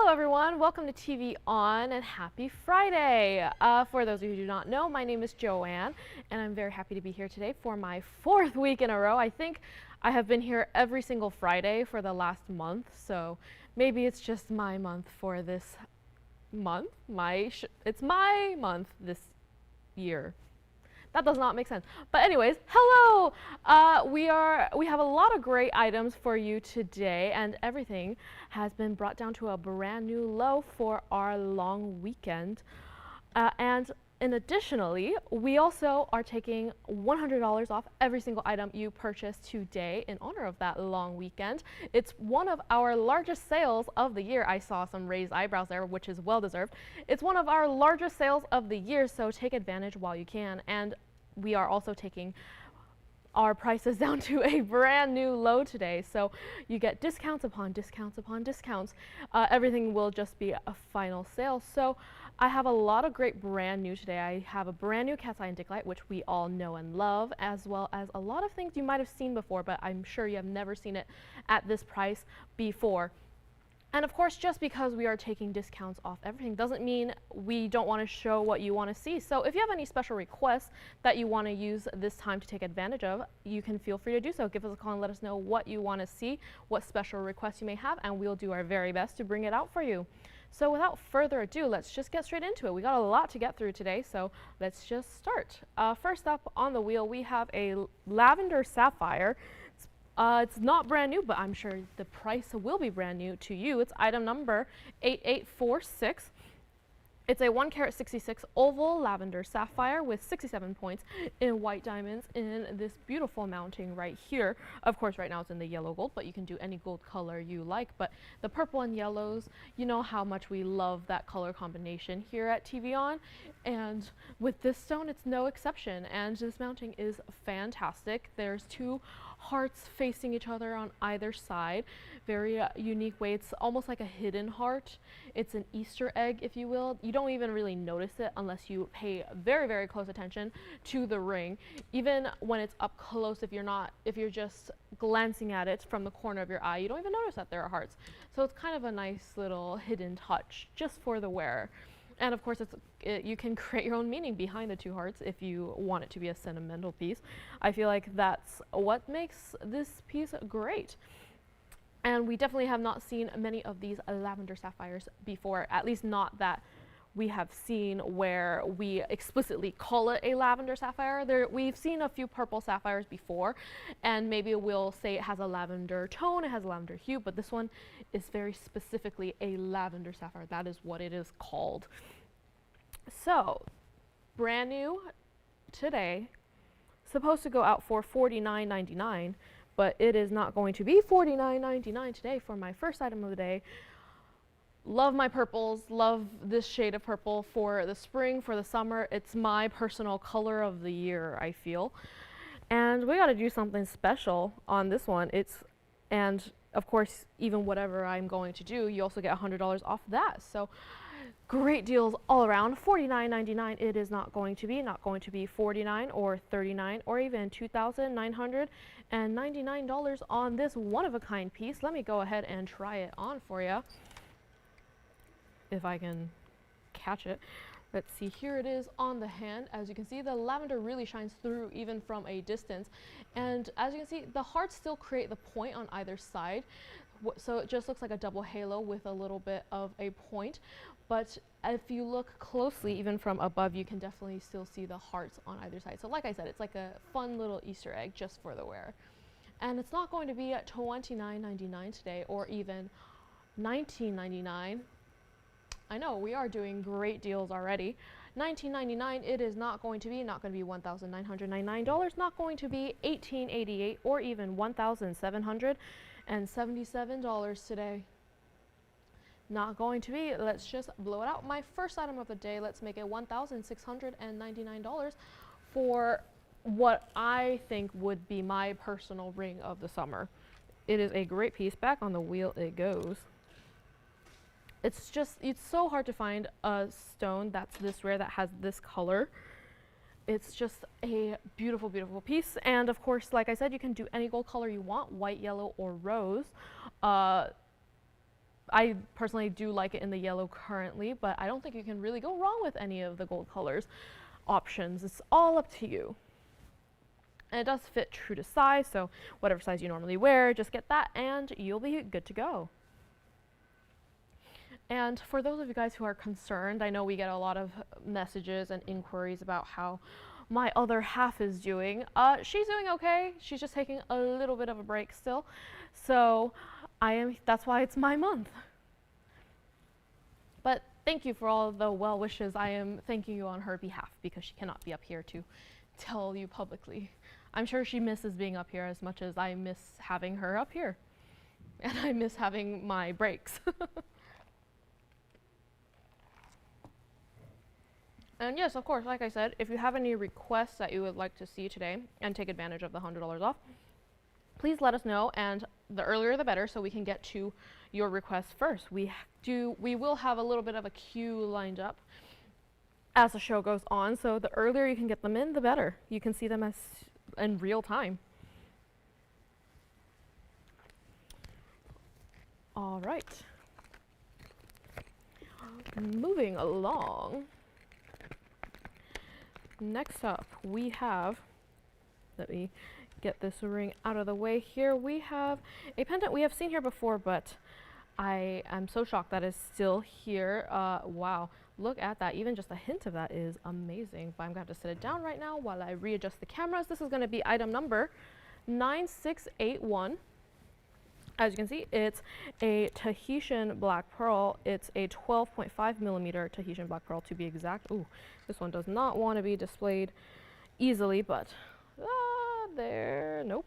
Hello everyone, welcome to TVON and happy Friday. For those of you who do not know, my name is Joanne and I'm very happy to be here today for my 4th week in a row. I think I have been here every single Friday for the last month, so maybe it's just my month for this month. It's my month this year. That does not make sense. But anyways, hello! We have a lot of great items for you today, and everything has been brought down to a brand new low for our long weekend. And additionally, we also are taking $100 off every single item you purchase today in honor of that long weekend. It's one of our largest sales of the year. I saw some raised eyebrows there, which is well deserved. It's one of our largest sales of the year, so take advantage while you can. And we are also taking our prices down to a brand new low today, so you get discounts upon discounts upon discounts. Everything will just be a final sale. So I have a lot of great brand new today. I have a brand new cat's eye indicolite, which we all know and love, as well as a lot of things you might have seen before, but I'm sure you have never seen it at this price before. And of course, just because we are taking discounts off everything doesn't mean we don't want to show what you want to see. So if you have any special requests that you want to use this time to take advantage of, you can feel free to do so. Give us a call and let us know what you want to see, what special requests you may have, and we'll do our very best to bring it out for you. So without further ado, let's just get straight into it. We got a lot to get through today, so let's just start. First up on the wheel, we have a lavender sapphire. It's not brand new, but I'm sure the price will be brand new to you. It's item number 8846. It's a 1 carat 66 oval lavender sapphire with 67 points in white diamonds in this beautiful mounting right here. Of course, right now it's in the yellow gold, but you can do any gold color you like. But the purple and yellows, you know how much we love that color combination here at TVON. And with this stone, it's no exception. And this mounting is fantastic. There's 2 hearts facing each other on either side. Very unique way. It's almost like a hidden heart. It's an Easter egg, if you will. You don't even really notice it unless you pay very, very close attention to the ring. Even when it's up close, if you're just glancing at it from the corner of your eye, you don't even notice that there are hearts. So it's kind of a nice little hidden touch just for the wearer. And of course, you can create your own meaning behind the 2 hearts if you want it to be a sentimental piece. I feel like that's what makes this piece great. And we definitely have not seen many of these lavender sapphires before, at least not that we have seen where we explicitly call it a lavender sapphire. We've seen a few purple sapphires before, and maybe we'll say it has a lavender tone, it has a lavender hue, but this one is very specifically a lavender sapphire. That is what it is called. So, brand new today, supposed to go out for $49.99, but it is not going to be $49.99 today for my first item of the day. Love my purples, love this shade of purple for the spring, for the summer. It's my personal color of the year, I feel. And we got to do something special on this one. And of course, even whatever I'm going to do, you also get $100 off that. So great deals all around. $49.99 it is not going to be $49 or $39 or even $2,999 on this one-of-a-kind piece. Let me go ahead and try it on for you, if I can catch it. Let's see, here it is on the hand. As you can see, the lavender really shines through even from a distance. And as you can see, the hearts still create the point on either side. So it just looks like a double halo with a little bit of a point. But if you look closely, even from above, you can definitely still see the hearts on either side. So like I said, it's like a fun little Easter egg just for the wearer. And it's not going to be at $29.99 today or even $19.99. I know, we are doing great deals already. $19.99 it is not going to be $1,999, not going to be $1,888 or even $1,777 today. Not going to be. Let's just blow it out. My first item of the day, let's make it $1,699 for what I think would be my personal ring of the summer. It is a great piece. Back on the wheel it goes. It's so hard to find a stone that's this rare that has this color. It's just a beautiful, beautiful piece. And of course, like I said, you can do any gold color you want, white, yellow, or rose. I personally do like it in the yellow currently, but I don't think you can really go wrong with any of the gold colors options. It's all up to you. And it does fit true to size, so whatever size you normally wear, just get that and you'll be good to go. And for those of you guys who are concerned, I know we get a lot of messages and inquiries about how my other half is doing. She's doing okay. She's just taking a little bit of a break still. So that's why it's my month. But thank you for all the well wishes. I am thanking you on her behalf because she cannot be up here to tell you publicly. I'm sure she misses being up here as much as I miss having her up here. And I miss having my breaks. And yes, of course, like I said, if you have any requests that you would like to see today and take advantage of the $100 off, please let us know, and the earlier the better, so we can get to your requests first. We will have a little bit of a queue lined up as the show goes on, so the earlier you can get them in, the better. You can see them in real time. All right. Moving along. Next up, we have, let me get this ring out of the way here. We have a pendant we have seen here before, but I am so shocked that it's still here. Wow, look at that. Even just a hint of that is amazing. But I'm going to have to set it down right now while I readjust the cameras. This is going to be item number 9681. As you can see, it's a Tahitian black pearl. It's a 12.5 millimeter Tahitian black pearl to be exact. Ooh, this one does not want to be displayed easily, but there, nope.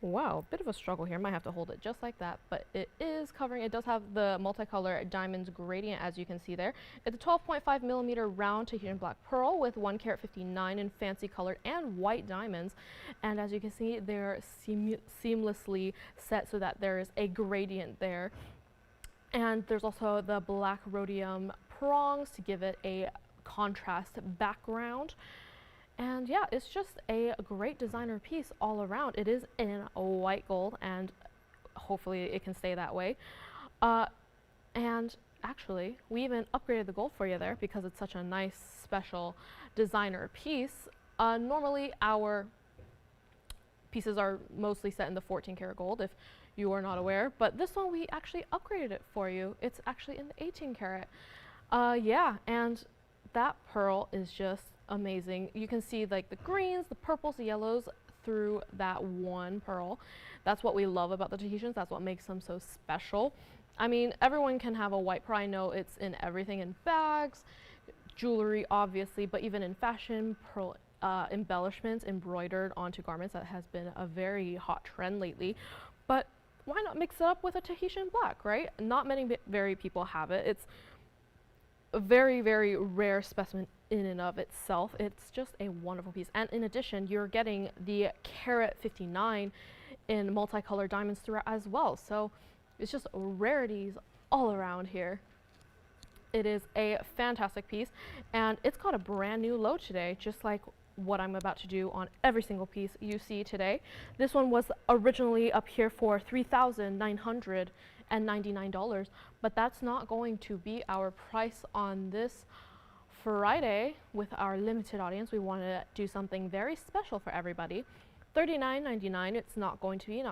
Wow, bit of a struggle here. Might have to hold it just like that, but it is covering. It does have the multicolor diamonds gradient, as you can see there. It's a 12.5 millimeter round Tahitian black pearl with 1 carat 59 in fancy colored and white diamonds. And as you can see, they're seamlessly set so that there is a gradient there. And there's also the black rhodium prongs to give it a contrast background. And yeah, it's just a great designer piece all around. It is in white gold, and hopefully it can stay that way. And actually, we even upgraded the gold for you there because it's such a nice, special designer piece. Normally, our pieces are mostly set in the 14 karat gold, if you are not aware. But this one, we actually upgraded it for you. It's actually in the 18 karat. Yeah, and that pearl is just amazing. You can see like the greens, the purples, the yellows through that one pearl. That's what we love about the Tahitians. That's what makes them so special. I mean, everyone can have a white pearl. I know it's in everything, in bags, jewelry, obviously, but even in fashion, pearl embellishments embroidered onto garments. That has been a very hot trend lately. But why not mix it up with a Tahitian black, right? Not many very people have it. It's a very, very rare specimen in and of itself. It's just a wonderful piece. And in addition, you're getting the carat 59 in multicolored diamonds throughout as well. So it's just rarities all around here. It is a fantastic piece, and it's got a brand new low today, just like what I'm about to do on every single piece you see today. This one was originally up here for $3,999, but that's not going to be our price on this Friday with our limited audience. We want to do something very special for everybody. $39.99. It's not going to be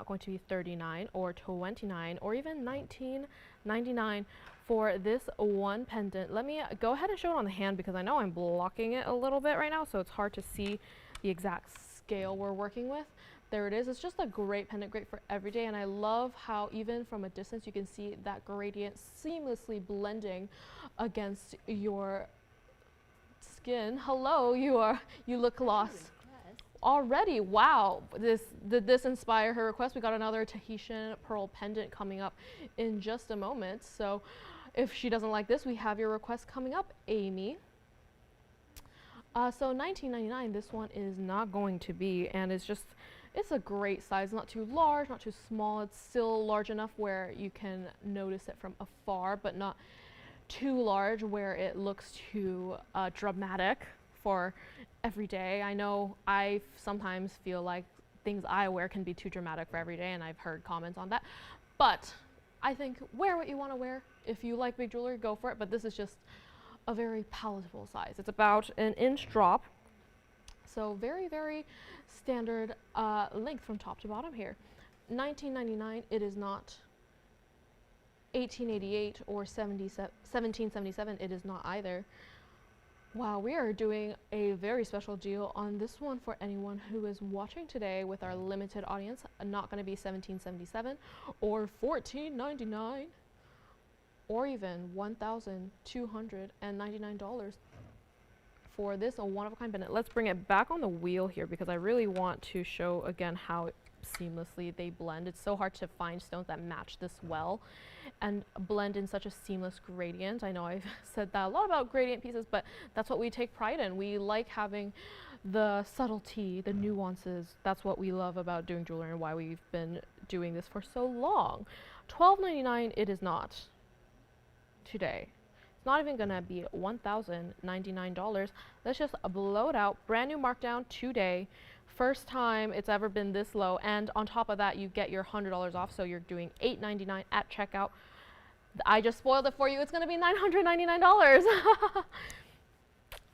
$39 or $29 or even $19.99 for this one pendant. Let me go ahead and show it on the hand because I know I'm blocking it a little bit right now, so it's hard to see the exact scale we're working with. There it is. It's just a great pendant, great for every day, and I love how even from a distance you can see that gradient seamlessly blending against your skin. Hello, you look lost already. Wow, did this inspire her request? We got another Tahitian pearl pendant coming up in just a moment, so if she doesn't like this, we have your request coming up, Amy. So $19.99, this one is not going to be, and it's a great size, not too large, not too small. It's still large enough where you can notice it from afar, but not too large where it looks too dramatic for every day. I know I sometimes feel like things I wear can be too dramatic for every day, and I've heard comments on that, but I think wear what you want to wear. If you like big jewelry, go for it, but this is just a very palatable size. It's about an inch drop, so very, very standard length from top to bottom here. $19.99, it is not. $18.88 or $17.77, it is not either. Wow, we are doing a very special deal on this one for anyone who is watching today with our limited audience. Not going to be $17.77 or $14.99 or even $1,299 for this a one-of-a-kind pendant. Let's bring it back on the wheel here because I really want to show again how seamlessly they blend. It's so hard to find stones that match this well and blend in such a seamless gradient. I know I've said that a lot about gradient pieces, but that's what we take pride in. We like having the subtlety, the nuances. That's what we love about doing jewelry and why we've been doing this for so long. $12.99 it is not today. It's not even gonna be $1,099. Let's just blow it out. Brand new markdown today. First time it's ever been this low, and on top of that you get your $100 off, so you're doing $8.99 at checkout. I just spoiled it for you. It's going to be $999.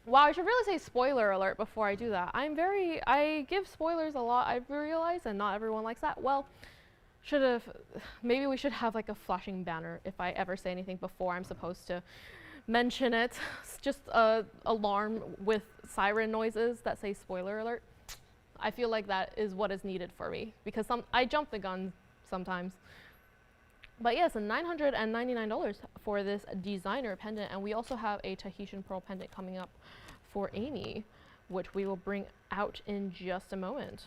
Wow, I should really say spoiler alert before I do that. I give spoilers a lot, I've realized, and not everyone likes that. Well, maybe we should have like a flashing banner if I ever say anything before I'm supposed to mention it. It's just a alarm with siren noises that say spoiler alert. I feel like that is what is needed for me because I jump the gun sometimes. But yes, $999 for this designer pendant, and we also have a Tahitian pearl pendant coming up for Amy, which we will bring out in just a moment.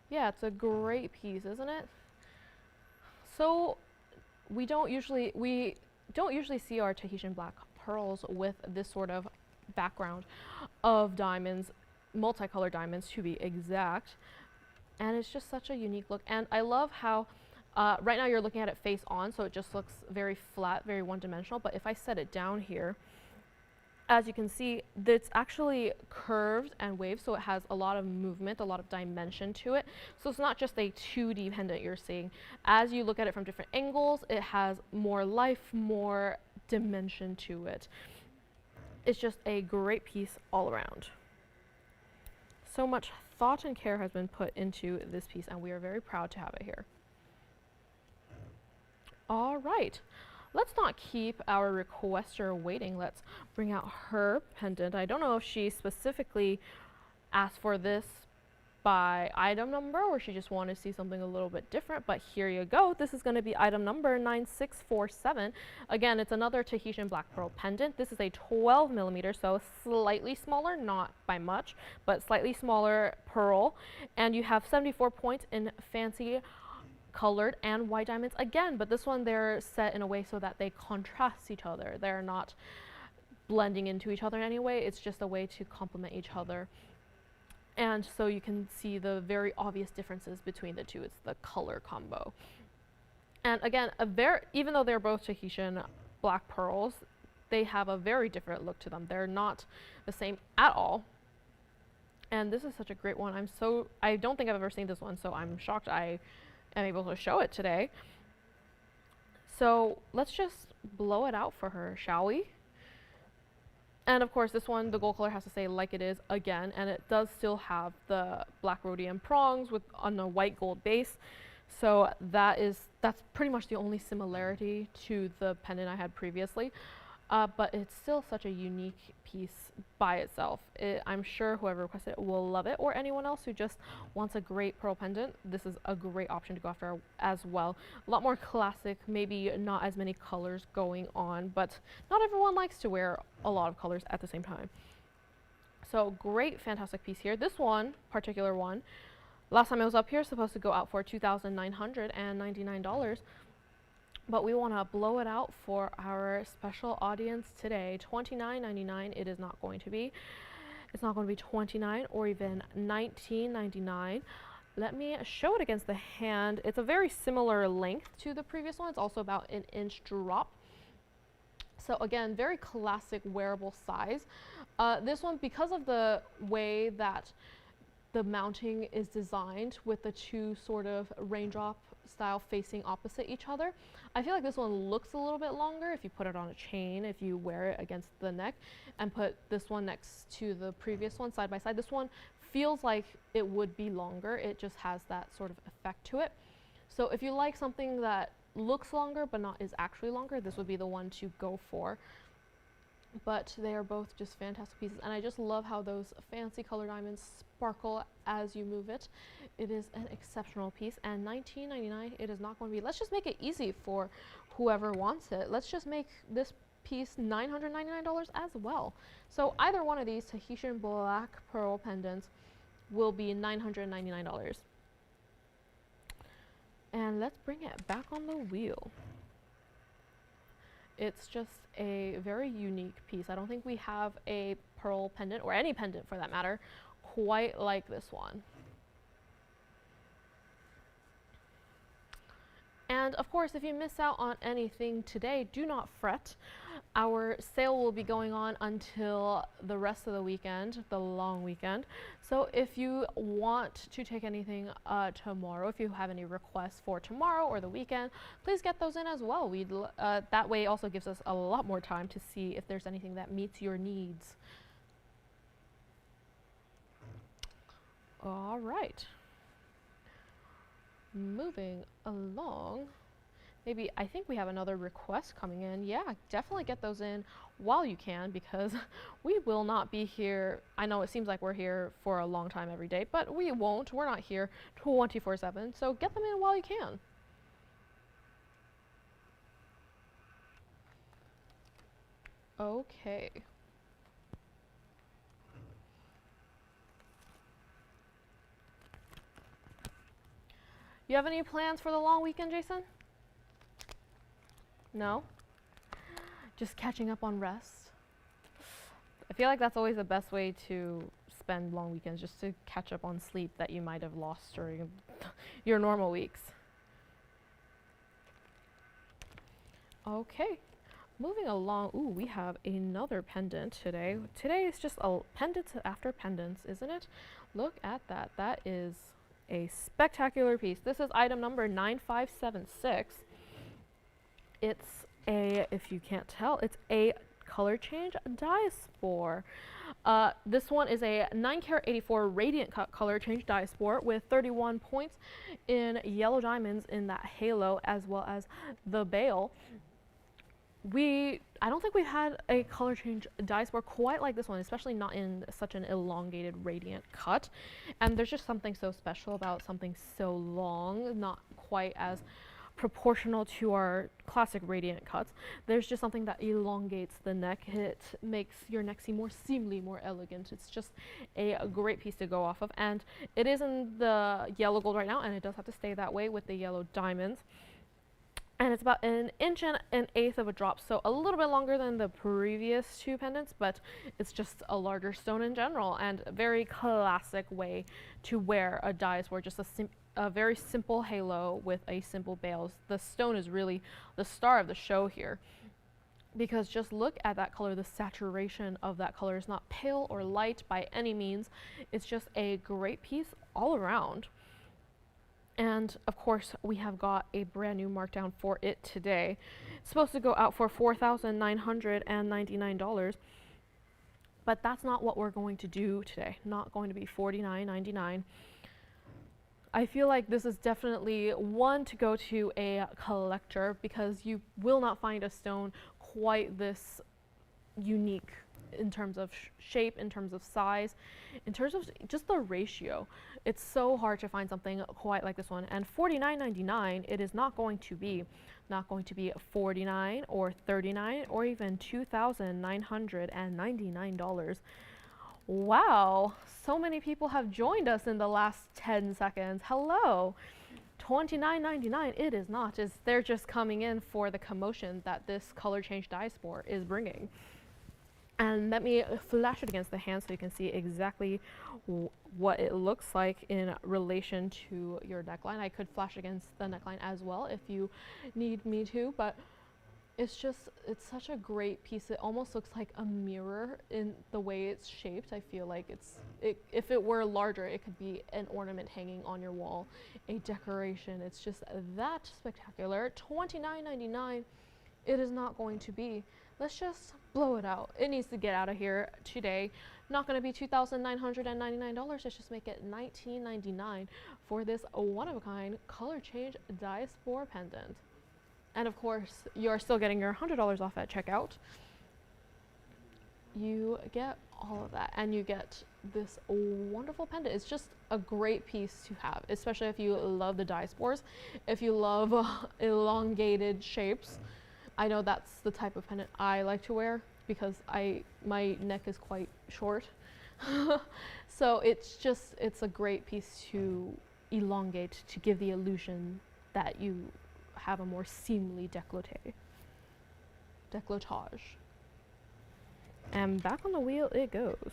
Yeah, it's a great piece, isn't it? So we don't usually see our Tahitian black pearls with this sort of background of diamonds, multicolored diamonds to be exact. And it's just such a unique look. And I love how right now you're looking at it face on, so it just looks very flat, very one-dimensional. But if I set it down here, as you can see, it's actually curved and waved, so it has a lot of movement, a lot of dimension to it. So it's not just a 2D pendant you're seeing. As you look at it from different angles, it has more life, more dimension to it. It's just a great piece all around. So much thought and care has been put into this piece, and we are very proud to have it here. All right, let's not keep our requester waiting. Let's bring out her pendant. I don't know if she specifically asked for this by item number or she just wanted to see something a little bit different, but here you go. This is going to be item number 9647. Again, it's another Tahitian black pearl pendant. This is a 12 millimeter, so slightly smaller, not by much, but slightly smaller pearl. And you have 74 points in fancy colored and white diamonds again, but this one they're set in a way so that they contrast each other. They're not blending into each other in any way. It's just a way to complement each other. And so you can see the very obvious differences between the two. It's the color combo. And again, even though they're both Tahitian black pearls, they have a very different look to them. They're not the same at all. And this is such a great one. I don't think I've ever seen this one, so I'm shocked I am able to show it today. So let's just blow it out for her, shall we? And of course, this one, the gold color has to say like it is again, and it does still have the black rhodium prongs on a white gold base. So that's pretty much the only similarity to the pendant I had previously. But it's still such a unique piece by itself. I'm sure whoever requested it will love it, or anyone else who just wants a great pearl pendant. This is a great option to go after as well. A lot more classic, maybe not as many colors going on, but not everyone likes to wear a lot of colors at the same time. So great, fantastic piece here. This one, particular one, last time I was up here, supposed to go out for $2,999. But we want to blow it out for our special audience today. $29.99 it is not going to be. It's not going to be $29 or even $19.99. Let me show it against the hand. It's a very similar length to the previous one. It's also about an inch drop. So again, very classic wearable size. This one, because of the way that the mounting is designed with the two sort of raindrop style facing opposite each other. I feel like this one looks a little bit longer if you put it on a chain, if you wear it against the neck, and put this one next to the previous one side by side. This one feels like it would be longer. It just has that sort of effect to it. So if you like something that looks longer but not is actually longer, this would be the one to go for. But they are both just fantastic pieces, and I just love how those fancy color diamonds sparkle as you move it. It is an exceptional piece, and $19.99 it is not going to be. Let's just make it easy for whoever wants it. Let's just make this piece $999 as well. So either one of these Tahitian black pearl pendants will be $999. And let's bring it back on the wheel. It's just a very unique piece. I don't think we have a pearl pendant, or any pendant for that matter, quite like this one. And of course, if you miss out on anything today, do not fret. Our sale will be going on until the rest of the weekend, the long weekend. So if you want to take anything tomorrow, if you have any requests for tomorrow or the weekend, please get those in as well. That way also gives us a lot more time to see if there's anything that meets your needs. All right. Moving along. Maybe, I think we have another request coming in. Yeah, definitely get those in while you can, because we will not be here. I know it seems like we're here for a long time every day, but we won't. We're not here 24/7. So get them in while you can. Okay. You have any plans for the long weekend, Jason? No? Just catching up on rest? I feel like that's always the best way to spend long weekends, just to catch up on sleep that you might have lost during your normal weeks. Okay, moving along. Ooh, we have another pendant today. Today is just a pendant after pendants, isn't it? Look at that. That is a spectacular piece. This is item number 9576. It's a, if you can't tell, it's a color change diaspore. This one is a 9-carat-84 radiant cut color change diaspore with 31 points in yellow diamonds in that halo, as well as the Bezel. I don't think we've had a color change diaspore quite like this one, especially not in such an elongated radiant cut. And there's just something so special about something so long, not quite as proportional to our classic radiant cuts. There's just something that elongates the neck. It makes your neck seem more seemly, more elegant. It's just a great piece to go off of. And it is in the yellow gold right now, and it does have to stay that way with the yellow diamonds. And it's about 1 inch and 1/8 of a drop, so a little bit longer than the previous two pendants, but it's just a larger stone in general, and a very classic way to wear a diaspore, just a very simple halo with a simple Bezel. The stone is really the star of the show here, because just look at that color. The saturation of that color is not pale or light by any means. It's just a great piece all around. And of course, we have got a brand new markdown for it today. It's supposed to go out for $4,999, but that's not what we're going to do today. Not going to be $49.99. I feel like this is definitely one to go to a collector, because you will not find a stone quite this unique in terms of shape, in terms of size, in terms of just the ratio. It's so hard to find something quite like this one. And $49.99, it is not going to be $49 or $39 or even $2,999. Wow, so many people have joined us in the last 10 seconds. Hello. $29.99, it is not. They're just coming in for the commotion that this color change diaspore is bringing. And let me flash it against the hand so you can see exactly what it looks like in relation to your neckline. I could flash against the neckline as well if you need me to, but It's such a great piece. It almost looks like a mirror in the way it's shaped. I feel like if it were larger, it could be an ornament hanging on your wall, a decoration. It's just that spectacular. $29.99. It is not going to be. Let's just blow it out. It needs to get out of here today. Not going to be $2,999. Let's just make it $19.99 for this one-of-a-kind color change diaspore pendant. And of course, you're still getting your $100 off at checkout. You get all of that, and you get this wonderful pendant. It's just a great piece to have, especially if you love the diaspores, if you love elongated shapes. I know that's the type of pendant I like to wear because my neck is quite short. So it's a great piece to elongate, to give the illusion that you have a more seemly decolletage. And back on the wheel it goes.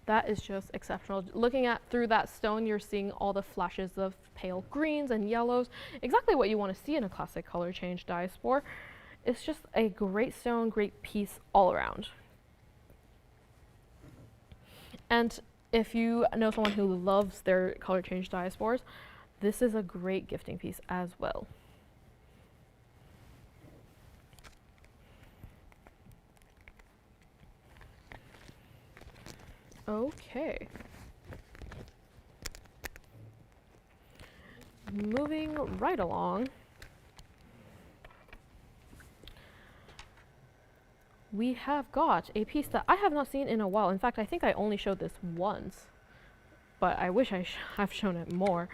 That is just exceptional. Looking at through that stone, you're seeing all the flashes of pale greens and yellows. Exactly what you want to see in a classic color change diaspore. It's just a great stone, great piece all around. And if you know someone who loves their color change diaspores, this is a great gifting piece as well. Okay. Moving right along. We have got a piece that I have not seen in a while. In fact, I think I only showed this once, but I wish I have shown it more.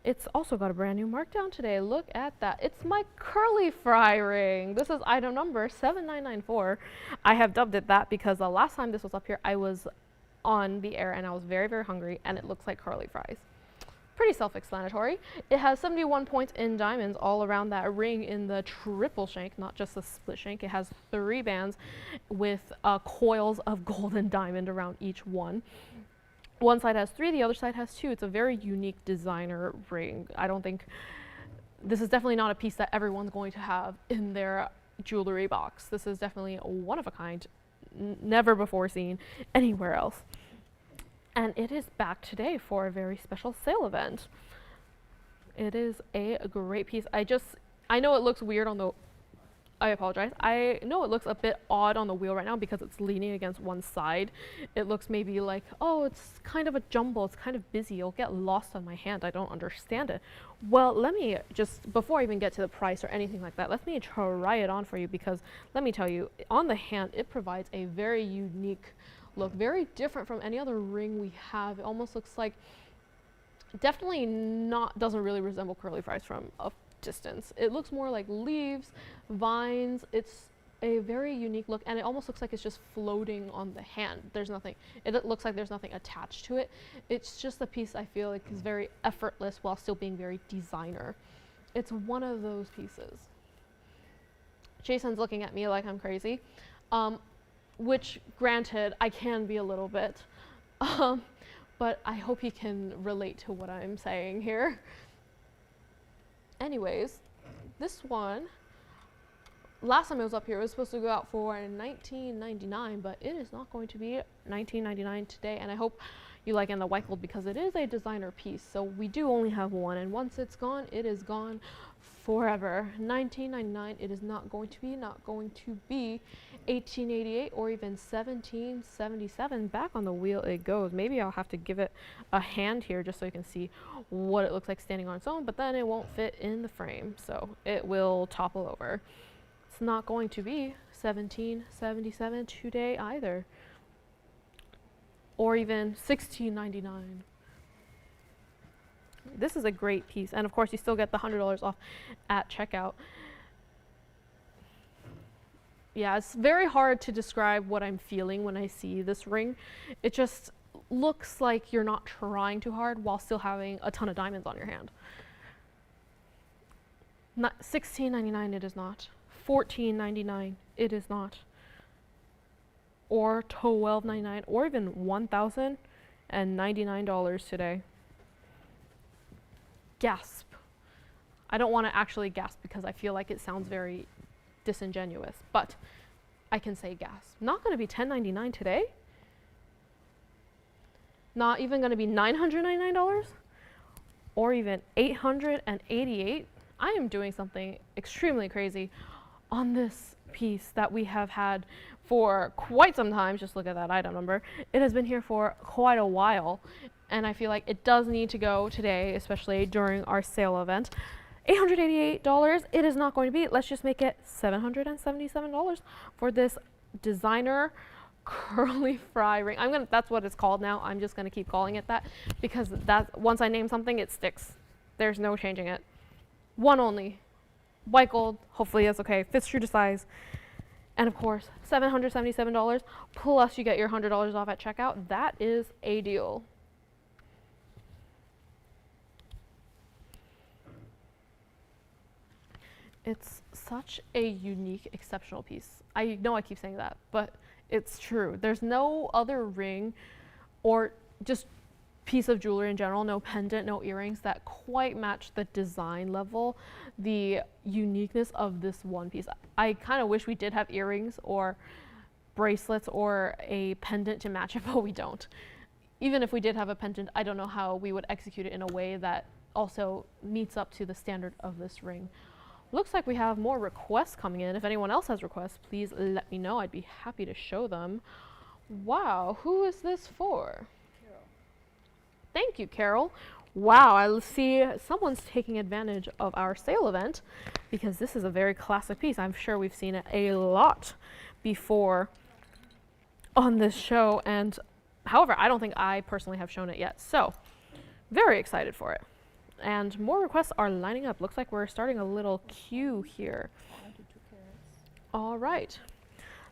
It's also got a brand new markdown today. Look at that. It's my curly fry ring. This is item number 7994. I have dubbed it that because the last time this was up here, I was on the air and I was very, very hungry, and it looks like curly fries. Pretty self-explanatory. It has 71 points in diamonds all around that ring in the triple shank, not just the split shank. It has 3 bands with coils of gold and diamond around each one. One side has 3, the other side has 2. It's a very unique designer ring. I don't think, this is definitely not a piece that everyone's going to have in their jewelry box. This is definitely a one of a kind, never before seen anywhere else. And it is back today for a very special sale event. It is a great piece. I know it looks weird on the, I apologize. I know it looks a bit odd on the wheel right now because it's leaning against one side. It looks maybe like, oh, it's kind of a jumble. It's kind of busy. It'll get lost on my hand. I don't understand it. Well, let me just, before I even get to the price or anything like that, let me try it on for you, because let me tell you, on the hand, it provides a very unique look, very different from any other ring we have. It almost looks like, definitely not, doesn't really resemble curly fries from a distance. It looks more like leaves, vines. It's a very unique look, and it almost looks like it's just floating on the hand. There's nothing, it looks like there's nothing attached to it. It's just a piece I feel like is very effortless while still being very designer. It's one of those pieces. Jason's looking at me like I'm crazy. Which, granted, I can be a little bit, but I hope he can relate to what I'm saying here. Anyways, this one, last time it was up here, it was supposed to go out for $19.99, but it is not going to be $19.99 today, and I hope you like it in the white gold because it is a designer piece, so we do only have one, and once it's gone, it is gone forever. $19.99, it is not going to be $18.88 or even $17.77. Back on the wheel it goes. Maybe I'll have to give it a hand here just so you can see what it looks like standing on its own, but then it won't fit in the frame, so it will topple over. It's not going to be $17.77 today either, or even $16.99. This is a great piece, and of course you still get the $100 off at checkout. Yeah, it's very hard to describe what I'm feeling when I see this ring. It just looks like you're not trying too hard while still having a ton of diamonds on your hand. Not $16.99, it is not. $14.99, it is not. Or $12.99, or even $1,099 today. Gasp. I don't want to actually gasp because I feel like it sounds very disingenuous, but I can say gasp. Not going to be $10.99 today. Not even going to be $999 or even $888. I am doing something extremely crazy on this piece that we have had for quite some time. Just look at that item number. It has been here for quite a while, and I feel like it does need to go today, especially during our sale event. $888, it is not going to be. Let's just make it $777 for this designer curly fry ring. That's what it's called now. I'm just gonna keep calling it that because once I name something, it sticks. There's no changing it. One only. White gold, hopefully that's okay. Fits true to size. And of course, $777 plus you get your $100 off at checkout. That is a deal. It's such a unique, exceptional piece. I know I keep saying that, but it's true. There's no other ring or just piece of jewelry in general, no pendant, no earrings that quite match the design level, the uniqueness of this one piece. I kind of wish we did have earrings or bracelets or a pendant to match it, but we don't. Even if we did have a pendant, I don't know how we would execute it in a way that also meets up to the standard of this ring. Looks like we have more requests coming in. If anyone else has requests, please let me know. I'd be happy to show them. Wow, who is this for? Carol. Thank you, Carol. Wow, I see someone's taking advantage of our sale event because this is a very classic piece. I'm sure we've seen it a lot before on this show, and however, I don't think I personally have shown it yet. So, very excited for it. And more requests are lining up. Looks like we're starting a little queue here. All right,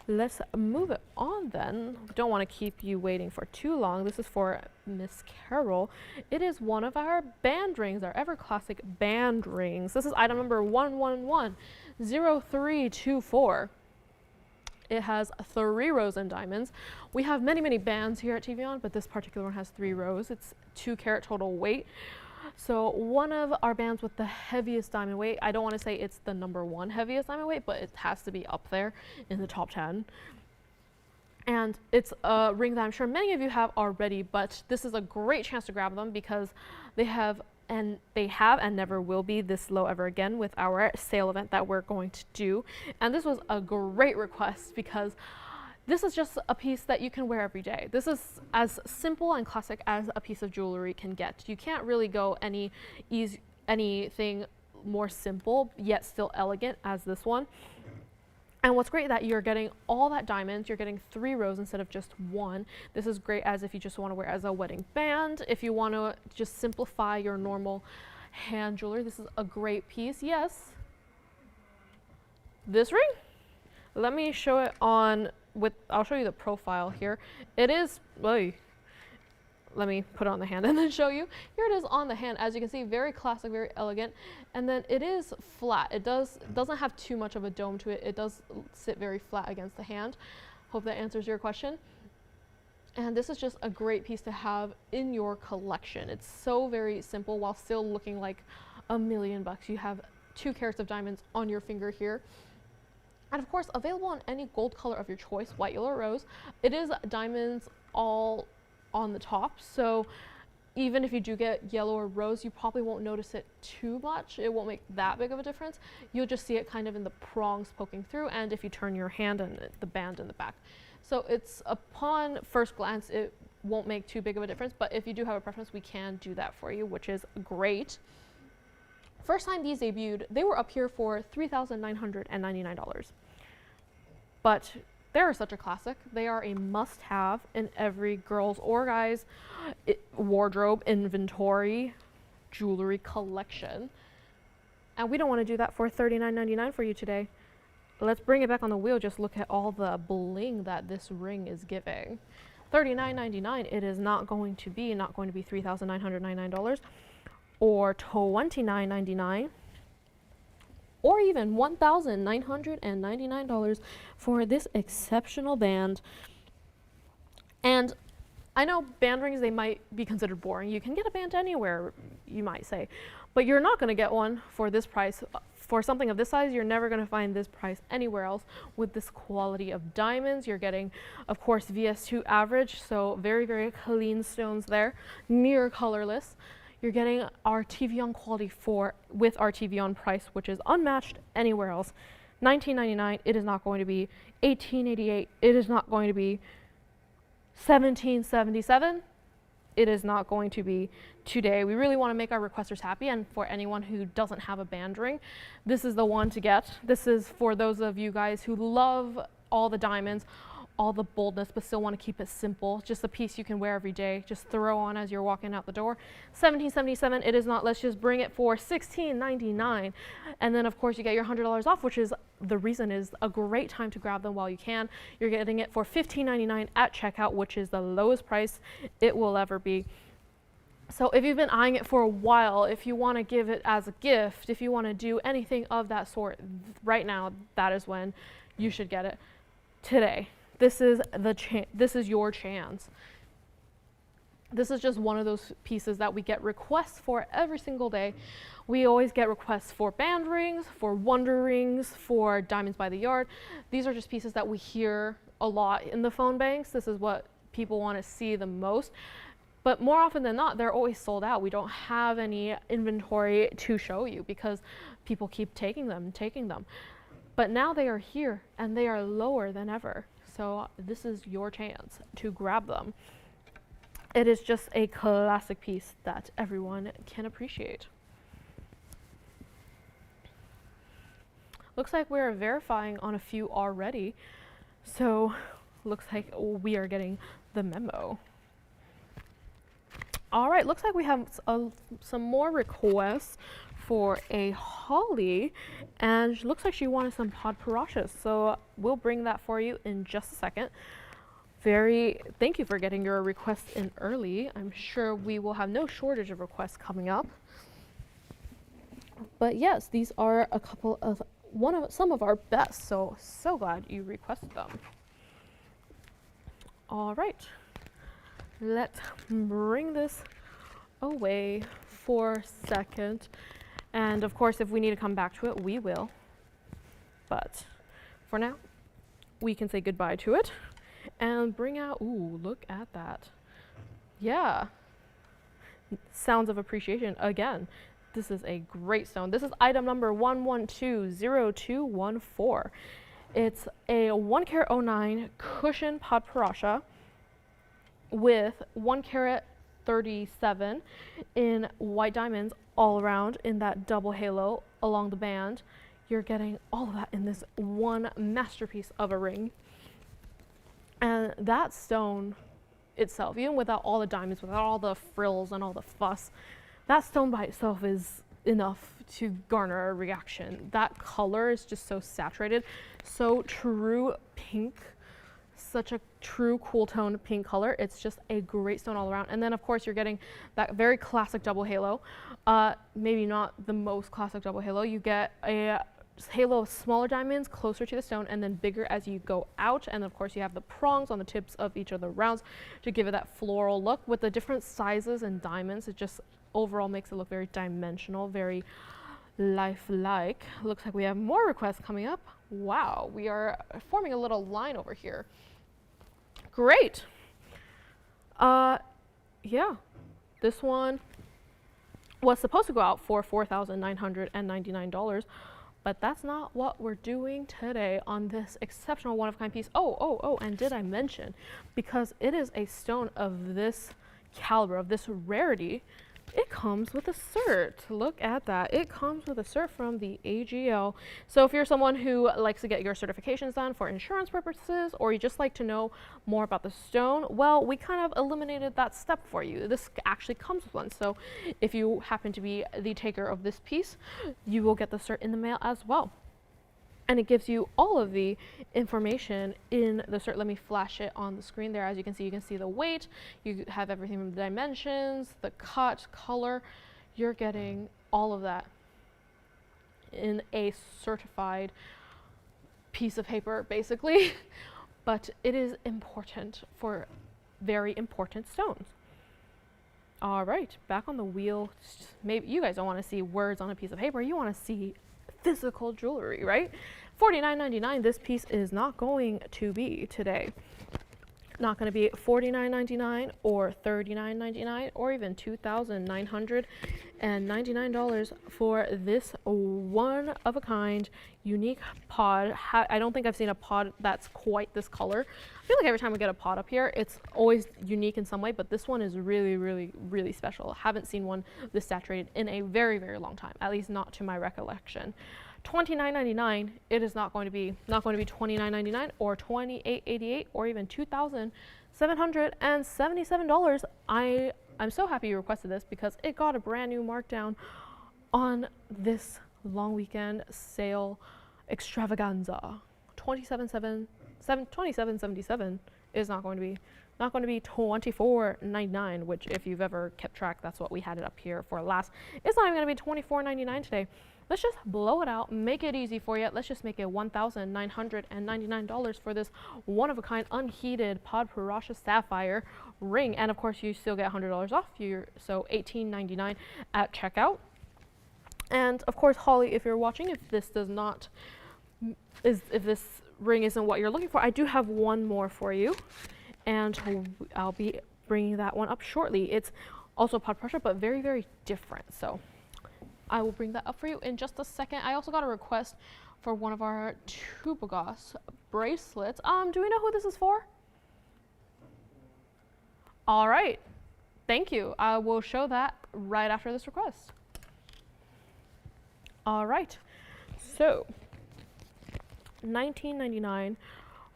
let's move it on then. Don't want to keep you waiting for too long. This is for Miss Carol. It is one of our band rings, our ever classic band rings. This is item number 1110324. It has 3 rows in diamonds. We have many, many bands here at TVON, but this particular one has 3 rows. It's 2 carat total weight. So one of our bands with the heaviest diamond weight, I don't want to say it's the #1 heaviest diamond weight, but it has to be up there in the top 10. And it's a ring that I'm sure many of you have already, but this is a great chance to grab them because they have and never will be this low ever again with our sale event that we're going to do. And this was a great request because this is just a piece that you can wear every day. This is as simple and classic as a piece of jewelry can get. You can't really go anything more simple yet still elegant as this one. And what's great that you're getting all that diamonds, you're getting 3 rows instead of just 1. This is great as if you just want to wear as a wedding band, if you want to just simplify your normal hand jewelry. This is a great piece. Yes. This ring? Let me show it on I'll show you the profile here. It is, let me put it on the hand and then show you. Here it is on the hand. As you can see, very classic, very elegant. And then it is flat. It doesn't have too much of a dome to it. It does sit very flat against the hand. Hope that answers your question. And this is just a great piece to have in your collection. It's so very simple while still looking like $1,000,000. You have 2 carats of diamonds on your finger here. And of course, available on any gold color of your choice, white, yellow, or rose. It is diamonds all on the top, so even if you do get yellow or rose, you probably won't notice it too much. It won't make that big of a difference. You'll just see it kind of in the prongs poking through, and if you turn your hand and the band in the back. So it's, upon first glance, it won't make too big of a difference, but if you do have a preference, we can do that for you, which is great. First time these debuted, they were up here for $3,999. But they're such a classic. They are a must-have in every girl's or guy's wardrobe, inventory, jewelry collection. And we don't want to do that for $39.99 for you today. Let's bring it back on the wheel. Just look at all the bling that this ring is giving. $39.99, it is not going to be $3,999 or $29.99. Or even $1,999 for this exceptional band. And I know band rings, they might be considered boring. You can get a band anywhere. you might say. But you're not going to get one for this price. For something of this size, you're never going to find this price anywhere else with this quality of diamonds. You're getting, of course, VS2 average, so very, very clean stones there, near colorless. You're getting our TVON quality with our TVON price, which is unmatched anywhere else. $19.99, it is not going to be $18.88, it is not going to be $17.77. It is not going to be today. We really want to make our requesters happy, and for anyone who doesn't have a band ring, this is the one to get. This is for those of you guys who love all the diamonds, all the boldness, but still want to keep it simple. Just a piece you can wear every day, just throw on as you're walking out the door. $17.77, it is not. Let's just bring it for $16.99. And then of course you get your $100 off, which is the reason is a great time to grab them while you can. You're getting it for $15.99 at checkout, which is the lowest price it will ever be. So if you've been eyeing it for a while, if you want to give it as a gift, if you want to do anything of that sort, right now, that is when you should get it. Today. This is your chance. This is just one of those pieces that we get requests for every single day. We always get requests for band rings, for wonder rings, for diamonds by the yard. These are just pieces that we hear a lot in the phone banks. This is what people want to see the most. But more often than not, they're always sold out. We don't have any inventory to show you because people keep taking them. But now they are here and they are lower than ever. So this is your chance to grab them. It is just a classic piece that everyone can appreciate. Looks like we're verifying on a few already. So looks like we are getting the memo. All right, looks like we have some more requests for a holly, and looks like she wanted some Padparadscha, so we'll bring that for you in just a second. Thank you for getting your request in early. I'm sure we will have no shortage of requests coming up. But yes, these are a couple of some of our best, so glad you requested them. All right, let's bring this away for a second. And of course, if we need to come back to it, we will. But for now, we can say goodbye to it and bring out, ooh, look at that. Yeah. Sounds of appreciation again. This is a great stone. This is item number 1120214. It's a 1 carat 09 cushion Padparadscha with 1 carat 37 in white diamonds all around in that double halo along the band. You're getting all of that in this one masterpiece of a ring. And that stone itself, even without all the diamonds, without all the frills and all the fuss, that stone by itself is enough to garner a reaction. That color is just so saturated, so true pink, such a true cool tone pink color. It's just a great stone all around. And then of course you're getting that very classic double halo. Maybe not the most classic double halo. You get a halo of smaller diamonds closer to the stone and then bigger as you go out. And of course you have the prongs on the tips of each of the rounds to give it that floral look. With the different sizes and diamonds, it just overall makes it look very dimensional, very lifelike. Looks like we have more requests coming up. Wow, we are forming a little line over here. Great. Yeah, this one was supposed to go out for $4,999, but that's not what we're doing today on this exceptional one-of-a-kind piece. Oh, and did I mention, because it is a stone of this caliber, of this rarity, it comes with a cert. Look at that. It comes with a cert from the AGL. So if you're someone who likes to get your certifications done for insurance purposes, or you just like to know more about the stone, well, we kind of eliminated that step for you. This actually comes with one. So if you happen to be the taker of this piece, you will get the cert in the mail as well. And it gives you all of the information in the cert. Let me flash it on the screen there. As you can see the weight. You have everything from the dimensions, the cut, color. You're getting all of that in a certified piece of paper, basically. But it is important for very important stones. All right, back on the wheel. Maybe you guys don't want to see words on a piece of paper. You want to see physical jewelry, right? $49.99. This piece is not going to be today. Not going to be $49.99 or $39.99 or even $2,999 for this one-of-a-kind unique pod. I don't think I've seen a pod that's quite this color. I feel like every time we get a pod up here, it's always unique in some way, but this one is really, really, really special. Haven't seen one this saturated in a very, very long time, at least not to my recollection. $29.99. It is not going to be $29.99 or $28.88 or even $2,777. I'm so happy you requested this because it got a brand new markdown on this long weekend sale extravaganza. $27.77 is not going to be $24.99, which if you've ever kept track, that's what we had it up here for last. It's not even going to be $24.99 today. Let's just blow it out, make it easy for you. Let's just make it $1,999 for this one-of-a-kind unheated Padparadscha sapphire ring. And of course, you still get $100 off, so $18.99 at checkout. And of course, Holly, if you're watching, if this ring isn't what you're looking for, I do have one more for you, and I'll be bringing that one up shortly. It's also Padparadscha, but very, very different. So I will bring that up for you in just a second. I also got a request for one of our Tubogas bracelets. Do we know who this is for? All right, thank you. I will show that right after this request. All right, so $19.99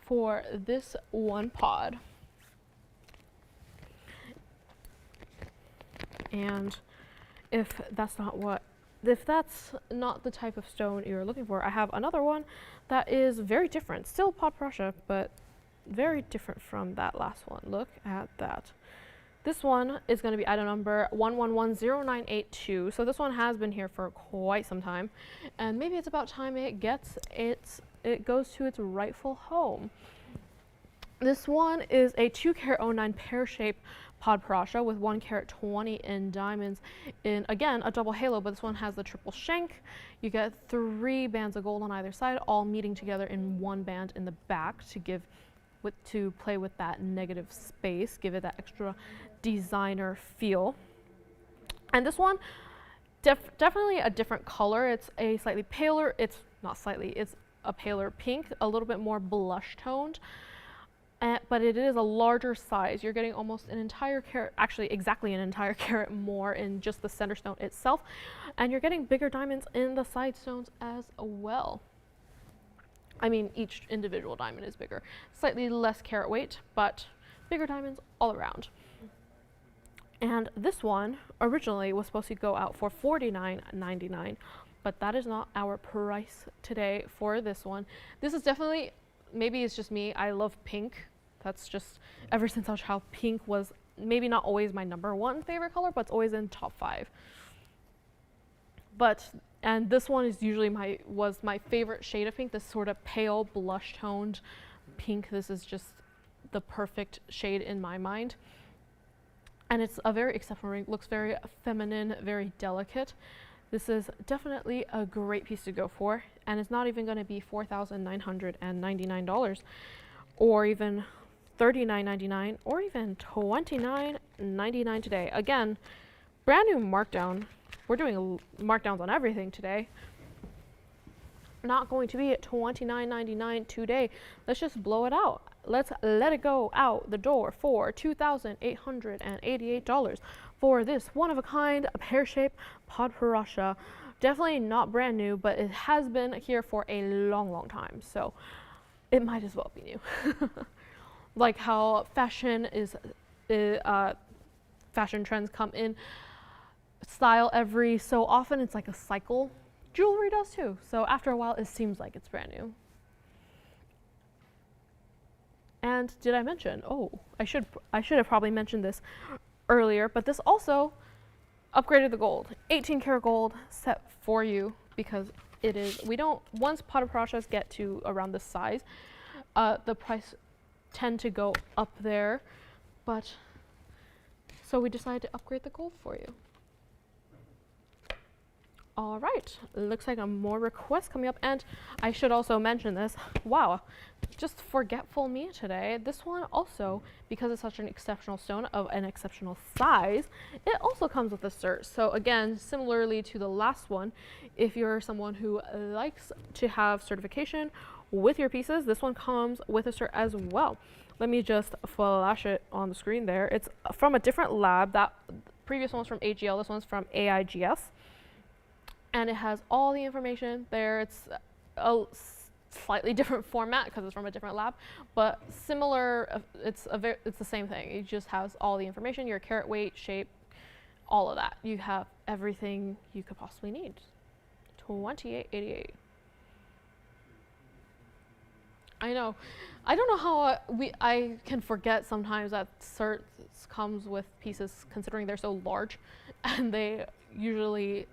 for this one pod. And if that's not the type of stone you're looking for, I have another one that is very different. Still Padparadscha, but very different from that last one. Look at that. This one is going to be item number 11109882. So this one has been here for quite some time, and maybe it's about time it goes to its rightful home. This one is a 2-carat 09 pear-shaped Padparadscha with 1-carat 20 in diamonds in, again, a double halo, but this one has the triple shank. You get 3 bands of gold on either side, all meeting together in one band in the back to play with that negative space, give it that extra designer feel. And this one, definitely a different color. It's a slightly paler, it's a paler pink, a little bit more blush toned. But it is a larger size. You're getting almost an entire carat, actually exactly an entire carat more in just the center stone itself. And you're getting bigger diamonds in the side stones as well. I mean, each individual diamond is bigger. Slightly less carat weight, but bigger diamonds all around. And this one originally was supposed to go out for $49.99, but that is not our price today for this one. This is definitely, maybe it's just me, I love pink. That's just, ever since I was a child, pink was maybe not always my #1 favorite color, but it's always in top 5. And this one is usually was my favorite shade of pink, this sort of pale blush toned pink. This is just the perfect shade in my mind. And it's a very acceptable ring, looks very feminine, very delicate. This is definitely a great piece to go for, and it's not even going to be $4,999 or even $39.99 or even $29.99 today. Again, brand new markdown. We're doing markdowns on everything today. Not going to be at $29.99 today. Let's just blow it out. Let's let it go out the door for $2,888 for this one-of-a-kind pear-shaped Padparadscha. Definitely not brand new, but it has been here for a long, long time, so it might as well be new. Like how fashion trends come in style every so often, it's like a cycle. Jewelry does too. So after a while, it seems like it's brand new. And did I mention? Oh, I should have probably mentioned this earlier, but this also upgraded the gold. 18-karat gold set for you because it is. Once Padparadschas get to around this size, the price tend to go up there, but So we decided to upgrade the gold for you. All right, looks like more requests coming up, and I should also mention this. Wow, just forgetful me today. This one also, because it's such an exceptional stone of an exceptional size, it also comes with a cert. So again, similarly to the last one, if you're someone who likes to have certification with your pieces, this one comes with a cert as well. Let me just flash it on the screen there. It's from a different lab. That previous one was from AGL, this one's from AIGS. And it has all the information there. It's a slightly different format because it's from a different lab, but similar. It's the same thing. It just has all the information, your carat weight, shape, all of that. You have everything you could possibly need. $28.88. I know. I don't know how I can forget sometimes that certs comes with pieces considering they're so large, and they usually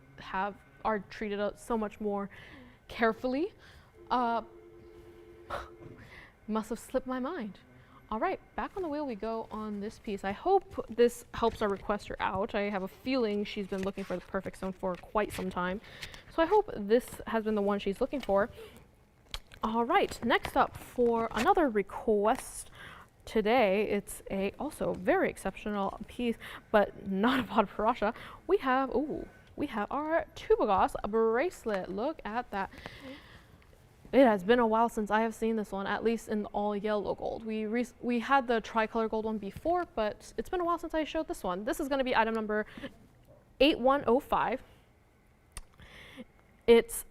are treated so much more carefully. Must have slipped my mind. All right, back on the wheel we go on this piece. I hope this helps our requester out. I have a feeling she's been looking for the perfect stone for quite some time. So I hope this has been the one she's looking for. All right, next up for another request today, it's a also very exceptional piece, but not a Padparadscha. We have our Tubogas bracelet. Look at that. It has been a while since I have seen this one, at least in all yellow gold. We had the tricolor gold one before, but it's been a while since I showed this one. This is going to be item number 8105. It's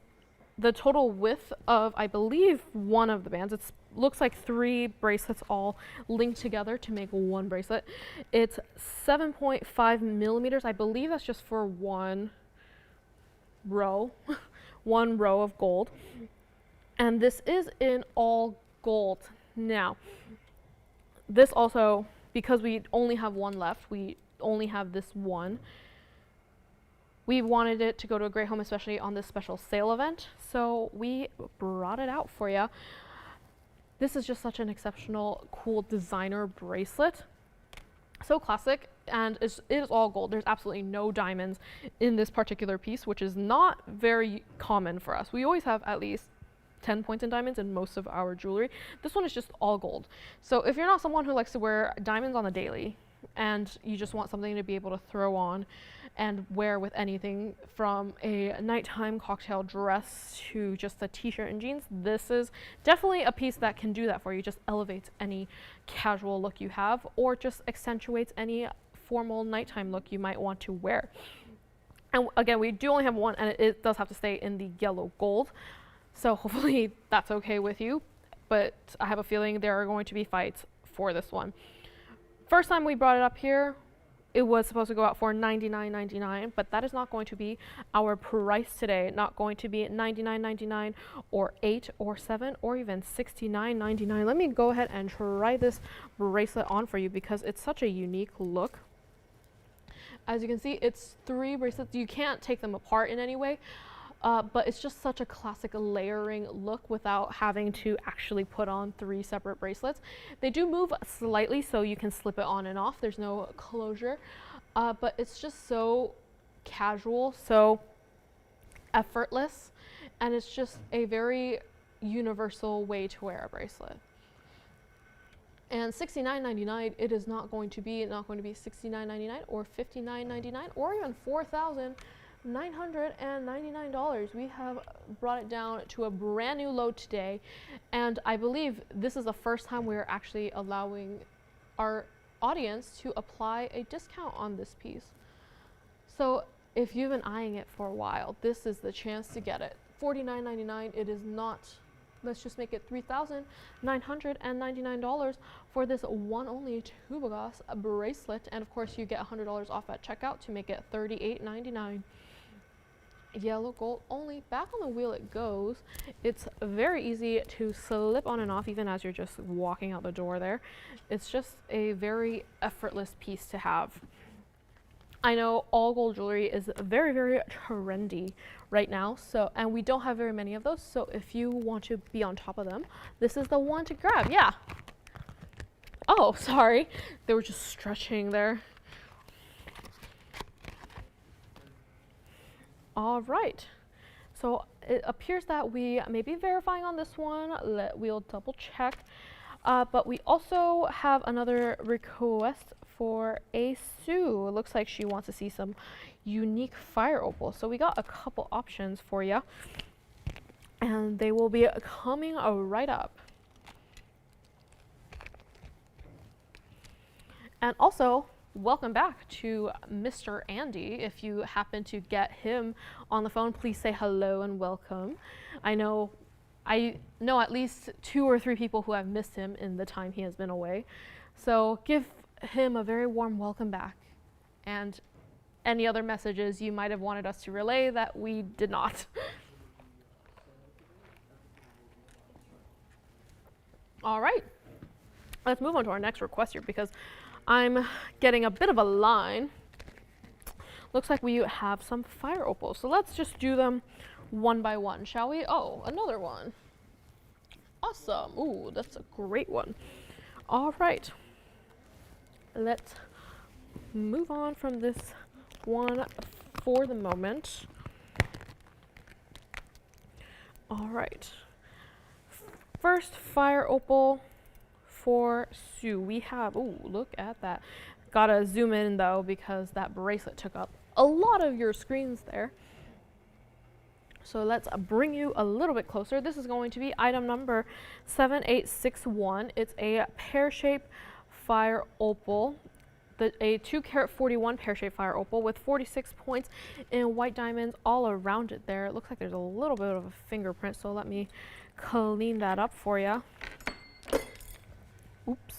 the total width of, I believe, one of the bands. It looks like 3 bracelets all linked together to make one bracelet. It's 7.5 millimeters. I believe that's just for one row, one row of gold. And this is in all gold. Now, this also, because we only have one left, we only have this one, we wanted it to go to a great home, especially on this special sale event. So we brought it out for you. This is just such an exceptional, cool designer bracelet. So classic, and it is all gold. There's absolutely no diamonds in this particular piece, which is not very common for us. We always have at least 10 points in diamonds in most of our jewelry. This one is just all gold. So if you're not someone who likes to wear diamonds on the daily, and you just want something to be able to throw on and wear with anything from a nighttime cocktail dress to just a t-shirt and jeans, this is definitely a piece that can do that for you. Just elevates any casual look you have, or just accentuates any formal nighttime look you might want to wear. And again, we do only have one, and it does have to stay in the yellow gold. So hopefully that's okay with you, but I have a feeling there are going to be fights for this one. First time we brought it up here, it was supposed to go out for $99.99, but that is not going to be our price today. Not going to be $99.99 or $8 or $7 or even $69.99. Let me go ahead and try this bracelet on for you because it's such a unique look. As you can see, it's 3 bracelets. You can't take them apart in any way. But it's just such a classic layering look without having to actually put on 3 separate bracelets. They do move slightly, so you can slip it on and off. There's no closure, but it's just so casual, so effortless, and it's just a very universal way to wear a bracelet. And $69.99, it is not going to be $69.99 or $59.99 or even $4,999. We have brought it down to a brand new low today, and I believe this is the first time we're actually allowing our audience to apply a discount on this piece. So if you've been eyeing it for a while, this is the chance to get it. $49.99, it is not. Let's just make it $3,999 for this one only Tubogas bracelet, and of course you get $100 off at checkout to make it $38.99. Yellow gold only. Back on the wheel it goes. It's very easy to slip on and off even as you're just walking out the door there. It's just a very effortless piece to have. I know all gold jewelry is very, very trendy right now, and we don't have very many of those, so if you want to be on top of them, this is the one to grab. Yeah. Oh, sorry. They were just stretching there. All right. So it appears that we may be verifying on this one. We'll double check. But we also have another request for a Sue. It looks like she wants to see some unique fire opal. So we got a couple options for you. And they will be coming right up. And also, welcome back to Mr. Andy. If you happen to get him on the phone, please say hello and welcome. I know at least 2 or 3 people who have missed him in the time he has been away. So give him a very warm welcome back. And any other messages you might have wanted us to relay that we did not. All right, let's move on to our next request here because I'm getting a bit of a line. Looks like we have some fire opals. So let's just do them one by one, shall we? Oh, another one. Awesome. Ooh, that's a great one. All right. Let's move on from this one for the moment. All right. First fire opal for Sue. We have, ooh, look at that. Gotta zoom in though because that bracelet took up a lot of your screens there. So let's bring you a little bit closer. This is going to be item number 7861. It's a pear-shaped fire opal, a 2-carat 41 pear-shaped fire opal with 46 points in white diamonds all around it there. It looks like there's a little bit of a fingerprint, so let me clean that up for you. Oops.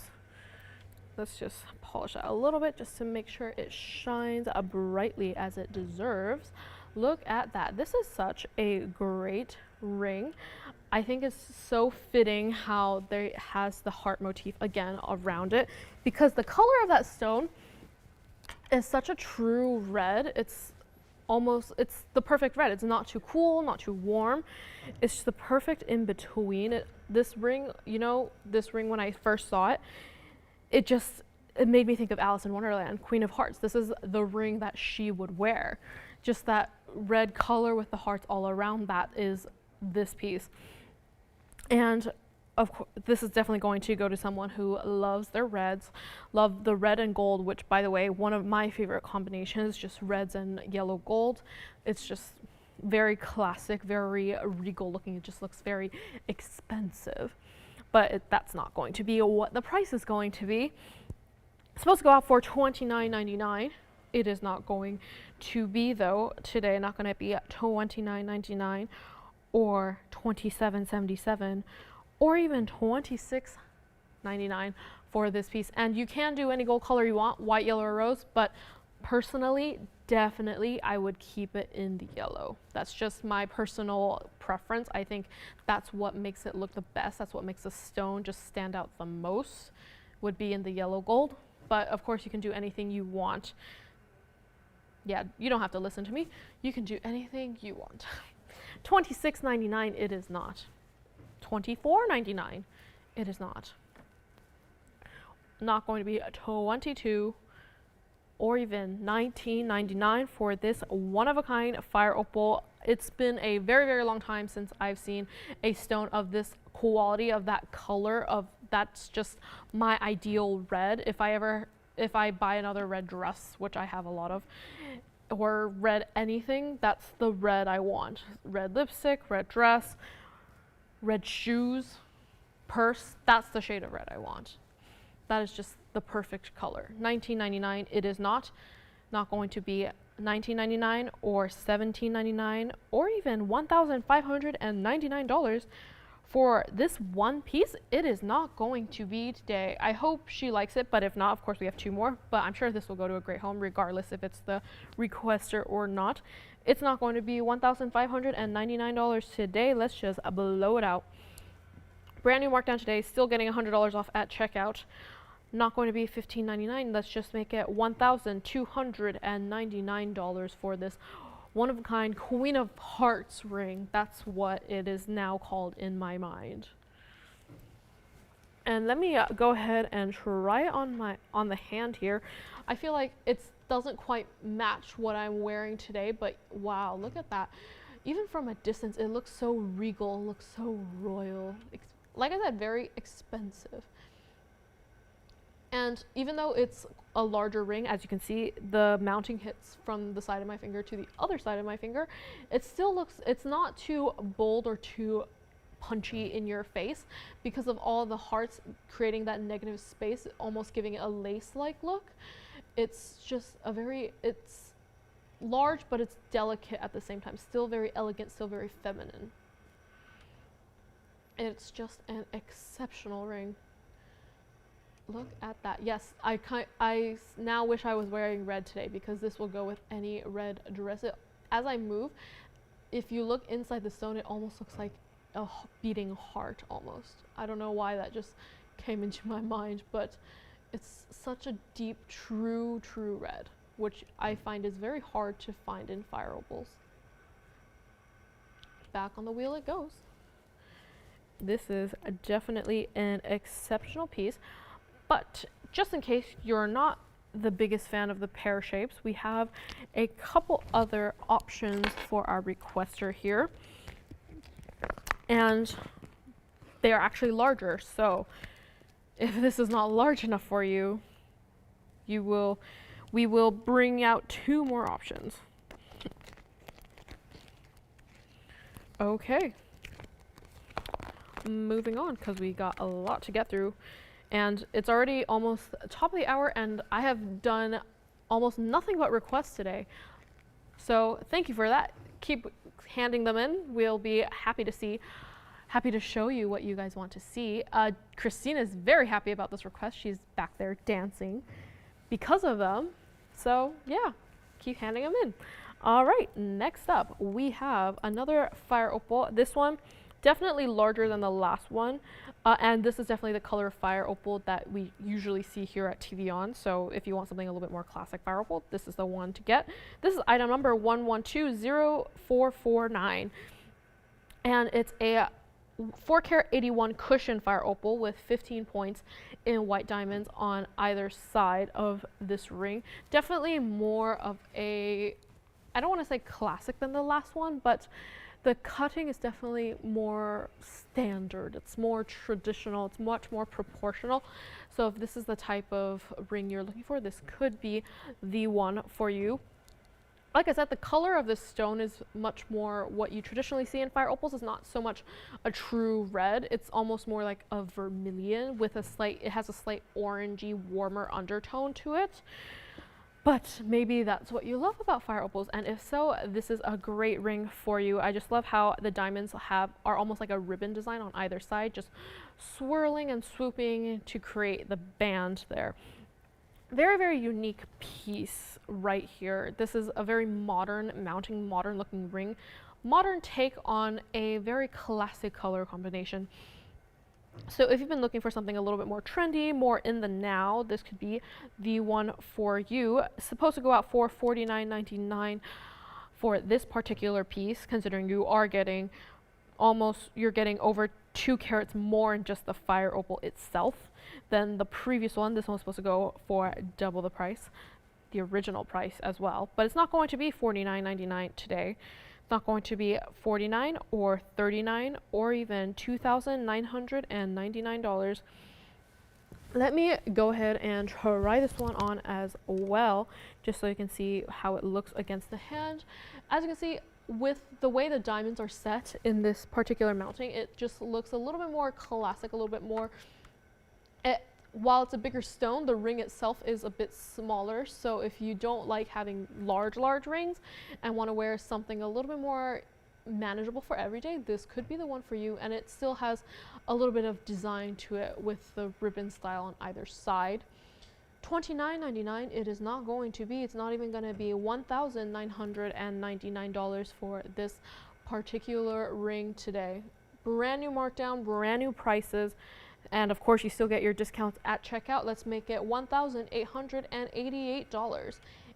Let's just polish that a little bit just to make sure it shines brightly as it deserves. Look at that. This is such a great ring. I think it's so fitting how there has the heart motif again around it because the color of that stone is such a true red. It's the perfect red. It's not too cool, not too warm. It's just the perfect in between. This ring, this ring when I first saw it, it made me think of Alice in Wonderland, Queen of Hearts. This is the ring that she would wear. Just that red color with the hearts all around that is this piece. And of course, this is definitely going to go to someone who loves their reds, love the red and gold, which by the way, one of my favorite combinations, just reds and yellow gold. It's just very classic, very regal looking. It just looks very expensive, but that's not going to be what the price is going to be. It's supposed to go out for $29.99. It is not going to be though today. Not going to be at $29.99 or $27.77 or even $26.99 for this piece. And you can do any gold color you want, white, yellow, or rose, but personally, definitely I would keep it in the yellow. That's just my personal preference. I think that's what makes it look the best. That's what makes the stone just stand out the most, would be in the yellow gold. But of course you can do anything you want. Yeah, you don't have to listen to me. You can do anything you want. $26.99 it is not. $24.99 it is not. Not going to be a $22 or even $19.99 for this one-of-a-kind fire opal. It's been a very, very long time since I've seen a stone of this quality, of that color, that's just my ideal red. If I buy another red dress, which I have a lot of, or red anything, that's the red I want. Red lipstick, red dress, red shoes, purse, that's the shade of red I want. That is just the perfect color. $19.99 it is not going to be $19.99 or $17.99 or even $1,599 for this one piece. It is not going to be today. I hope she likes it, but if not, of course we have 2 more, but I'm sure this will go to a great home regardless if it's the requester or not. It's not going to be $1,599 today. Let's just blow it out. Brand new markdown today, still getting $100 off at checkout. Not going to be $15.99. Let's just make it $1,299 for this one-of-a-kind Queen of Hearts ring. That's what it is now called in my mind. And let me go ahead and try it on the hand here. I feel like doesn't quite match what I'm wearing today, but wow, look at that. Even from a distance, it looks so regal, looks so royal. Like I said, very expensive. And even though it's a larger ring, as you can see, the mounting hits from the side of my finger to the other side of my finger. It still looks, it's not too bold or too punchy in your face because of all the hearts creating that negative space, almost giving it a lace-like look. It's just a very, it's large, but it's delicate at the same time. Still very elegant, still very feminine. It's just an exceptional ring. Look at that. Yes, I now wish I was wearing red today because this will go with any red dress. As I move, if you look inside the stone, it almost looks like a beating heart almost. I don't know why that just came into my mind, but it's such a deep, true red, which I find is very hard to find in fire opals. Back on the wheel it goes. This is definitely an exceptional piece. But just in case you're not the biggest fan of the pear shapes, we have a couple other options for our requester here. And they are actually larger, so if this is not large enough for you, we will bring out 2 more options. Okay. Moving on, because we got a lot to get through. And it's already almost top of the hour, and I have done almost nothing but requests today. So thank you for that. Keep handing them in. We'll be happy to show you what you guys want to see. Christina is very happy about this request. She's back there dancing because of them. So yeah, keep handing them in. All right, next up we have another fire opal. This one definitely larger than the last one. And this is definitely the color of fire opal that we usually see here at TVON. So if you want something a little bit more classic fire opal, this is the one to get. This is item number 11204449. And it's a 4-carat 81 cushion fire opal with 15 points in white diamonds on either side of this ring. Definitely more of a, I don't want to say classic than the last one, but the cutting is definitely more standard. It's more traditional. It's much more proportional. So if this is the type of ring you're looking for, this could be the one for you. Like I said, the color of this stone is much more what you traditionally see in fire opals. It's not so much a true red. It's almost more like a vermilion with a slight, it has a slight orangey, warmer undertone to it. But maybe that's what you love about fire opals, and if so, this is a great ring for you. I just love how the diamonds are almost like a ribbon design on either side, just swirling and swooping to create the band there. Very, very unique piece right here. This is a very modern mounting, modern looking ring. Modern take on a very classic color combination. So if you've been looking for something a little bit more trendy, more in the now, this could be the one for you. It's supposed to go out for $49.99 for this particular piece, considering you are getting you're getting over 2 carats more in just the fire opal itself than the previous one. This one's supposed to go for double the price, the original price as well. But it's not going to be $49.99 today. It's not going to be $49 or $39 or even $2,999. Let me go ahead and try this one on as well, just so you can see how it looks against the hand. As you can see, with the way the diamonds are set in this particular mounting, it just looks a little bit more classic, a little bit more, while it's a bigger stone, the ring itself is a bit smaller. So if you don't like having large rings and want to wear something a little bit more manageable for every day, this could be the one for you. And it still has a little bit of design to it with the ribbon style on either side. $29.99 it is not going to be. It's not even going to be $1,999 for this particular ring today. Brand new markdown, brand new prices. And of course, you still get your discounts at checkout. Let's make it $1,888.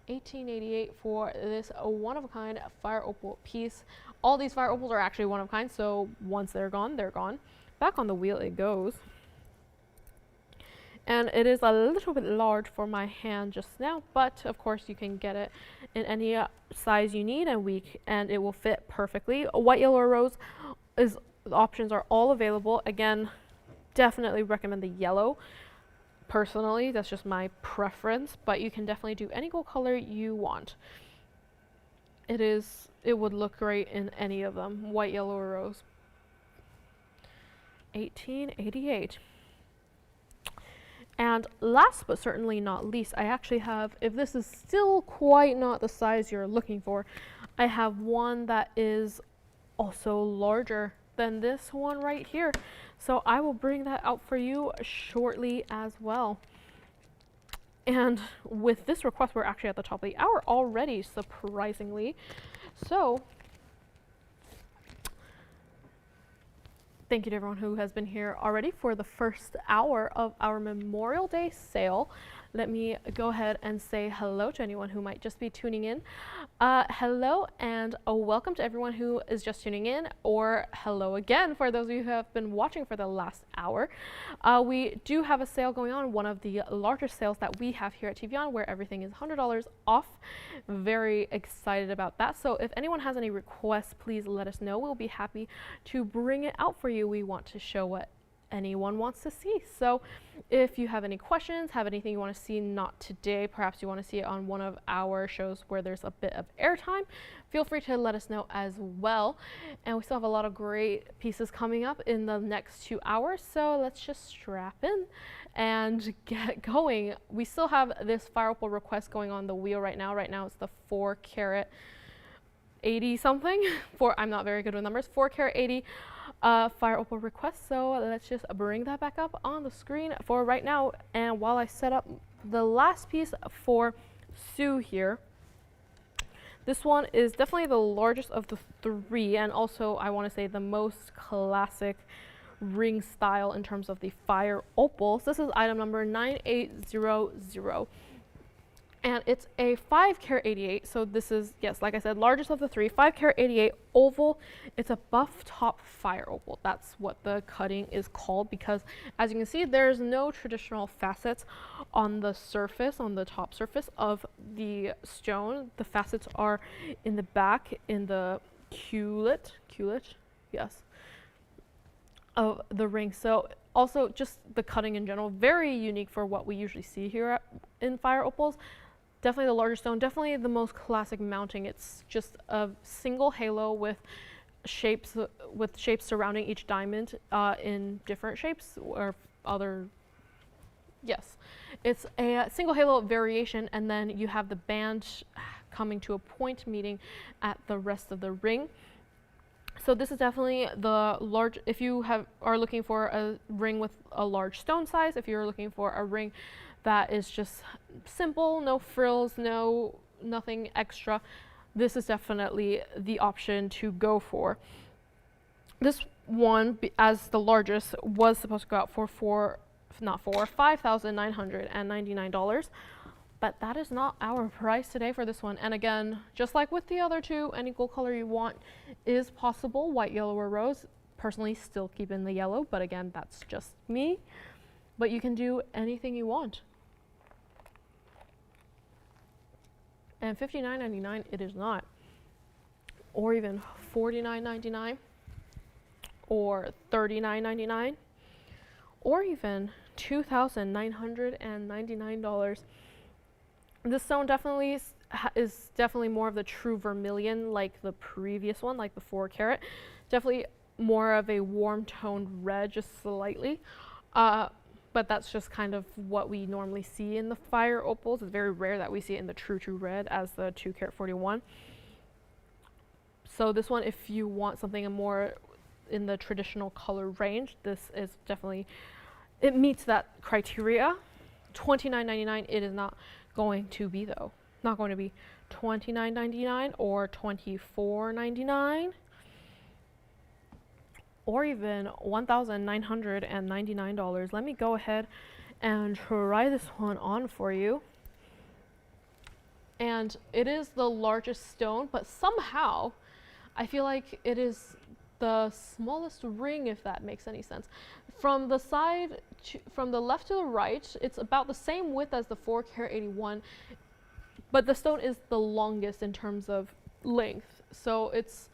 $1,888 for this one-of-a-kind fire opal piece. All these fire opals are actually one-of-a-kind, so once they're gone, they're gone. Back on the wheel it goes. And it is a little bit large for my hand just now, but of course you can get it in any size you need, and it will fit perfectly. A white, yellow, or rose is, the options are all available. Again, definitely recommend the yellow. Personally, that's just my preference, but you can definitely do any gold color you want. It would look great in any of them, white, yellow, or rose. 1888. And last but certainly not least, I actually have, if this is still quite not the size you're looking for, I have one that is also larger than this one right here. So I will bring that out for you shortly as well. And with this request, we're actually at the top of the hour already, surprisingly. So thank you to everyone who has been here already for the first hour of our Memorial Day sale. Let me go ahead and say hello to anyone who might just be tuning in. Hello and welcome to everyone who is just tuning in, or hello again for those of you who have been watching for the last hour. We do have a sale going on, one of the larger sales that we have here at TVON, where everything is $100 off. Very excited about that. So if anyone has any requests, please let us know. We'll be happy to bring it out for you. We want to show what anyone wants to see. So if you have any questions, have anything you want to see, not today, perhaps you want to see it on one of our shows where there's a bit of airtime, feel free to let us know as well. And we still have a lot of great pieces coming up in the next 2 hours, so let's just strap in and get going. We still have this fire opal request going on the wheel right now. Right now it's the 4 carat 80 something. I'm not very good with numbers. 4 carat 80 fire opal request. So let's just bring that back up on the screen for right now. And while I set up the last piece for Sue here, this one is definitely the largest of the 3, and also I want to say the most classic ring style in terms of the fire opals. This is item number 9800. And it's a 5 carat 88, so this is, yes, like I said, largest of the 3, 5 carat 88 oval. It's a buff top fire opal. That's what the cutting is called, because as you can see, there's no traditional facets on the surface, on the top surface of the stone. The facets are in the back, in the culet, yes, of the ring. So also just the cutting in general, very unique for what we usually see here in fire opals. Definitely the larger stone, definitely the most classic mounting. It's just a single halo with shapes surrounding each diamond in different shapes or other. Yes, it's a single halo variation, and then you have the band coming to a point meeting at the rest of the ring. So this is definitely the large, if you are looking for a ring with a large stone size, if you're looking for a ring that is just simple, no frills, nothing extra, this is definitely the option to go for. This one, as the largest, was supposed to go out for $5,999. But that is not our price today for this one. And again, just like with the other 2, any gold color you want is possible, white, yellow, or rose. Personally, still keeping the yellow, but again, that's just me. But you can do anything you want. And $59.99 it is not. Or even $49.99, or $39.99, or even $2,999. This stone definitely is definitely more of the true vermilion, like the previous one, like the 4 carat. Definitely more of a warm toned red, just slightly. But that's just kind of what we normally see in the fire opals. It's very rare that we see it in the true red as the 2 carat 41. So this one, if you want something more in the traditional color range, this is definitely, it meets that criteria. $29.99 it is not going to be though. Not going to be $29.99 or $24.99 or even $1,999. Let me go ahead and try this one on for you. And it is the largest stone, but somehow I feel like it is the smallest ring, if that makes any sense. From the side, from the left to the right, it's about the same width as the 4-carat 81, but the stone is the longest in terms of length. So it's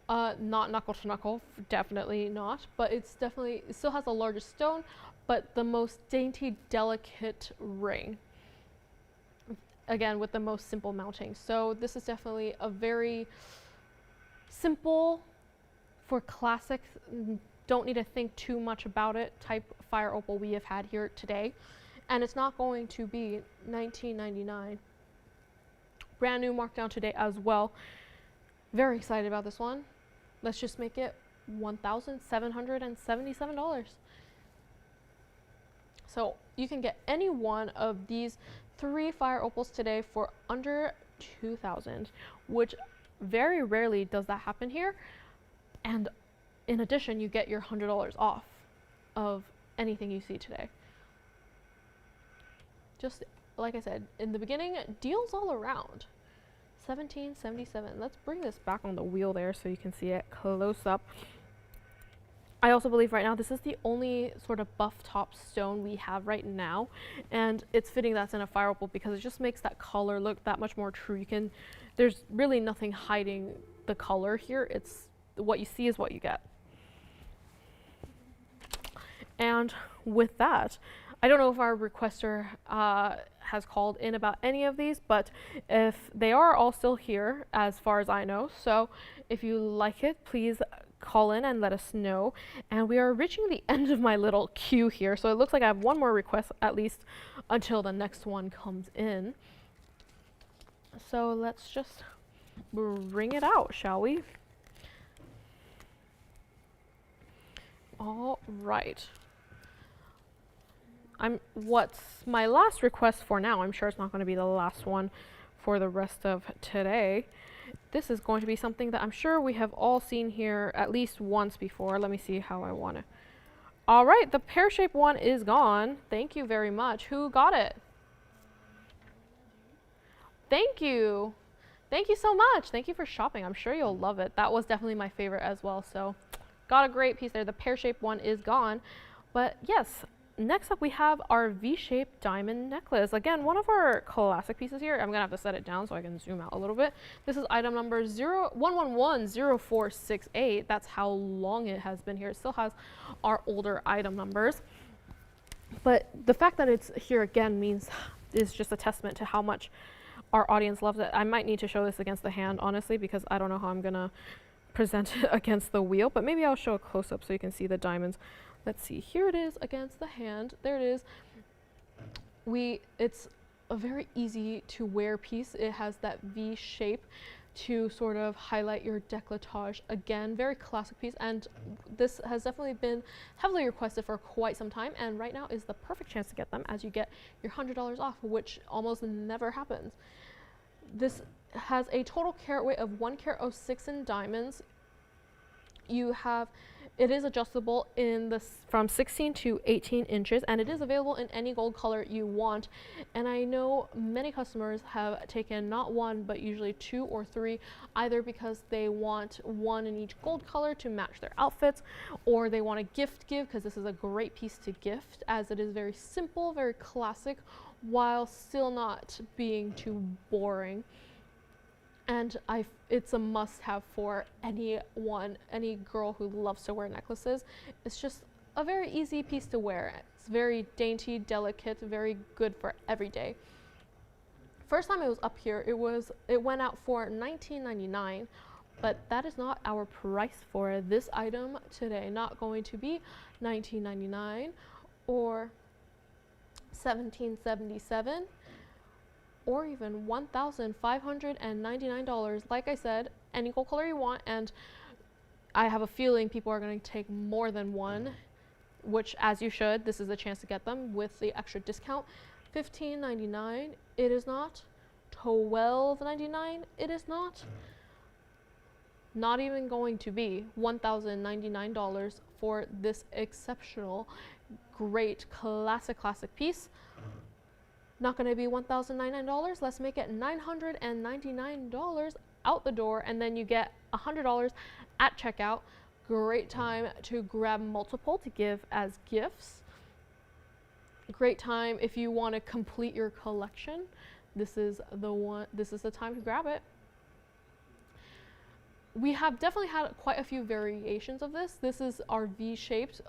not knuckle to knuckle, definitely not, but it still has the largest stone, but the most dainty, delicate ring. Again, with the most simple mounting. So this is definitely a very simple, for classic, don't need to think too much about it type fire opal we have had here today. And it's not going to be $19.99. Brand new markdown today as well. Very excited about this one. Let's just make it $1,777. So you can get any one of these 3 fire opals today for under $2,000, which very rarely does that happen here. And in addition, you get your $100 off of anything you see today. Just like I said in the beginning, deals all around. $17.77. Let's bring this back on the wheel there so you can see it close up. I also believe right now this is the only sort of buff top stone we have right now, and it's fitting that's in a fire opal because it just makes that color look that much more true. There's really nothing hiding the color here. It's what you see is what you get. And with that, I don't know if our requester has called in about any of these, but if they are all still here as far as I know, so if you like it, please call in and let us know. And we are reaching the end of my little queue here, so it looks like I have one more request at least until the next one comes in. So let's just bring it out, shall we? All right. What's my last request for now? I'm sure it's not going to be the last one for the rest of today. This is going to be something that I'm sure we have all seen here at least once before. Let me see how I want to. All right, the pear-shaped one is gone. Thank you very much. Who got it? Thank you. Thank you so much. Thank you for shopping. I'm sure you'll love it. That was definitely my favorite as well. So got a great piece there. The pear-shaped one is gone. But yes, next up we have our V-shaped diamond necklace. Again, one of our classic pieces here. I'm gonna have to set it down so I can zoom out a little bit. This is item number 1110468. That's how long it has been here. It still has our older item numbers. But the fact that it's here again is just a testament to how much our audience loves it. I might need to show this against the hand, honestly, because I don't know how I'm gonna present it against the wheel, but maybe I'll show a close-up so you can see the diamonds. Let's see, here it is against the hand. There it is. It's a very easy to wear piece. It has that V shape to sort of highlight your décolletage. Again, very classic piece, and this has definitely been heavily requested for quite some time, and right now is the perfect chance to get them as you get your $100 off, which almost never happens. This has a total carat weight of 1 carat 06 in diamonds. It is adjustable from 16 to 18 inches, and it is available in any gold color you want. And I know many customers have taken not one, but usually 2 or 3, either because they want one in each gold color to match their outfits, or they want to give, because this is a great piece to gift, as it is very simple, very classic, while still not being too boring. And it's a must-have for anyone, any girl who loves to wear necklaces. It's just a very easy piece to wear. It's very dainty, delicate, very good for every day. First time it was up here, it went out for $19.99, but that is not our price for this item today. Not going to be $19.99 or $17.77. or even $1,599. Like I said, any gold color you want, and I have a feeling people are going to take more than one, which as you should. This is a chance to get them with the extra discount. $15.99. It is not. $12.99. It is not. Not even going to be $1,099 for this exceptional, great, classic piece. Not going to be $1,099. Let's make it $999 out the door, and then you get $100 at checkout Great time to grab multiple to give as gifts. Great time if you want to complete your collection. This is the time to grab it. We have definitely had quite a few variations of this. This is our V-shaped.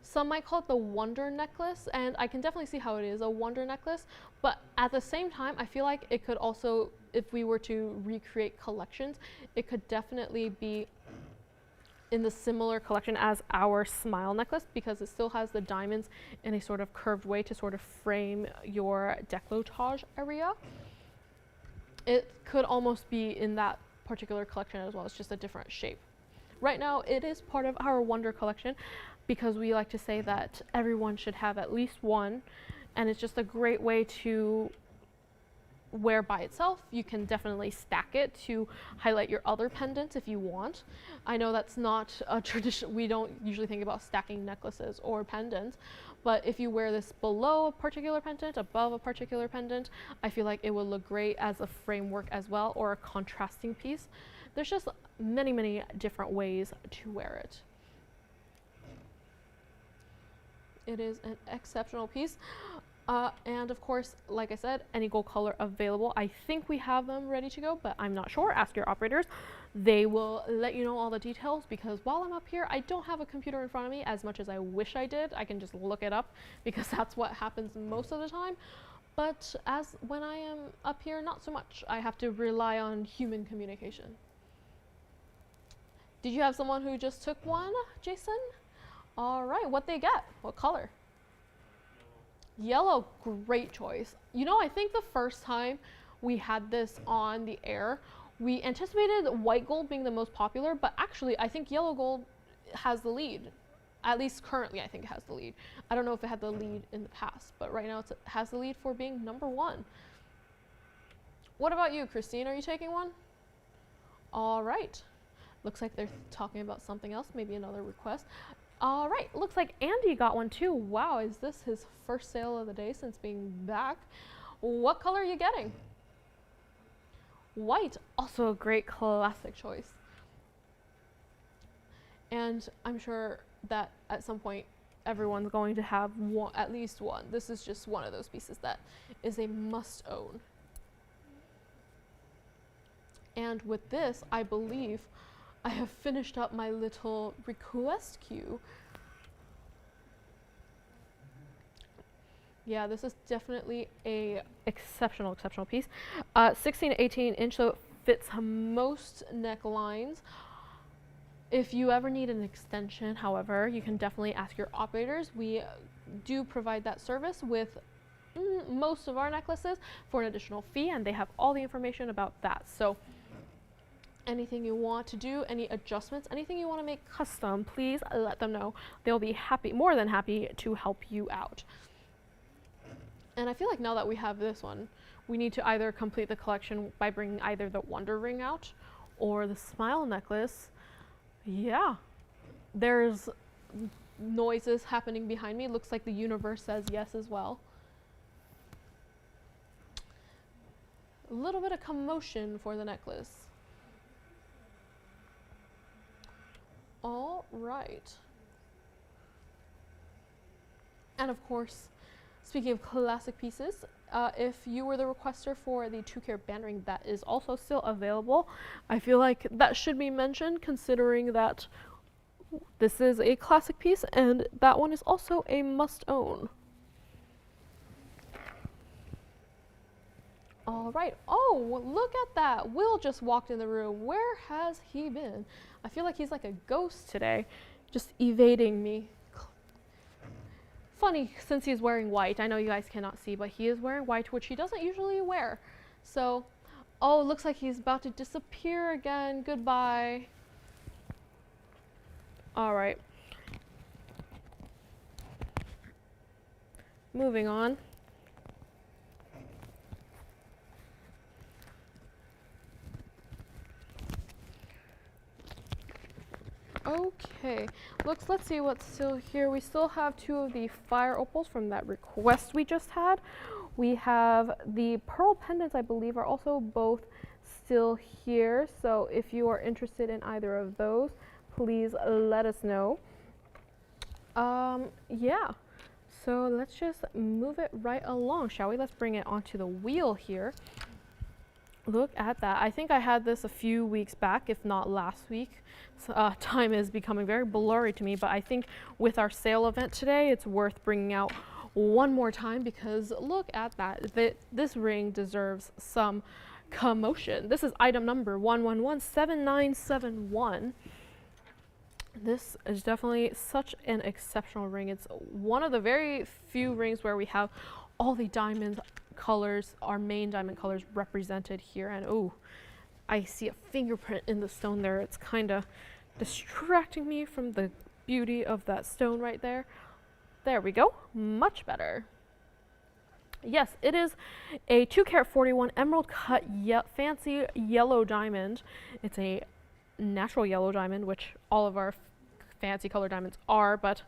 Some might call it the wonder necklace, and I can definitely see how it is a wonder necklace, but at the same time, I feel like it could also, if we were to recreate collections, it could definitely be in the similar collection as our smile necklace, because it still has the diamonds in a sort of curved way to sort of frame your décolletage area. It could almost be in that particular collection as well. It's just a different shape. Right now, it is part of our wonder collection because we like to say that everyone should have at least one, and it's just a great way to wear by itself. You can definitely stack it to highlight your other pendants if you want. I know that's not a tradition. We don't usually think about stacking necklaces or pendants, but if you wear this below a particular pendant, above a particular pendant, I feel like it will look great as a framework as well, or a contrasting piece. There's just many, many different ways to wear it. It is an exceptional piece. And of course, like I said, any gold color available. I think we have them ready to go, but I'm not sure. Ask your operators. They will let you know all the details, because while I'm up here, I don't have a computer in front of me as much as I wish I did. I can just look it up because that's what happens most of the time. But as when I am up here, not so much. I have to rely on human communication. Did you have someone who just took one, Jason? All right, what they get? What color? Yellow, great choice. You know, I think the first time we had this on the air, we anticipated white gold being the most popular, but actually I think yellow gold has the lead. At least currently I think it has the lead. I don't know if it had the lead in the past, but right now it has the lead for being #1. What about you, Christine? Are you taking one? All right. Looks like they're talking about something else, maybe another request. All right, looks like Andy got one too. Wow, is this his first sale of the day since being back? What color are you getting? White, also a great classic choice. And I'm sure that at some point everyone's going to have one, at least one. This is just one of those pieces that is a must own. And with this, I believe I have finished up my little request queue. Yeah, this is definitely a exceptional piece. 16 to 18 inch, so it fits most necklines. If you ever need an extension, however, you can definitely ask your operators. We do provide that service with most of our necklaces for an additional fee, and they have all the information about that. So anything you want to do, any adjustments, anything you want to make custom, please let them know. They'll be happy, more than happy to help you out. And I feel like now that we have this one, we need to either complete the collection by bringing either the Wonder Ring out or the Smile Necklace. Yeah, there's noises happening behind me. Looks like the universe says yes as well. A little bit of commotion for the necklace. All right. And of course, speaking of classic pieces, if you were the requester for the 2-carat band ring, that is also still available. I feel like that should be mentioned, considering that this is a classic piece and that one is also a must own. All right. Oh, look at that. Will just walked in the room. Where has he been? I feel like he's like a ghost today, just evading me. Funny, since he's wearing white. I know you guys cannot see, but he is wearing white, which he doesn't usually wear. So, oh, it looks like he's about to disappear again. Goodbye. All right. Moving on. Okay, let's see what's still here. We still have 2 of the fire opals from that request we just had. We have the pearl pendants, I believe, are also both still here. So if you are interested in either of those, please let us know. Yeah, so let's just move it right along, shall we? Let's bring it onto the wheel here. Look at that. I think I had this a few weeks back, if not last week. So, time is becoming very blurry to me, but I think with our sale event today, it's worth bringing out one more time because look at that. This ring deserves some commotion. This is item number 1117971. This is definitely such an exceptional ring. It's one of the very few rings where we have all the diamond colors, our main diamond colors represented here. And oh, I see a fingerprint in the stone there. It's kind of distracting me from the beauty of that stone right there. There we go, much better. Yes, it is a 2-carat 41 emerald cut fancy yellow diamond. It's a natural yellow diamond, which all of our fancy color diamonds are, but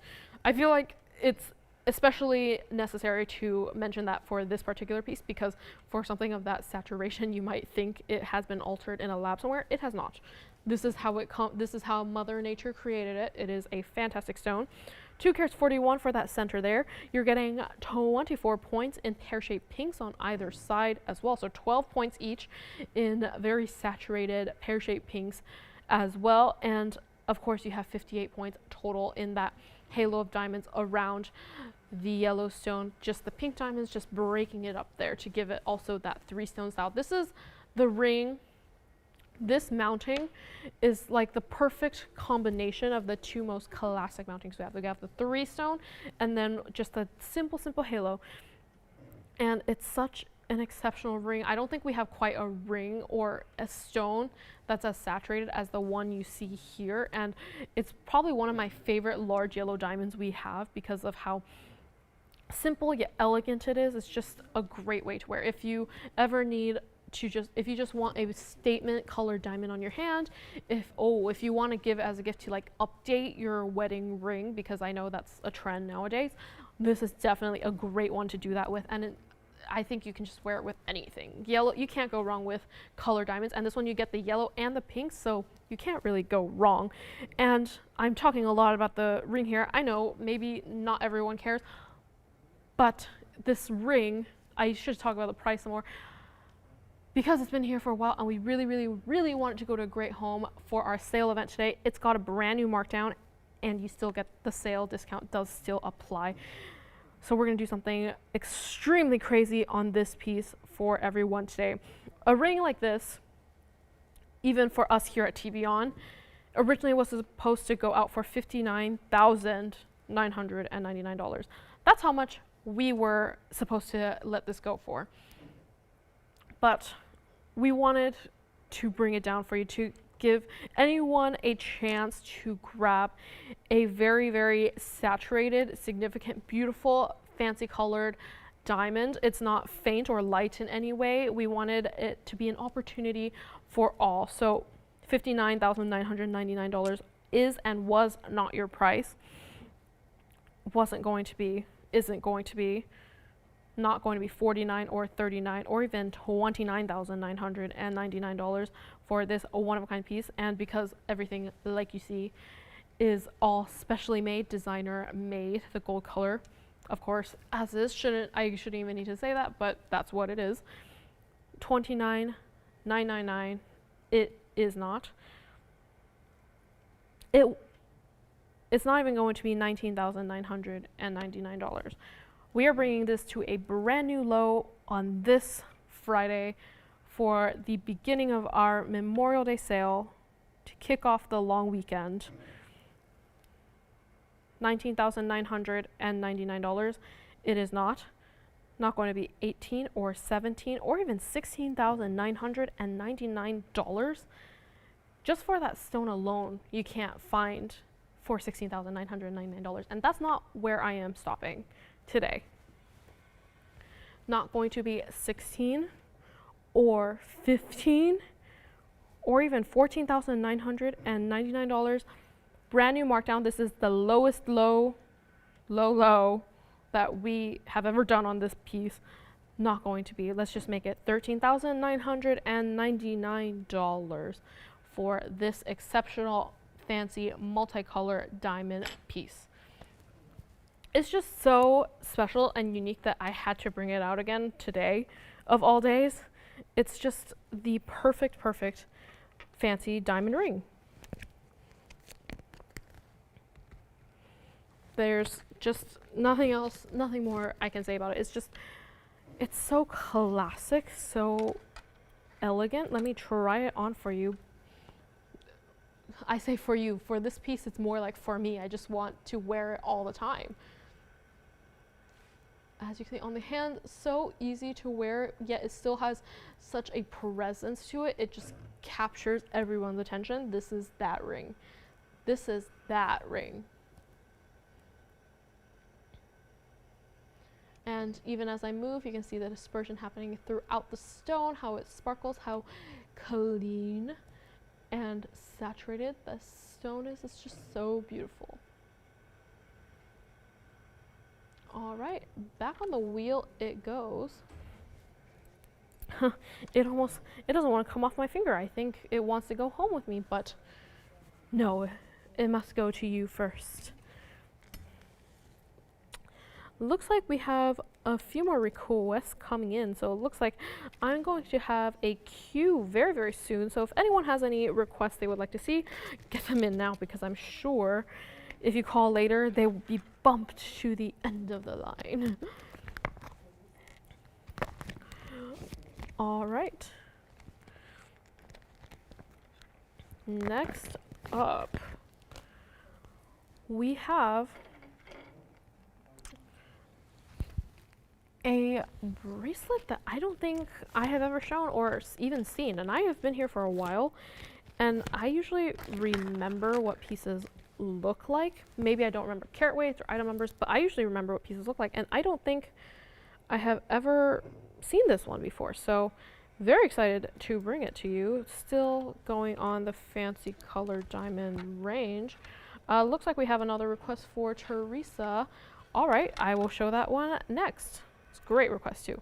I feel like it's especially necessary to mention that for this particular piece because for something of that saturation, you might think it has been altered in a lab somewhere. It has not. This is how this is how Mother Nature created it. It is a fantastic stone. 2 carats 41 for that center there. You're getting 24 points in pear-shaped pinks on either side as well. So 12 points each in very saturated pear-shaped pinks as well. And of course you have 58 points total in that halo of diamonds around the yellow stone. Just the pink diamonds just breaking it up there to give it also that 3-stone style. This is the ring. This mounting is like the perfect combination of the two most classic mountings we have. We have the 3-stone and then just a simple halo. And it's such an exceptional ring. I don't think we have quite a ring or a stone that's as saturated as the one you see here. And it's probably one of my favorite large yellow diamonds we have because of how simple yet elegant it is. It's just a great way to wear. If you ever need to if you just want a statement colored diamond on your hand, if you want to give as a gift to like update your wedding ring, because I know that's a trend nowadays, this is definitely a great one to do that with. And I think you can just wear it with anything. Yellow, you can't go wrong with color diamonds, and this one you get the yellow and the pink, so you can't really go wrong. And I'm talking a lot about the ring here. I know maybe not everyone cares, but this ring, I should talk about the price some more. Because it's been here for a while and we really want it to go to a great home for our sale event today, it's got a brand new markdown and you still get the sale discount does still apply. So we're gonna do something extremely crazy on this piece for everyone today. A ring like this, even for us here at TVON, originally was supposed to go out for $59,999. That's how much we were supposed to let this go for. But we wanted to bring it down for you to give anyone a chance to grab a very saturated, significant, beautiful, fancy colored diamond. It's not faint or light in any way. We wanted it to be an opportunity for all. So $59,999 is and was not your price. Wasn't going to be, isn't going to be. Not going to be $49 or $39 or even $29,999 for this one-of-a-kind piece. And because everything, like you see, is all specially made, designer made, the gold color, of course, as is. I shouldn't even need to say that, but that's what it is. $29,999. It is not. It's not even going to be $19,999. We are bringing this to a brand new low on this Friday for the beginning of our Memorial Day sale to kick off the long weekend. $19,999. It is not going to be $18 or $17 or even $16,999. Just for that stone alone, you can't find for $16,999. And that's not where I am stopping today. Not going to be $16 or $15 or even $14,999. Brand new markdown. This is the lowest low that we have ever done on this piece. Not going to be. Let's just make it $13,999 for this exceptional fancy multicolor diamond piece. It's just so special and unique that I had to bring it out again today, of all days. It's just the perfect fancy diamond ring. There's just nothing else, nothing more I can say about it. It's so classic, so elegant. Let me try it on for you. I say for you, for this piece it's more like for me. I just want to wear it all the time. As you can see on the hand, so easy to wear, yet it still has such a presence to it. It just captures everyone's attention. This is that ring. This is that ring. And even as I move, you can see the dispersion happening throughout the stone, how it sparkles, how clean and saturated the stone is. It's just so beautiful. All right, back on the wheel it goes. It doesn't want to come off my finger. I think it wants to go home with me, but no, it must go to you first. Looks like we have a few more requests coming in, so it looks like I'm going to have a queue very soon. So if anyone has any requests they would like to see, get them in now, because I'm sure if you call later, they will be bumped to the end of the line. All right. Next up, we have a bracelet that I don't think I have ever shown or even seen, and I have been here for a while, and I usually remember what pieces look like. Maybe I don't remember carat weights or item numbers, but I usually remember what pieces look like, and I don't think I have ever seen this one before, so very excited to bring it to you. Still going on the fancy colored diamond range. Looks like we have another request for Teresa. All right, I will show that one next. It's a great request too.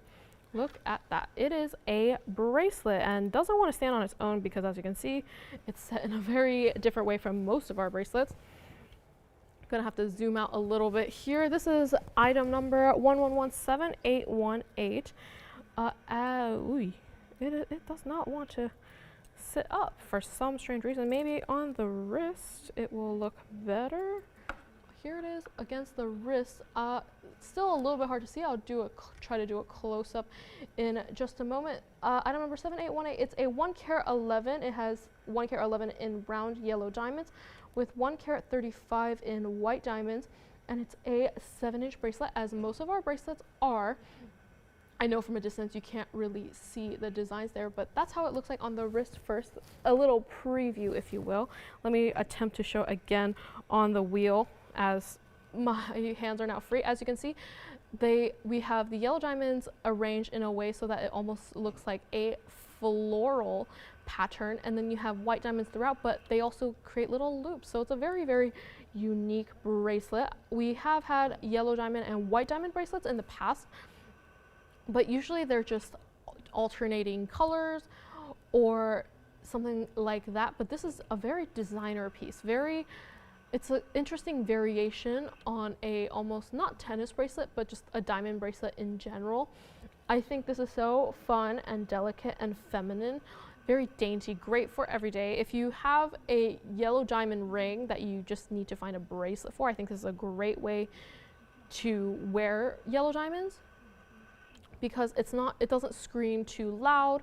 Look at that. It is a bracelet and doesn't want to stand on its own because, as you can see, it's set in a very different way from most of our bracelets. Gonna have to zoom out a little bit here. This is item number 1117818. It does not want to sit up for some strange reason. Maybe on the wrist it will look better. Here it is against the wrist. Still a little bit hard to see. I'll try to do a close-up in just a moment. Item number 7818. It's a 1 carat 11. It has 1 carat 11 in round yellow diamonds with 1 carat 35 in white diamonds, and it's a 7-inch bracelet, as most of our bracelets are. I know from a distance you can't really see the designs there, but that's how it looks like on the wrist first. A little preview, if you will. Let me attempt to show again on the wheel, as my hands are now free. As you can see, we have the yellow diamonds arranged in a way so that it almost looks like a floral pattern, and then you have white diamonds throughout, but they also create little loops, so it's a very unique bracelet. We have had yellow diamond and white diamond bracelets in the past, but usually they're just alternating colors or something like that, but this is a very designer piece. It's an interesting variation on a almost not tennis bracelet, but just a diamond bracelet in general. I think this is so fun and delicate and feminine, very dainty, great for every day. If you have a yellow diamond ring that you just need to find a bracelet for, I think this is a great way to wear yellow diamonds, because it doesn't scream too loud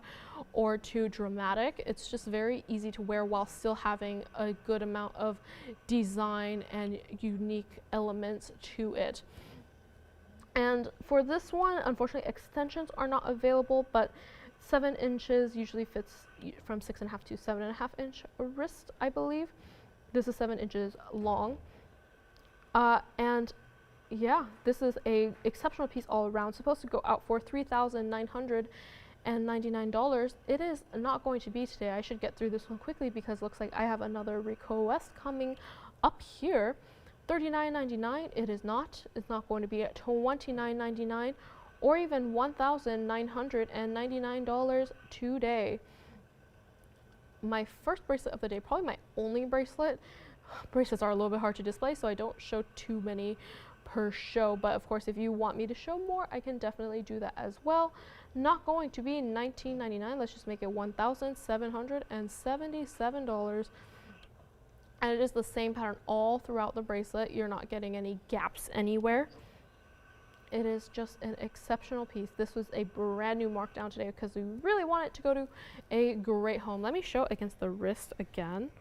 or too dramatic. It's just very easy to wear while still having a good amount of design and unique elements to it. And for this one, unfortunately, extensions are not available, but 7 inches usually fits from 6.5 to 7.5 inch wrist, I believe. This is 7 inches long. And yeah, this is a exceptional piece all around. Supposed to go out for $3,999. It is not going to be today. I should get through this one quickly because it looks like I have another request coming up here. $39.99. It is not. It's not going to be at $29.99 or even $1,999 today. my first bracelet of the day, probably my only bracelet. Bracelets are a little bit hard to display, so I don't show too many per show, but of course if you want me to show more, I can definitely do that as well. Not going to be $19.99, let's just make it $1,777. And it is the same pattern all throughout the bracelet. You're not getting any gaps anywhere. It is just an exceptional piece. This was a brand new markdown today because we really want it to go to a great home. Let me show it against the wrist again,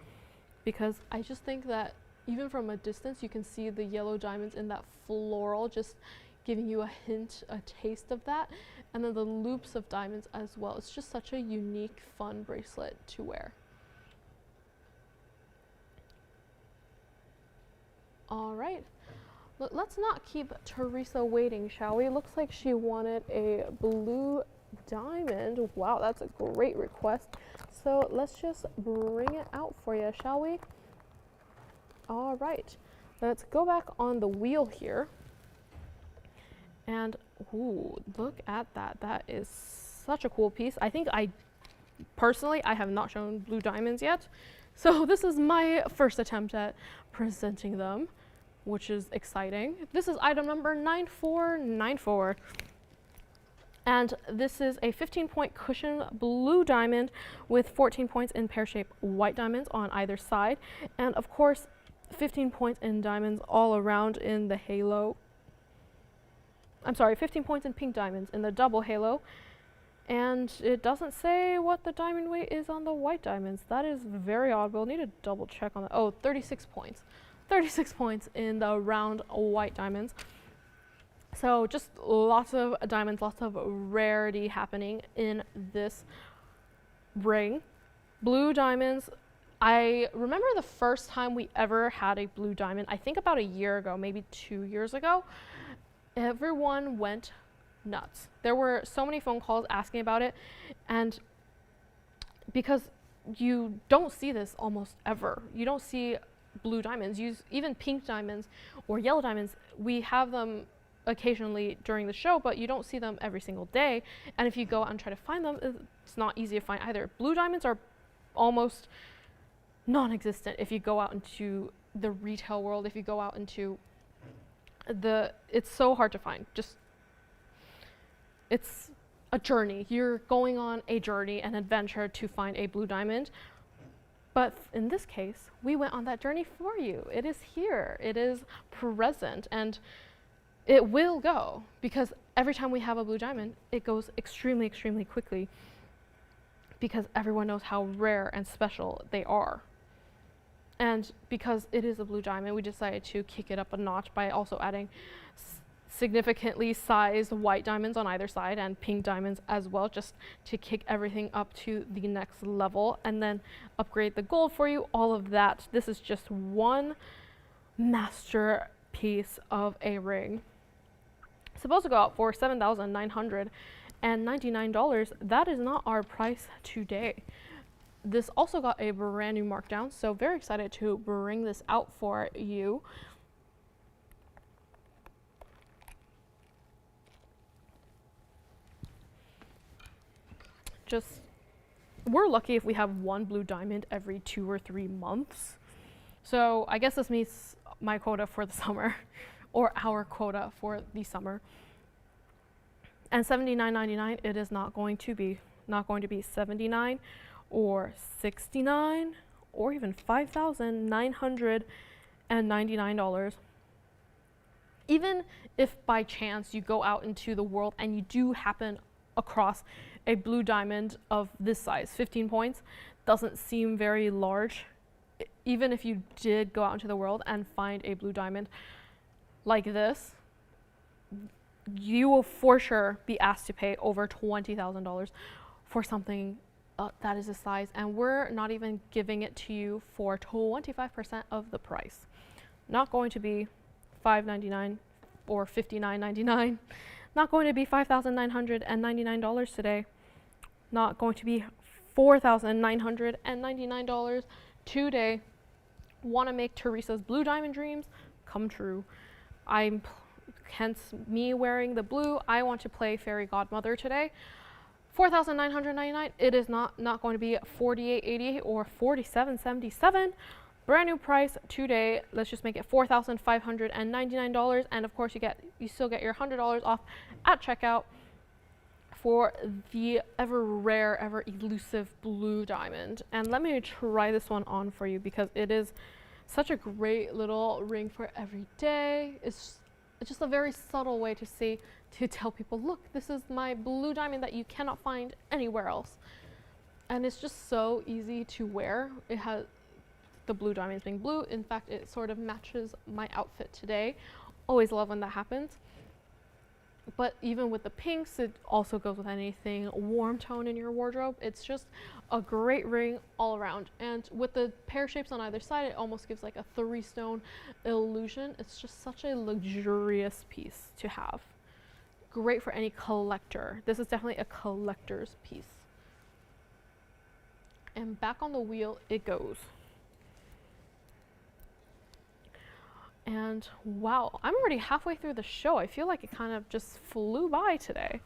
because I just think that even from a distance, you can see the yellow diamonds in that floral, just giving you a hint, a taste of that. And then the loops of diamonds as well. It's just such a unique, fun bracelet to wear. All right, let's not keep Teresa waiting, shall we? Looks like she wanted a blue diamond. Wow, that's a great request. So let's just bring it out for you, shall we? All right, let's go back on the wheel here. And ooh, look at that. That is such a cool piece. I think personally, I have not shown blue diamonds yet. So this is my first attempt at presenting them, which is exciting. This is item number 9494. And this is a 15-point cushion blue diamond with 14 points in pear-shaped white diamonds on either side. And of course, 15 points in diamonds all around in the halo. I'm sorry, 15 points in pink diamonds in the double halo. And it doesn't say what the diamond weight is on the white diamonds. That is very odd. We'll need to double check on that. Oh, 36 points. 36 points in the round white diamonds. So just lots of diamonds, lots of rarity happening in this ring. Blue diamonds. I remember the first time we ever had a blue diamond, I think about a year ago, maybe 2 years ago. Everyone went nuts. There were so many phone calls asking about it, and because you don't see this almost ever. You don't see blue diamonds, even pink diamonds or yellow diamonds. We have them occasionally during the show, but you don't see them every single day. And if you go out and try to find them, it's not easy to find either. Blue diamonds are almost non-existent if you go out into the retail world, if you go out into it's so hard to find. It's a journey. You're going on a journey, an adventure to find a blue diamond. But in this case, we went on that journey for you. It is here, it is present, and it will go, because every time we have a blue diamond, it goes extremely, extremely quickly, because everyone knows how rare and special they are. And because it is a blue diamond, we decided to kick it up a notch by also adding significantly sized white diamonds on either side and pink diamonds as well, just to kick everything up to the next level, and then upgrade the gold for you, all of that. This is just one masterpiece of a ring. It's supposed to go out for $7,999. That is not our price today. This also got a brand new markdown, so very excited to bring this out for you. We're lucky if we have one blue diamond every 2 or 3 months. So I guess this meets my quota for the summer, or our quota for the summer. And $79.99, it is not going to be $79 or $69 or even $5,999. Even if by chance you go out into the world and you do happen across a blue diamond of this size, 15 points, doesn't seem very large. Even if you did go out into the world and find a blue diamond like this, you will for sure be asked to pay over $20,000 for something that is this size, and we're not even giving it to you for 25% of the price. Not going to be $599 or $59.99. Not going to be $5,999 today. Not going to be $4,999 today. Want to make Teresa's blue diamond dreams come true. Hence me wearing the blue. I want to play fairy godmother today $4,999. It is not going to be $48.88 or $47.77. Brand new price today. Let's just make it $4,599, and of course you still get your $100 off at checkout for the ever rare, ever elusive blue diamond. And let me try this one on for you because it is such a great little ring for every day. It's just a very subtle way to tell people, look, this is my blue diamond that you cannot find anywhere else. And it's just so easy to wear. It has the blue diamonds being blue. In fact, it sort of matches my outfit today. Always love when that happens. But even with the pinks, it also goes with anything warm tone in your wardrobe. It's just a great ring all around. And with the pear shapes on either side, it almost gives like a 3-stone illusion. It's just such a luxurious piece to have. Great for any collector. This is definitely a collector's piece. And back on the wheel it goes. And wow, I'm already halfway through the show. I feel like it kind of just flew by today.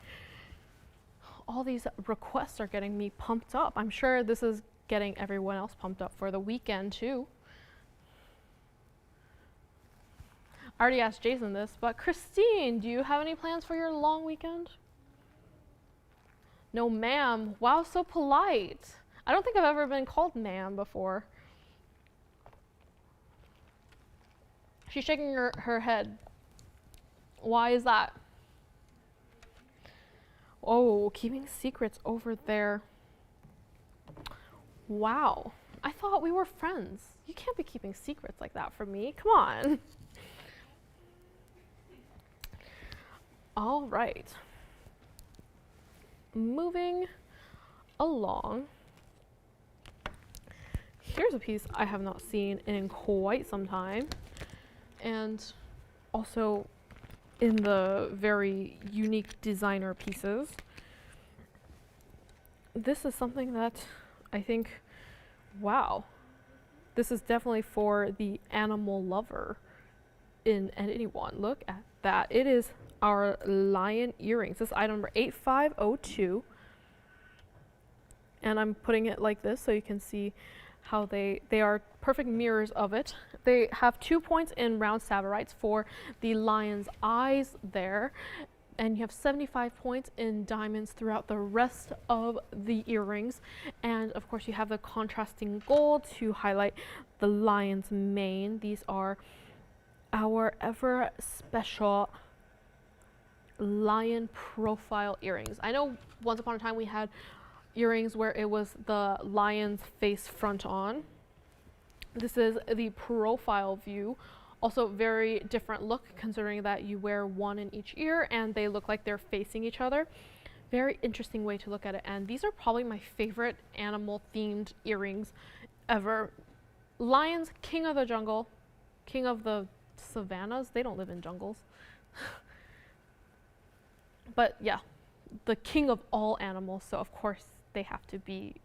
All these requests are getting me pumped up. I'm sure this is getting everyone else pumped up for the weekend too. I already asked Jason this, but Christine, do you have any plans for your long weekend? No, ma'am. Wow, so polite. I don't think I've ever been called ma'am before. She's shaking her head. Why is that? Oh, keeping secrets over there. Wow. I thought we were friends. You can't be keeping secrets like that from me. Come on. All right. Moving along. Here's a piece I have not seen in quite some time. And also in the very unique designer pieces. This is something that I think, wow, this is definitely for the animal lover in anyone. Look at that. It is our lion earrings. This is item number 8502. And I'm putting it like this so you can see how they are perfect mirrors of it. They have 2 points in round savorites for the lion's eyes there, and you have 75 points in diamonds throughout the rest of the earrings. And of course you have the contrasting gold to highlight the lion's mane. These are our ever special lion profile earrings. I know once upon a time we had earrings where it was the lion's face front on. This is the profile view. Also very different look considering that you wear one in each ear and they look like they're facing each other. Very interesting way to look at it. And these are probably my favorite animal themed earrings ever. Lions, king of the jungle, king of the savannas. They don't live in jungles. But yeah, the king of all animals. So of course they have to be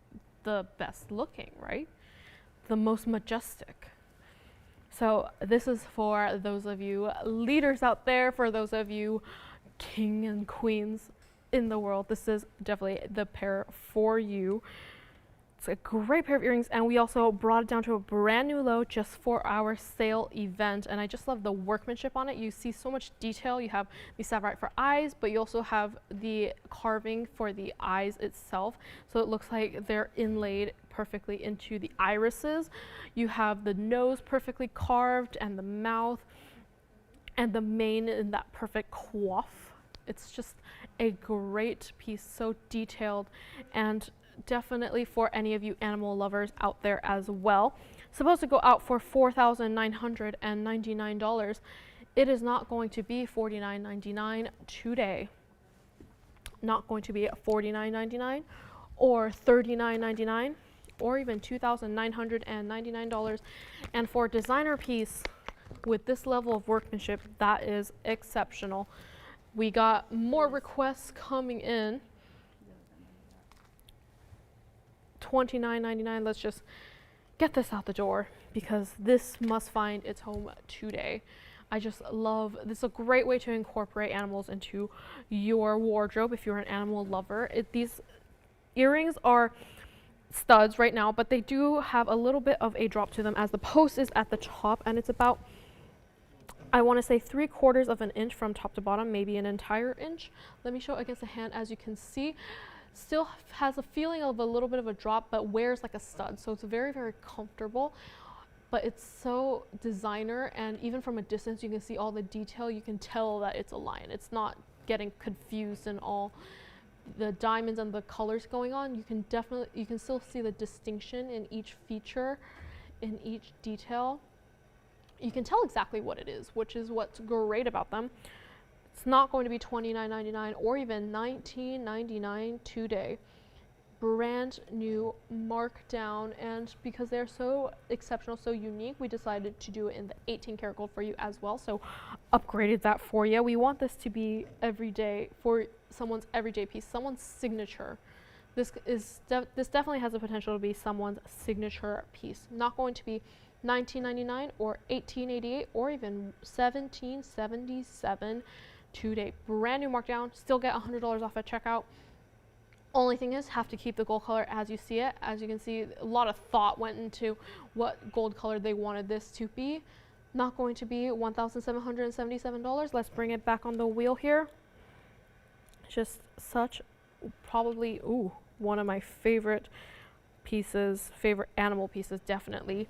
the best looking, right? The most majestic. So this is for those of you leaders out there, for those of you king and queens in the world. This is definitely the pair for you. It's a great pair of earrings, and we also brought it down to a brand new low just for our sale event. And I just love the workmanship on it. You see so much detail. You have the sapphire for eyes, but you also have the carving for the eyes itself. So it looks like they're inlaid perfectly into the irises. You have the nose perfectly carved and the mouth and the mane in that perfect coif. It's just a great piece, so detailed, and definitely for any of you animal lovers out there as well. Supposed to go out for $4,999. It is not going to be $49.99 today. Not going to be $49.99 or $39.99 or even $2,999. And for a designer piece with this level of workmanship, that is exceptional. We got more requests coming in. $29.99. Let's just get this out the door because this must find its home today. I just love this. Is a great way to incorporate animals into your wardrobe if you're an animal lover. These earrings are studs right now, but they do have a little bit of a drop to them as the post is at the top, and it's about, I want to say 3/4 of an inch from top to bottom, maybe an entire inch. Let me show against the hand. As you can see, still has a feeling of a little bit of a drop, but wears like a stud. So it's very, very comfortable, but it's so designer, and even from a distance, you can see all the detail. You can tell that it's a lion. It's not getting confused in all the diamonds and the colors going on. You can still see the distinction in each feature, in each detail. You can tell exactly what it is, which is what's great about them. It's not going to be $29.99 or even $19.99 today. Brand new markdown, and because they're so exceptional, so unique, we decided to do it in the 18 karat gold for you as well. So upgraded that for you. We want this to be everyday, for someone's everyday piece, someone's signature. This definitely has the potential to be someone's signature piece. Not going to be $19.99 or $18.88 or even $17.77 today. Brand new markdown. Still get $100 off at checkout. Only thing is, have to keep the gold color as you see it. As you can see, a lot of thought went into what gold color they wanted this to be. Not going to be $1,777. Let's bring it back on the wheel here. Just such, probably, ooh, one of my favorite pieces, favorite animal pieces, definitely.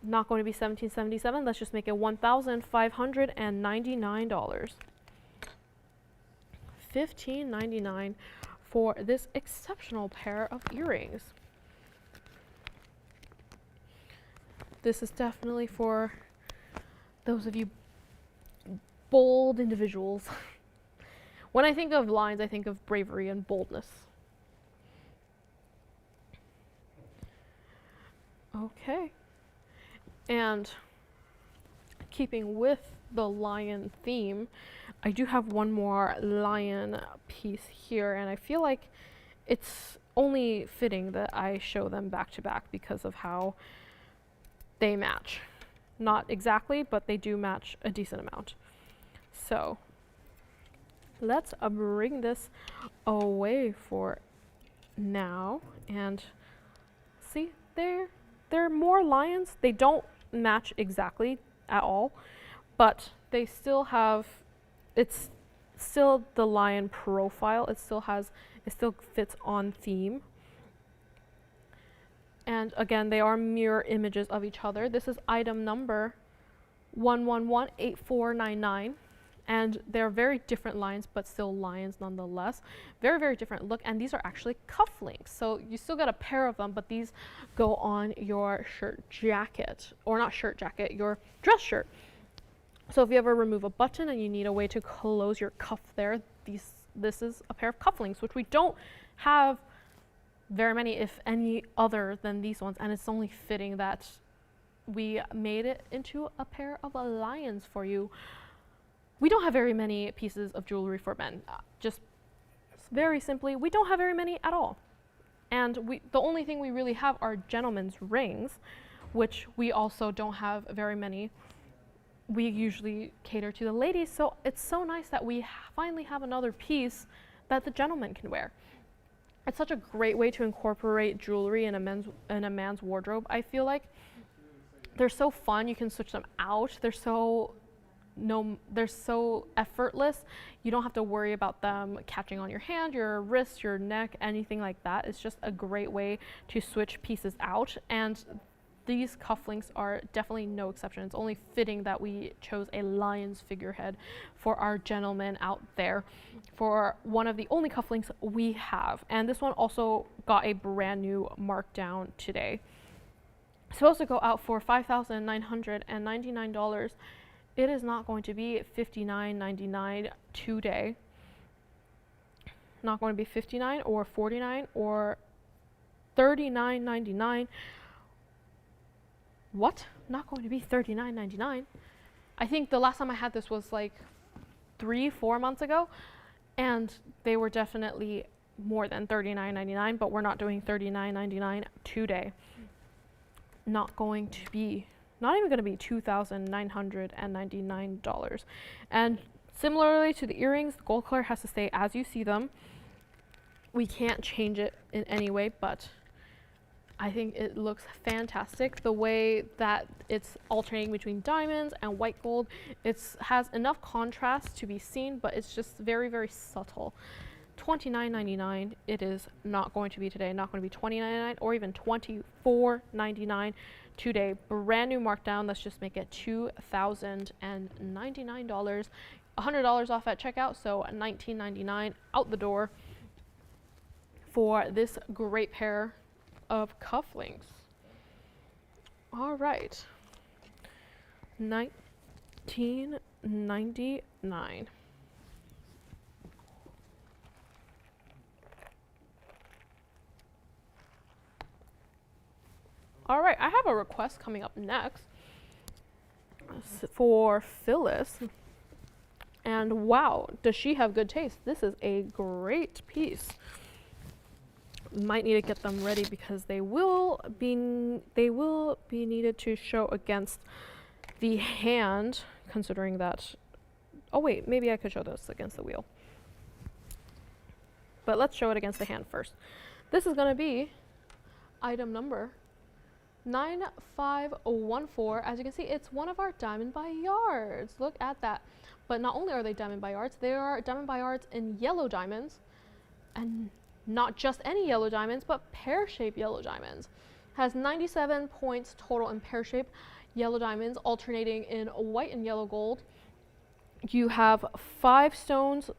Not going to be $1,777. Let's just make it $1,599. $1,599 for this exceptional pair of earrings. This is definitely for those of you bold individuals. When I think of lions, I think of bravery and boldness. Okay. And keeping with the lion theme, I do have one more lion piece here, and I feel like it's only fitting that I show them back to back because of how they match. Not exactly, but they do match a decent amount. So let's bring this away for now and see, they're more lions. They don't match exactly at all, but they still have, it's still the lion profile. It still fits on theme. And again, they are mirror images of each other. This is item number 1118499. And they're very different lions, but still lions nonetheless. Very, very different look. And these are actually cufflinks. So you still get a pair of them, but these go on your shirt jacket, or not shirt jacket, your dress shirt. So if you ever remove a button and you need a way to close your cuff there, this is a pair of cufflinks, which we don't have very many, if any, other than these ones. And it's only fitting that we made it into a pair of lions for you. We don't have very many pieces of jewelry for men. Just very simply, we don't have very many at all. And the only thing we really have are gentlemen's rings, which we also don't have very many. We usually cater to the ladies, so it's so nice that we finally have another piece that the gentleman can wear. It's such a great way to incorporate jewelry in a man's wardrobe, I feel like. They're so fun. You can switch them out. They're so effortless. You don't have to worry about them catching on your hand, your wrist, your neck, anything like that. It's just a great way to switch pieces out, and these cufflinks are definitely no exception. It's only fitting that we chose a lion's figurehead for our gentlemen out there for one of the only cufflinks we have. And this one also got a brand new markdown today. It's supposed to go out for $5,999. It is not going to be $59.99 today. Not going to be $59 or $49 or $39.99. What? Not going to be $39.99. I think the last time I had this was like 3-4 months ago, and they were definitely more than $39.99, but we're not doing $39.99 today. Not even going to be $2,999. And similarly to the earrings, the gold color has to stay as you see them. We can't change it in any way, but I think it looks fantastic. The way that it's alternating between diamonds and white gold, it has enough contrast to be seen, but it's just very, very subtle. $29.99. It is not going to be today, not going to be $20.99 or even $24.99 today. Brand new markdown. Let's just make it $2,099. $100 off at checkout, so $19.99 out the door for this great pair of cufflinks. All right, $19.99. All right, I have a request coming up next for Phyllis. And wow, does she have good taste? This is a great piece. Might need to get them ready because they will be needed to show against the hand, considering that, oh wait, maybe I could show this against the wheel. But let's show it against the hand first. This is gonna be item number 9514. As you can see, it's one of our diamond by yards. Look at that. But not only are they diamond by yards, they are diamond by yards in yellow diamonds, and not just any yellow diamonds, but pear-shaped yellow diamonds. Has 97 points total in pear-shaped yellow diamonds, alternating in white and yellow gold. You have 5 stones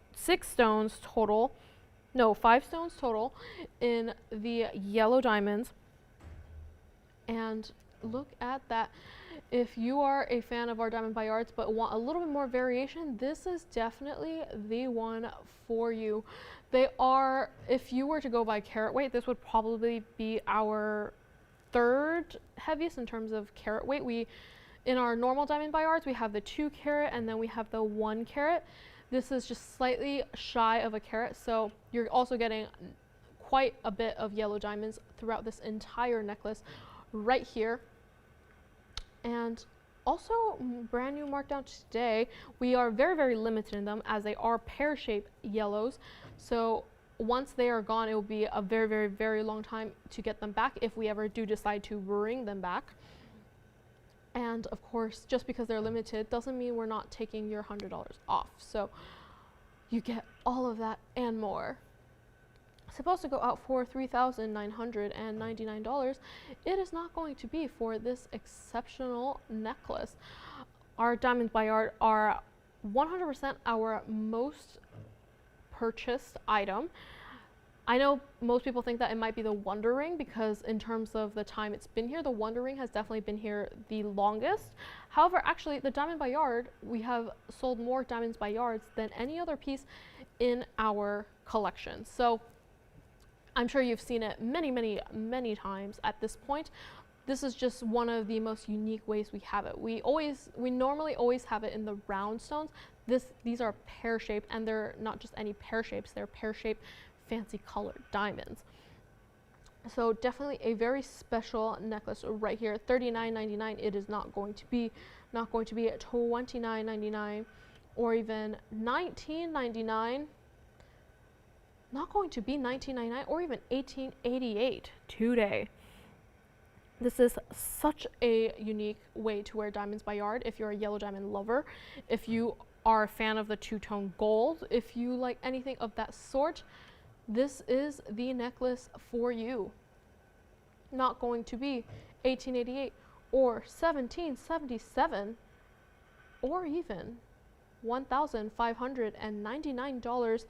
total in the yellow diamonds. And look at that. If you are a fan of our diamond by yards but want a little bit more variation, this is definitely the one for you. They are, if you were to go by carat weight, this would probably be our 3rd heaviest in terms of carat weight. In our normal diamond by yards, we have the 2 carat and then we have the 1 carat. This is just slightly shy of a carat, so you're also getting quite a bit of yellow diamonds throughout this entire necklace right here. And also brand new markdown today. We are very, very limited in them as they are pear-shaped yellows. So once they are gone, it will be a very, very, very long time to get them back if we ever do decide to bring them back. And of course, just because they're limited doesn't mean we're not taking your $100 off. So you get all of that and more. Supposed to go out for $3,999. It is not going to be for this exceptional necklace. Our diamonds by yard are 100% our most purchased item. I know most people think that it might be the Wonder Ring because in terms of the time it's been here, the Wonder Ring has definitely been here the longest. However, actually the diamond by yard, we have sold more diamonds by yards than any other piece in our collection. So I'm sure you've seen it many, many, many times at this point. This is just one of the most unique ways we have it. We normally always have it in the round stones. These are pear-shaped, and they're not just any pear-shapes, they're pear-shaped fancy colored diamonds. So definitely a very special necklace right here. $39.99. It is not going to be at $29.99 or even $19.99. Not going to be $19.99 or even $18.88 today. This is such a unique way to wear diamonds by yard if you're a yellow diamond lover, if you are a fan of the two-tone gold, if you like anything of that sort, this is the necklace for you. Not going to be $18.88 or $17.77 or even $1,599.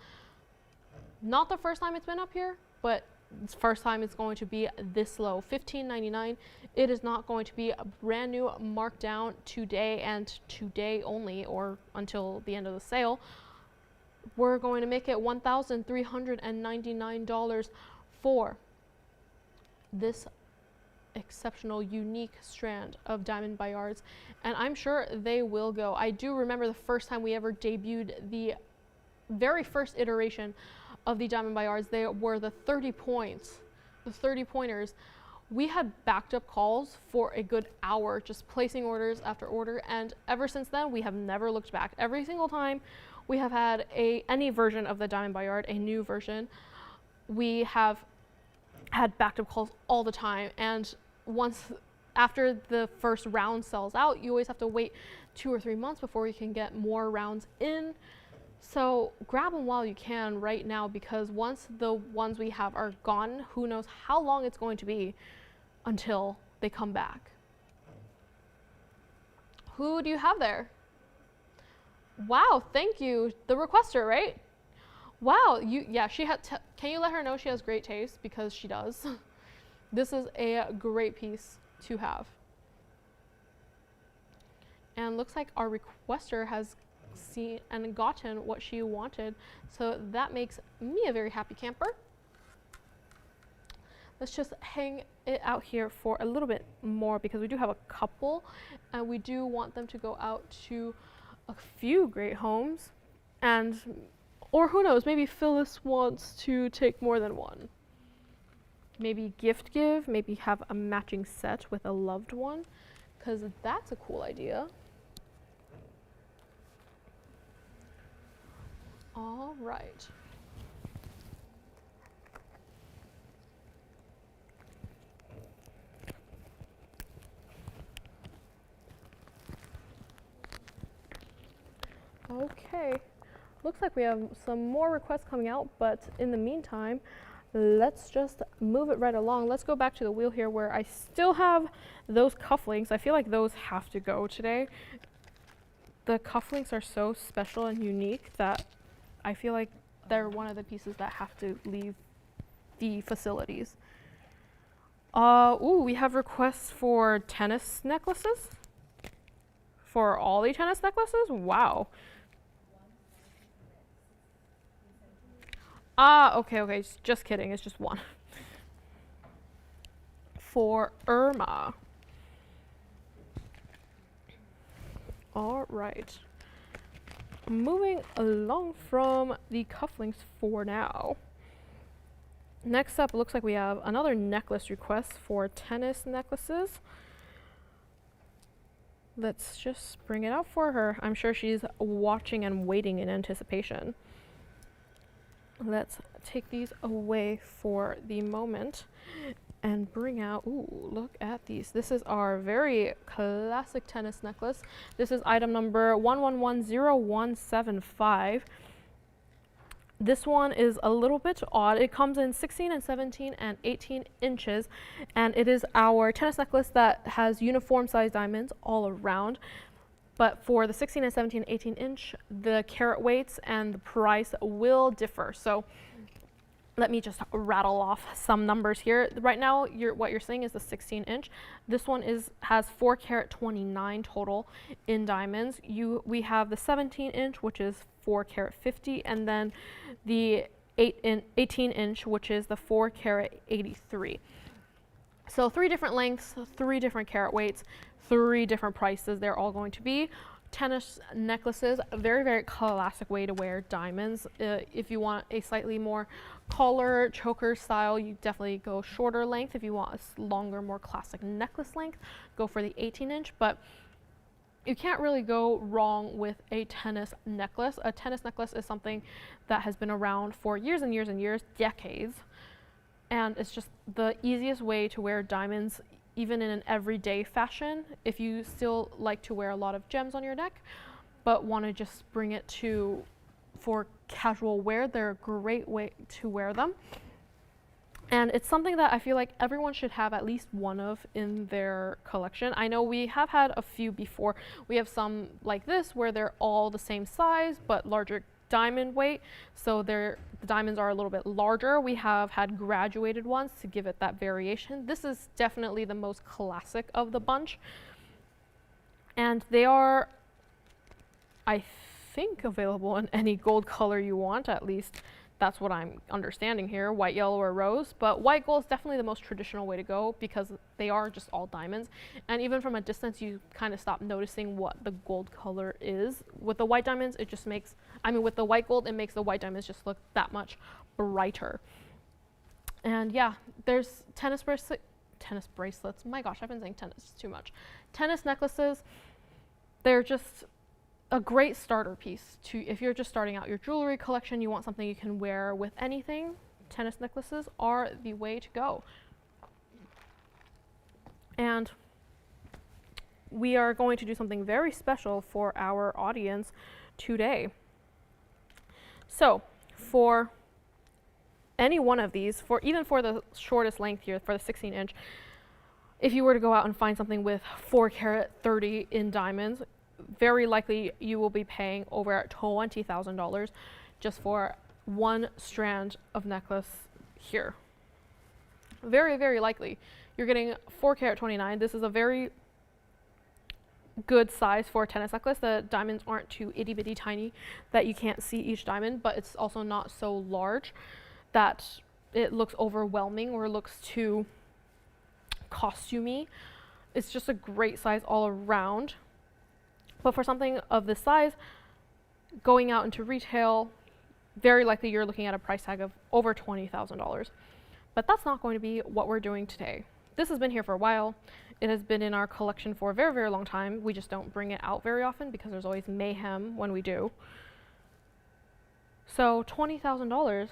Not the first time it's been up here, but it's first time it's going to be this low. $15.99. It is not going to be a brand new markdown today and today only, or until the end of the sale. We're going to make it $1,399 for this exceptional, unique strand of diamond by yards, and I'm sure they will go. I do remember the first time we ever debuted the very first iteration of the diamond by yards. They were the 30 points, the 30 pointers. We had backed up calls for a good hour, just placing orders after order, and ever since then we have never looked back. Every single time we have had any version of the diamond by yard, a new version, we have had backed up calls all the time, and after the first round sells out, you always have to wait 2 or 3 months before you can get more rounds in. So grab them while you can right now, because once the ones we have are gone, who knows how long it's going to be until they come back. Who do you have there? Wow, thank you. The requester, right? Wow, yeah, she had. Can you let her know she has great taste, because she does. This is a great piece to have. And looks like our requester has seen and gotten what she wanted, so that makes me a very happy camper. Let's just hang it out here for a little bit more, because we do have a couple, and we do want them to go out to a few great homes, and or who knows, maybe Phyllis wants to take more than one. Maybe gift give, maybe have a matching set with a loved one, because that's a cool idea. All right. Okay, looks like we have some more requests coming out, but in the meantime, let's just move it right along. Let's go back to the wheel here, where I still have those cufflinks. I feel like those have to go today. The cufflinks are so special and unique that I feel like they're one of the pieces that have to leave the facilities. Ooh, we have requests for tennis necklaces. For all the tennis necklaces? Wow. Okay, just kidding, it's just one. For Irma. All right. Moving along from the cufflinks for now. Next up, it looks like we have another necklace request for tennis necklaces. Let's just bring it out for her. I'm sure she's watching and waiting in anticipation. Let's take these away for the moment and bring out, ooh, look at these. This is our very classic tennis necklace. This is item number 1110175. This one is a little bit odd. It comes in 16 and 17 and 18 inches, and it is our tennis necklace that has uniform size diamonds all around. But for the 16 and 17 and 18 inch, the carat weights and the price will differ. So let me just rattle off some numbers here. Right now, what you're seeing is the 16 inch. This one has 4 carat 29 total in diamonds. We have the 17 inch, which is 4 carat 50, and then the 18 inch, which is the 4 carat 83. So 3 different lengths, 3 different carat weights, 3 different prices they're all going to be. Tennis necklaces, a very, very classic way to wear diamonds. If you want a slightly more collar, choker style, you definitely go shorter length. If you want a longer, more classic necklace length, go for the 18 inch. But you can't really go wrong with a tennis necklace. A tennis necklace is something that has been around for years and years and years, decades. And it's just the easiest way to wear diamonds, even in an everyday fashion. If you still like to wear a lot of gems on your neck, but want to just bring it for casual wear, they're a great way to wear them. And it's something that I feel like everyone should have at least one of in their collection. I know we have had a few before. We have some like this where they're all the same size but larger diamond weight, so the diamonds are a little bit larger. We have had graduated ones to give it that variation. This is definitely the most classic of the bunch, and they are, I think, available in any gold color you want. At least that's what I'm understanding here, white, yellow, or rose. But white gold is definitely the most traditional way to go, because they are just all diamonds, and even from a distance you kind of stop noticing what the gold color is. With the white diamonds, it just makes, with the white gold, it makes the white diamonds just look that much brighter. And yeah, there's tennis bracelets. My gosh, I've been saying tennis too much. Tennis necklaces, they're just a great starter piece if you're just starting out your jewelry collection. You want something you can wear with anything. tennis necklaces are the way to go. And we are going to do something very special for our audience today. So for any one of these, even for the shortest length here, for the 16-inch, if you were to go out and find something with 4 carat 30 in diamonds, very likely you will be paying over $20,000 just for one strand of necklace here. Very, very likely. You're getting 4 carat 29. This is a very good size for a tennis necklace. The diamonds aren't too itty bitty tiny that you can't see each diamond, but it's also not so large that it looks overwhelming or looks too costumey. It's just a great size all around. But for something of this size, going out into retail, very likely you're looking at a price tag of over $20,000. But that's not going to be what we're doing today. This has been here for a while. It has been in our collection for a very, very long time. We just don't bring it out very often because there's always mayhem when we do. So $20,000,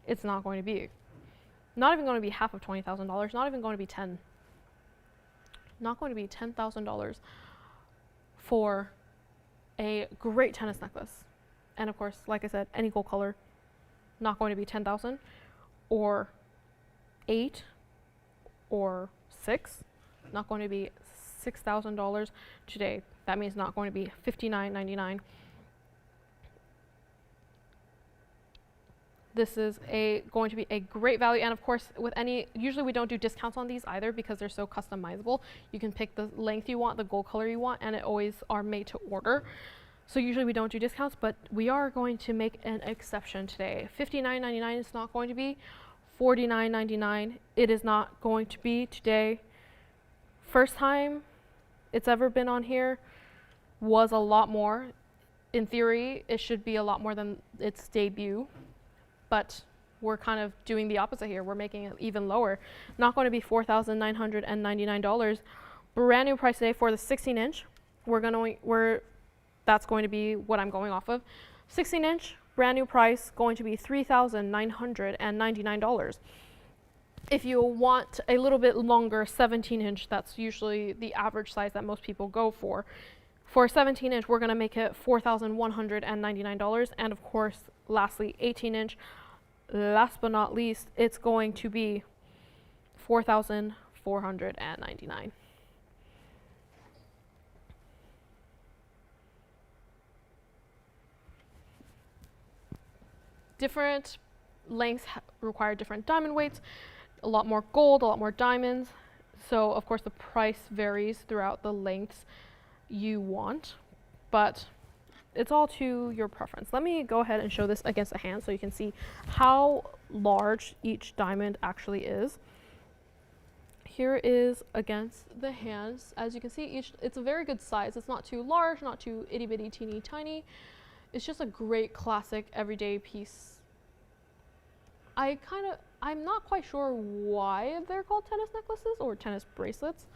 it's not going to be. Not even going to be half of $20,000, not even going to be 10. Not going to be $10,000 for a great tennis necklace. And of course, like I said, any gold color, not going to be 10,000 or 8 or 6, not going to be $6,000 today. That means not going to be $59.99. This is going to be a great value, and of course, usually we don't do discounts on these either because they're so customizable. You can pick the length you want, the gold color you want, and it always are made to order. So usually we don't do discounts, but we are going to make an exception today. $59.99 is not going to be. $49.99 it is not going to be today. First time it's ever been on here was a lot more. In theory, it should be a lot more than its debut. But we're kind of doing the opposite here. We're making it even lower. Not going to be $4,999. Brand new price today for the 16-inch. That's going to be what I'm going off of. 16-inch, brand new price, going to be $3,999. If you want a little bit longer 17-inch, that's usually the average size that most people go for. For 17-inch, we're going to make it $4,199. And of course, lastly, 18-inch. Last but not least, it's going to be $4,499. Different lengths require different diamond weights, a lot more gold, a lot more diamonds. So of course the price varies throughout the lengths you want, but it's all to your preference. Let me go ahead and show this against the hand so you can see how large each diamond actually is. Here is against the hands. As you can see, it's a very good size. It's not too large, not too itty bitty teeny tiny. It's just a great classic everyday piece. I'm not quite sure why they're called tennis necklaces or tennis bracelets.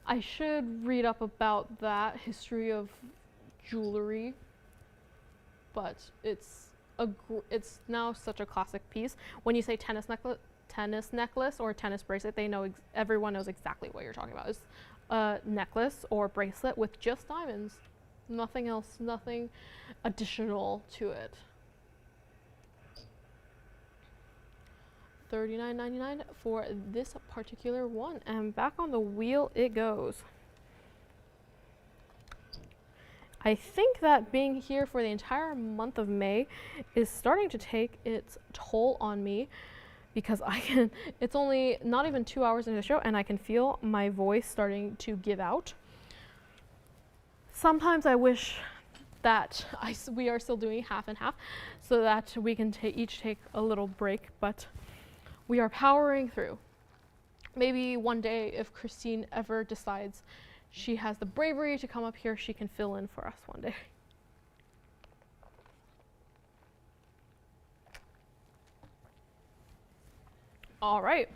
I should read up about that history of jewelry, but it's now such a classic piece. When you say tennis necklace or tennis bracelet, everyone knows exactly what you're talking about. It's a necklace or bracelet with just diamonds, nothing else, nothing additional to it. $39.99 for this particular one, and back on the wheel it goes. I think that being here for the entire month of May is starting to take its toll on me because it's only not even 2 hours into the show and I can feel my voice starting to give out. Sometimes I wish that we are still doing half and half so that we can each take a little break, but we are powering through. Maybe one day if Christine ever decides she has the bravery to come up here, she can fill in for us one day. All right.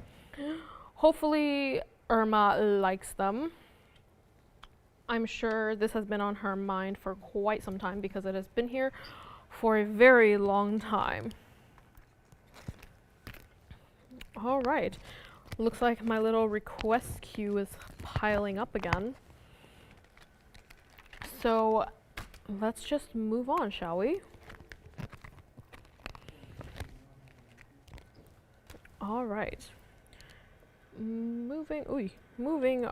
Hopefully Irma likes them. I'm sure this has been on her mind for quite some time because it has been here for a very long time. All right. Looks like my little request queue is piling up again. So let's just move on, shall we? All right. Moving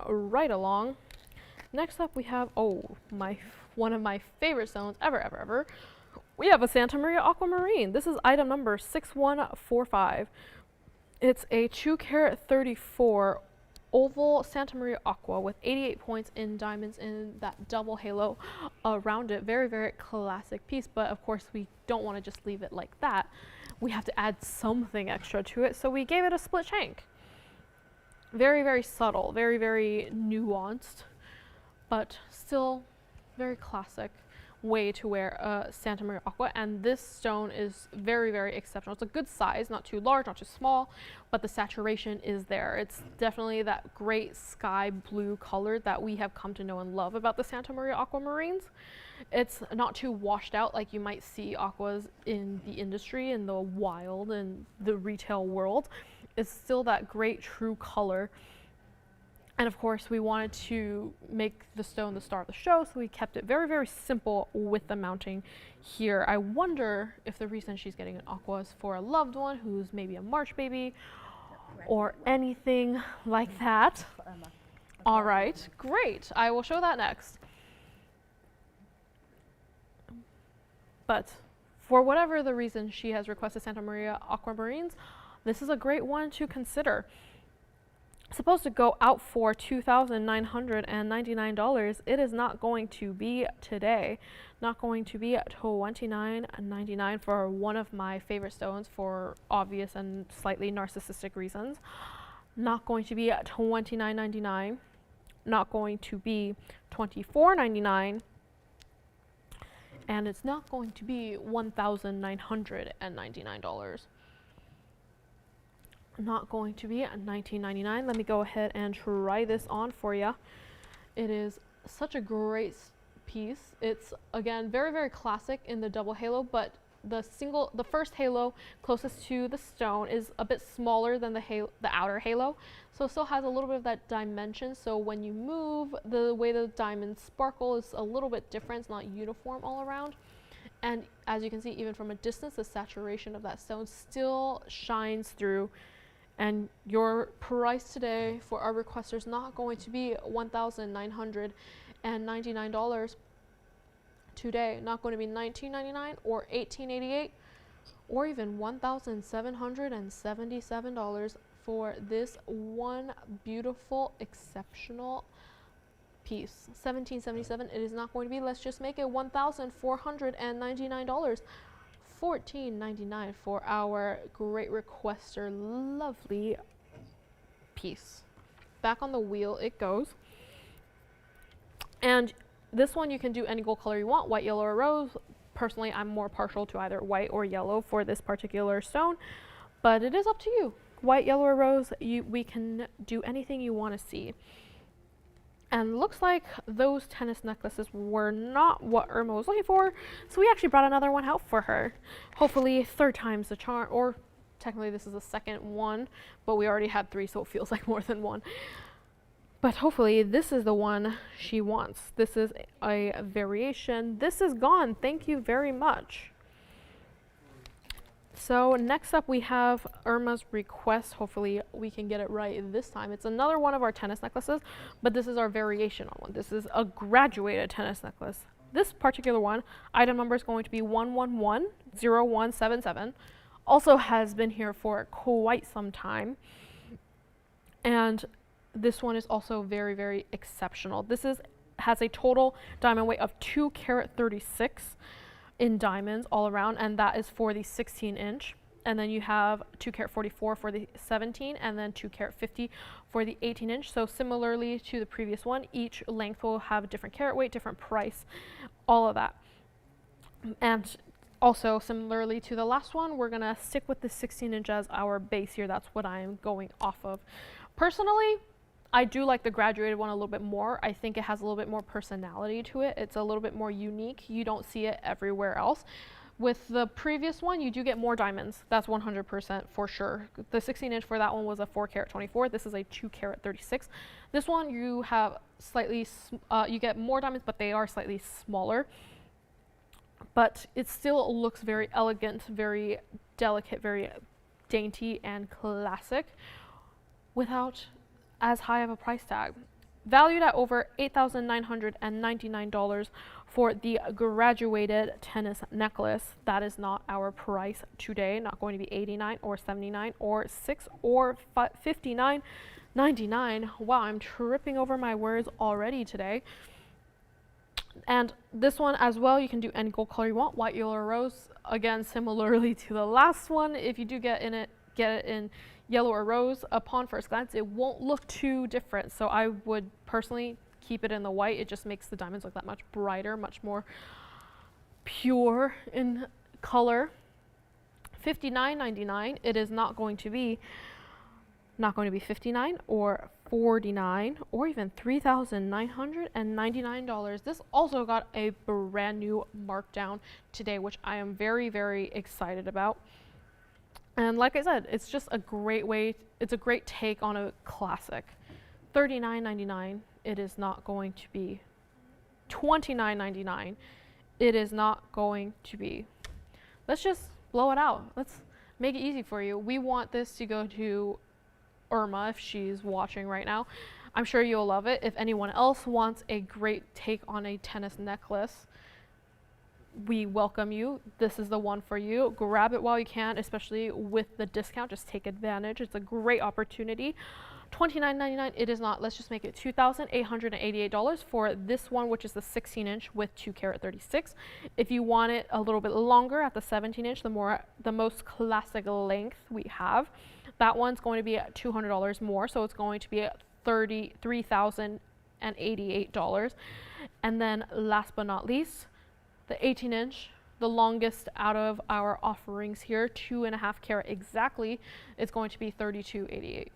right along. Next up we have, one of my favorite stones ever. We have a Santa Maria aquamarine. This is item number 6145. It's a 2-carat 34 oval Santa Maria aqua with 88 points in diamonds in that double halo around it. Very, very classic piece, but of course we don't want to just leave it like that. We have to add something extra to it, so we gave it a split shank. Very, very subtle, very, very nuanced, but still very classic way to wear a Santa Maria aqua. And this stone is very, very exceptional. It's a good size, not too large, not too small, but the saturation is there. It's definitely that great sky blue color that we have come to know and love about the Santa Maria aquamarines. It's not too washed out like you might see aquas in the industry, in the wild and the retail world. It's still that great true color. And of course, we wanted to make the stone the star of the show, so we kept it very, very simple with the mounting here. I wonder if the reason she's getting an aqua is for a loved one who's maybe a March baby or anything like that. All right, great. I will show that next. But for whatever the reason she has requested Santa Maria aquamarines, this is a great one to consider. Supposed to go out for $2,999. It is not going to be today. Not going to be at $29.99 for one of my favorite stones for obvious and slightly narcissistic reasons. Not going to be at $29.99. Not going to be $24.99. And it's not going to be $1,999. Not going to be at $19.99. Let me go ahead and try this on for you. It is such a great piece. It's again very, very classic in the double halo, but the first halo closest to the stone is a bit smaller than the outer halo, so it still has a little bit of that dimension. So when you move, the way the diamonds sparkle is a little bit different. It's not uniform all around. And as you can see, even from a distance, the saturation of that stone still shines through. And your price today for our requester is not going to be $1,999 today. Not going to be $19.99 or $18.88 or even $1,777 for this one beautiful, exceptional piece. $1,777. It is not going to be. Let's just make it $1,499. $14.99 for our great requester lovely piece. Back on the wheel it goes. And this one you can do any gold color you want, white, yellow, or rose. Personally, I'm more partial to either white or yellow for this particular stone, but it is up to you. White, yellow, or rose, we can do anything you want to see. And looks like those tennis necklaces were not what Irma was looking for, so we actually brought another one out for her. Hopefully third time's the charm, or technically this is the second one, but we already had 3, so it feels like more than one. But hopefully this is the one she wants. This is a variation. This is gone. Thank you very much. So next up we have Irma's request. Hopefully we can get it right this time. It's another one of our tennis necklaces, but this is our variation on one. This is a graduated tennis necklace. This particular one, item number is going to be 1110177. Also has been here for quite some time. And this one is also very, very exceptional. This has a total diamond weight of 2-carat 36. In diamonds all around, and that is for the 16-inch. And then you have 2-carat 44 for the 17, and then 2-carat 50 for the 18-inch. So similarly to the previous one, each length will have a different carat weight, different price, all of that. And also similarly to the last one, we're gonna stick with the 16-inch as our base here. That's what I'm going off of. Personally, I do like the graduated one a little bit more. I think it has a little bit more personality to it. It's a little bit more unique. You don't see it everywhere else. With the previous one, you do get more diamonds. That's 100% for sure. The 16-inch for that one was a 4 karat 24. This is a 2 karat 36. This one you have slightly, you get more diamonds, but they are slightly smaller. But it still looks very elegant, very delicate, very dainty and classic without as high of a price tag. Valued at over $8,999 for the graduated tennis necklace. That is not our price today. Not going to be $89 or $79 or $6 or $59.99. Wow, I'm tripping over my words already today. And this one as well, you can do any gold color you want, white, yellow, or rose. Again, similarly to the last one, if you do get it in yellow or rose, upon first glance, it won't look too different. So I would personally keep it in the white. It just makes the diamonds look that much brighter, much more pure in color. $59.99. It is not going to be $59 or $49 or even $3,999. This also got a brand new markdown today, which I am very, very excited about. And like I said, it's just a great way, it's a great take on a classic. $39.99, it is not going to be. $29.99, it is not going to be. Let's just blow it out. Let's make it easy for you. We want this to go to Irma if she's watching right now. I'm sure you'll love it. If anyone else wants a great take on a tennis necklace, we welcome you. This is the one for you. Grab it while you can, especially with the discount. Just take advantage. It's a great opportunity. $29.99, it is not. Let's just make it $2,888 for this one, which is the 16-inch with 2 karat 36. If you want it a little bit longer at the 17-inch, the most classic length we have, that one's going to be at $200 more, so it's going to be at $33,088. And then last but not least, the 18-inch, the longest out of our offerings here, 2.5 karat exactly, it's going to be $32.88.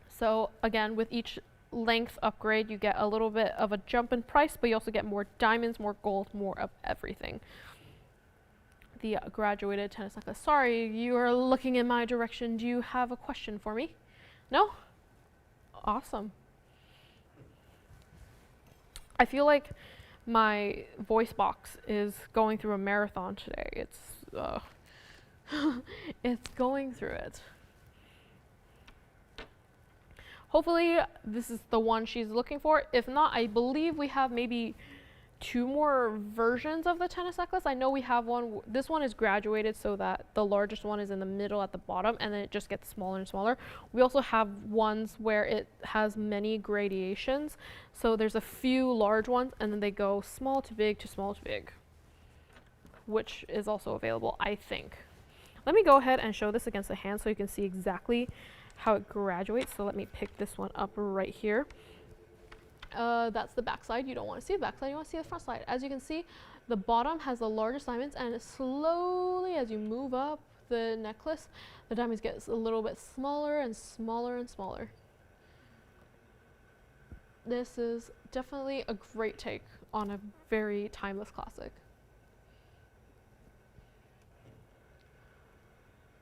So again, with each length upgrade, you get a little bit of a jump in price, but you also get more diamonds, more gold, more of everything. The graduated tennis necklace. Sorry, you are looking in my direction. Do you have a question for me? No? Awesome. I feel like my voice box is going through a marathon today. It's it's going through it. Hopefully this is the one she's looking for. If not, I believe we have maybe 2 more versions of the tennis necklace. I know we have one. This one is graduated so that the largest one is in the middle at the bottom, and then it just gets smaller and smaller. We also have ones where it has many gradations. So there's a few large ones, and then they go small to big to small to big, which is also available, I think. Let me go ahead and show this against the hand so you can see exactly how it graduates. So let me pick this one up right here. That's the back side. You don't want to see the back side, you want to see the front side. As you can see, the bottom has the largest diamonds, and slowly as you move up the necklace, the diamonds get a little bit smaller and smaller and smaller. This is definitely a great take on a very timeless classic.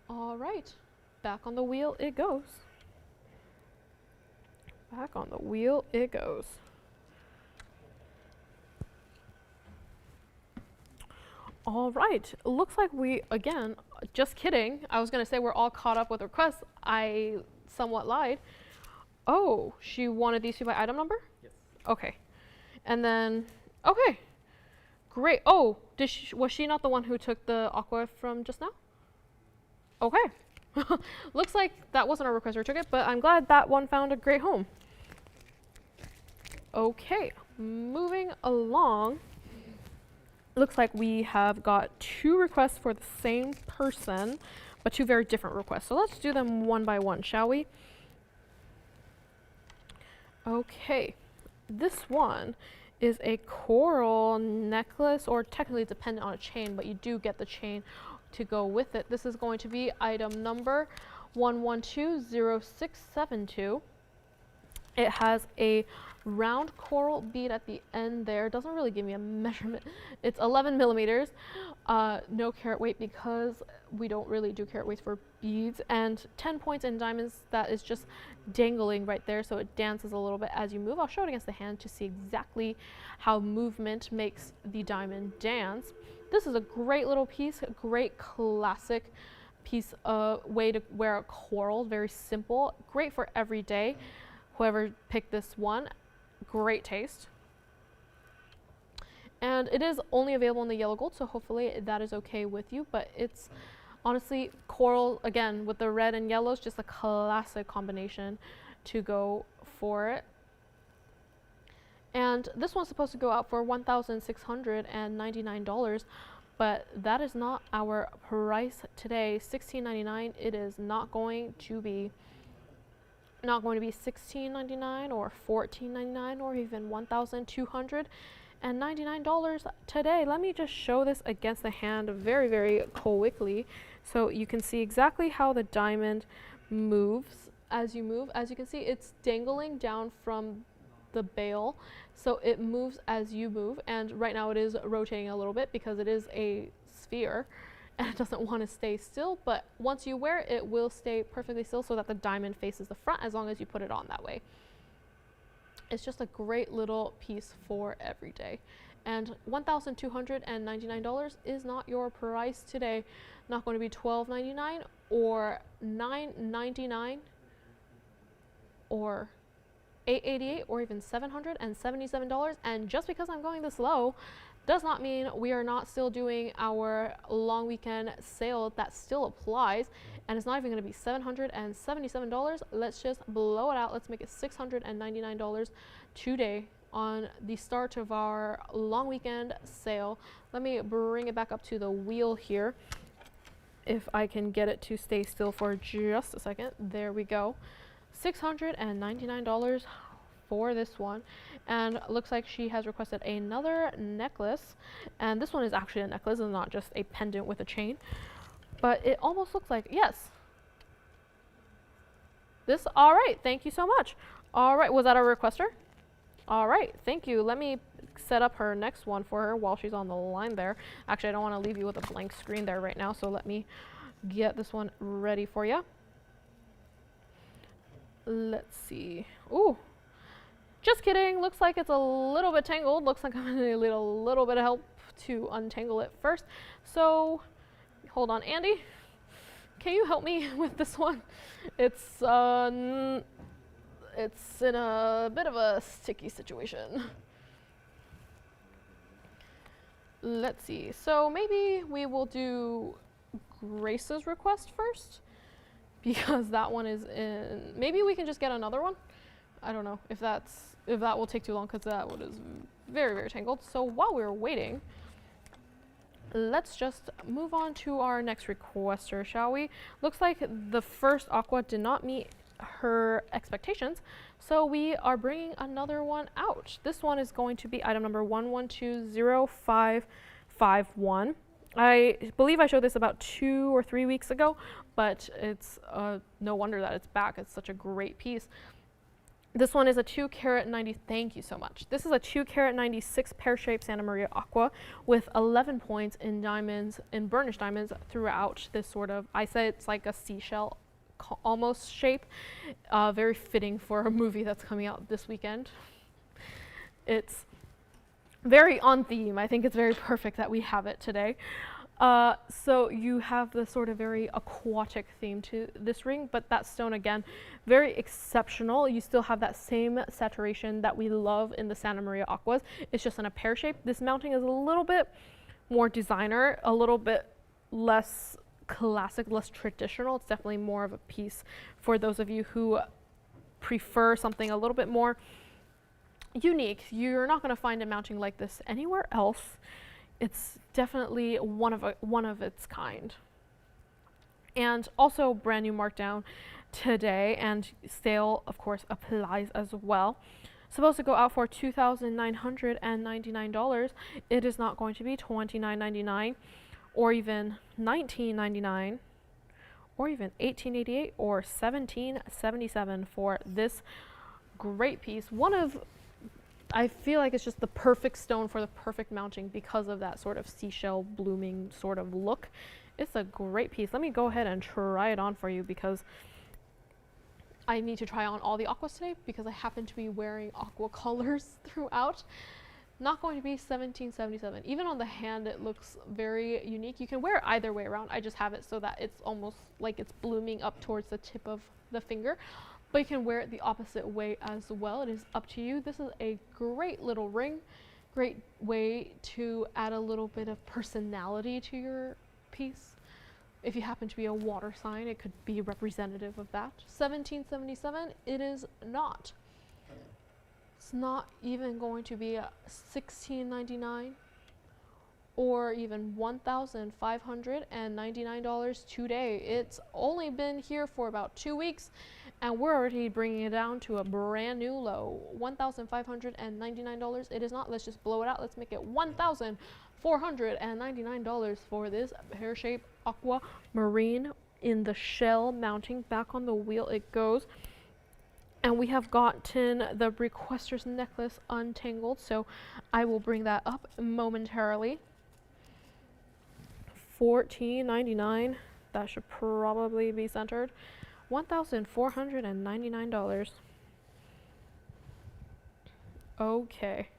All right, back on the wheel it goes. Back on the wheel it goes. All right, looks like we, again, just kidding. I was gonna say we're all caught up with requests. I somewhat lied. Oh, she wanted these 2 by item number? Yes. Okay. And then, okay, great. Oh, was she not the one who took the aqua from just now? Okay. Looks like that wasn't a request or took it, but I'm glad that one found a great home. Okay, moving along. Looks like we have got 2 requests for the same person, but 2 very different requests. So let's do them one by one, shall we? Okay, this one is a coral necklace, or technically it's dependent on a chain, but you do get the chain to go with it. This is going to be item number 1120672. It has a round coral bead at the end there. It doesn't really give me a measurement. It's 11 millimeters. No carat weight because we don't really do carat weights for beads. And 10 points in diamonds that is just dangling right there, so it dances a little bit as you move. I'll show it against the hand to see exactly how movement makes the diamond dance. This is a great little piece, a great classic piece of way to wear a coral. Very simple, great for every day. Whoever picked this one, great taste. And it is only available in the yellow gold, so hopefully that is okay with you. But it's honestly coral, again, with the red and yellows, just a classic combination to go for it. And this one's supposed to go out for $1,699, but that is not our price today. $16.99. It is not going to be $16.99 or $14.99 or even $1,299 today. Let me just show this against the hand very, very quickly so you can see exactly how the diamond moves as you move. As you can see, it's dangling down from the bail, so it moves as you move, and right now it is rotating a little bit because it is a sphere and it doesn't want to stay still, but once you wear it, it will stay perfectly still so that the diamond faces the front as long as you put it on that way. It's just a great little piece for every day. And $1,299 is not your price today. Not going to be $12.99 or $9.99 or $888 or even $777. And just because I'm going this low does not mean we are not still doing our long weekend sale. That still applies, and it's not even going to be $777. Let's just blow it out. Let's make it $699 today on the start of our long weekend sale. Let me bring it back up to the wheel here, if I can get it to stay still for just a second. There we go. $699 for this one. And looks like she has requested another necklace, and this one is actually a necklace and not just a pendant with a chain, but it almost looks like, yes, this. All right, thank you so much. All right, was that a requester? All right, thank you. Let me set up her next one for her while she's on the line there. Actually, I don't want to leave you with a blank screen there right now, so let me get this one ready for you. Let's see. Ooh, just kidding. Looks like it's a little bit tangled. Looks like I'm going to need a little bit of help to untangle it first. So, hold on, Andy. Can you help me with this one? It's in a bit of a sticky situation. Let's see. So maybe we will do Grace's request first, because that one is in. Maybe we can just get another one. I don't know if that will take too long, because that one is very, very tangled. So while we're waiting, let's just move on to our next requester, shall we? Looks like the first aqua did not meet her expectations, so we are bringing another one out. This one is going to be item number 11205551. I believe I showed this about 2 or 3 weeks ago, but it's no wonder that it's back. It's such a great piece. This one is a 2 carat 90. Thank you so much. This is a 2 carat 96 pear-shaped Santa Maria aqua with 11 points in diamonds, in burnished diamonds throughout this sort of, I say it's like a seashell almost shape. Very fitting for a movie that's coming out this weekend. It's very on theme. I think it's very perfect that we have it today. So you have the sort of very aquatic theme to this ring, but that stone, again, very exceptional. You still have that same saturation that we love in the Santa Maria aquas. It's just in a pear shape. This mounting is a little bit more designer, a little bit less classic, less traditional. It's definitely more of a piece for those of you who prefer something a little bit more unique. You're not going to find a mounting like this anywhere else. It's definitely one of its kind. And also brand new markdown today, and sale of course applies as well. Supposed to go out for $2,999. It is not going to be $29.99 or even $19.99 or even $18.88 or $17.77 for this great piece. One of I feel like it's just the perfect stone for the perfect mounting because of that sort of seashell blooming sort of look. It's a great piece. Let me go ahead and try it on for you because I need to try on all the aquas today because I happen to be wearing aqua colors throughout. Not going to be $17.77. Even on the hand, it looks very unique. You can wear it either way around. I just have it so that it's almost like it's blooming up towards the tip of the finger. But you can wear it the opposite way as well. It is up to you. This is a great little ring. Great way to add a little bit of personality to your piece. If you happen to be a water sign, it could be representative of that. $17.77, it is not. It's not even going to be a $16.99 or even $1,599 today. It's only been here for about 2 weeks and we're already bringing it down to a brand new low, $1,599. It is not. Let's just blow it out. Let's make it $1,499 for this pear-shaped aquamarine in the shell mounting. Back on the wheel it goes. And we have gotten the requester's necklace untangled, so I will bring that up momentarily. $14.99. That should probably be centered. $1,499. Okay.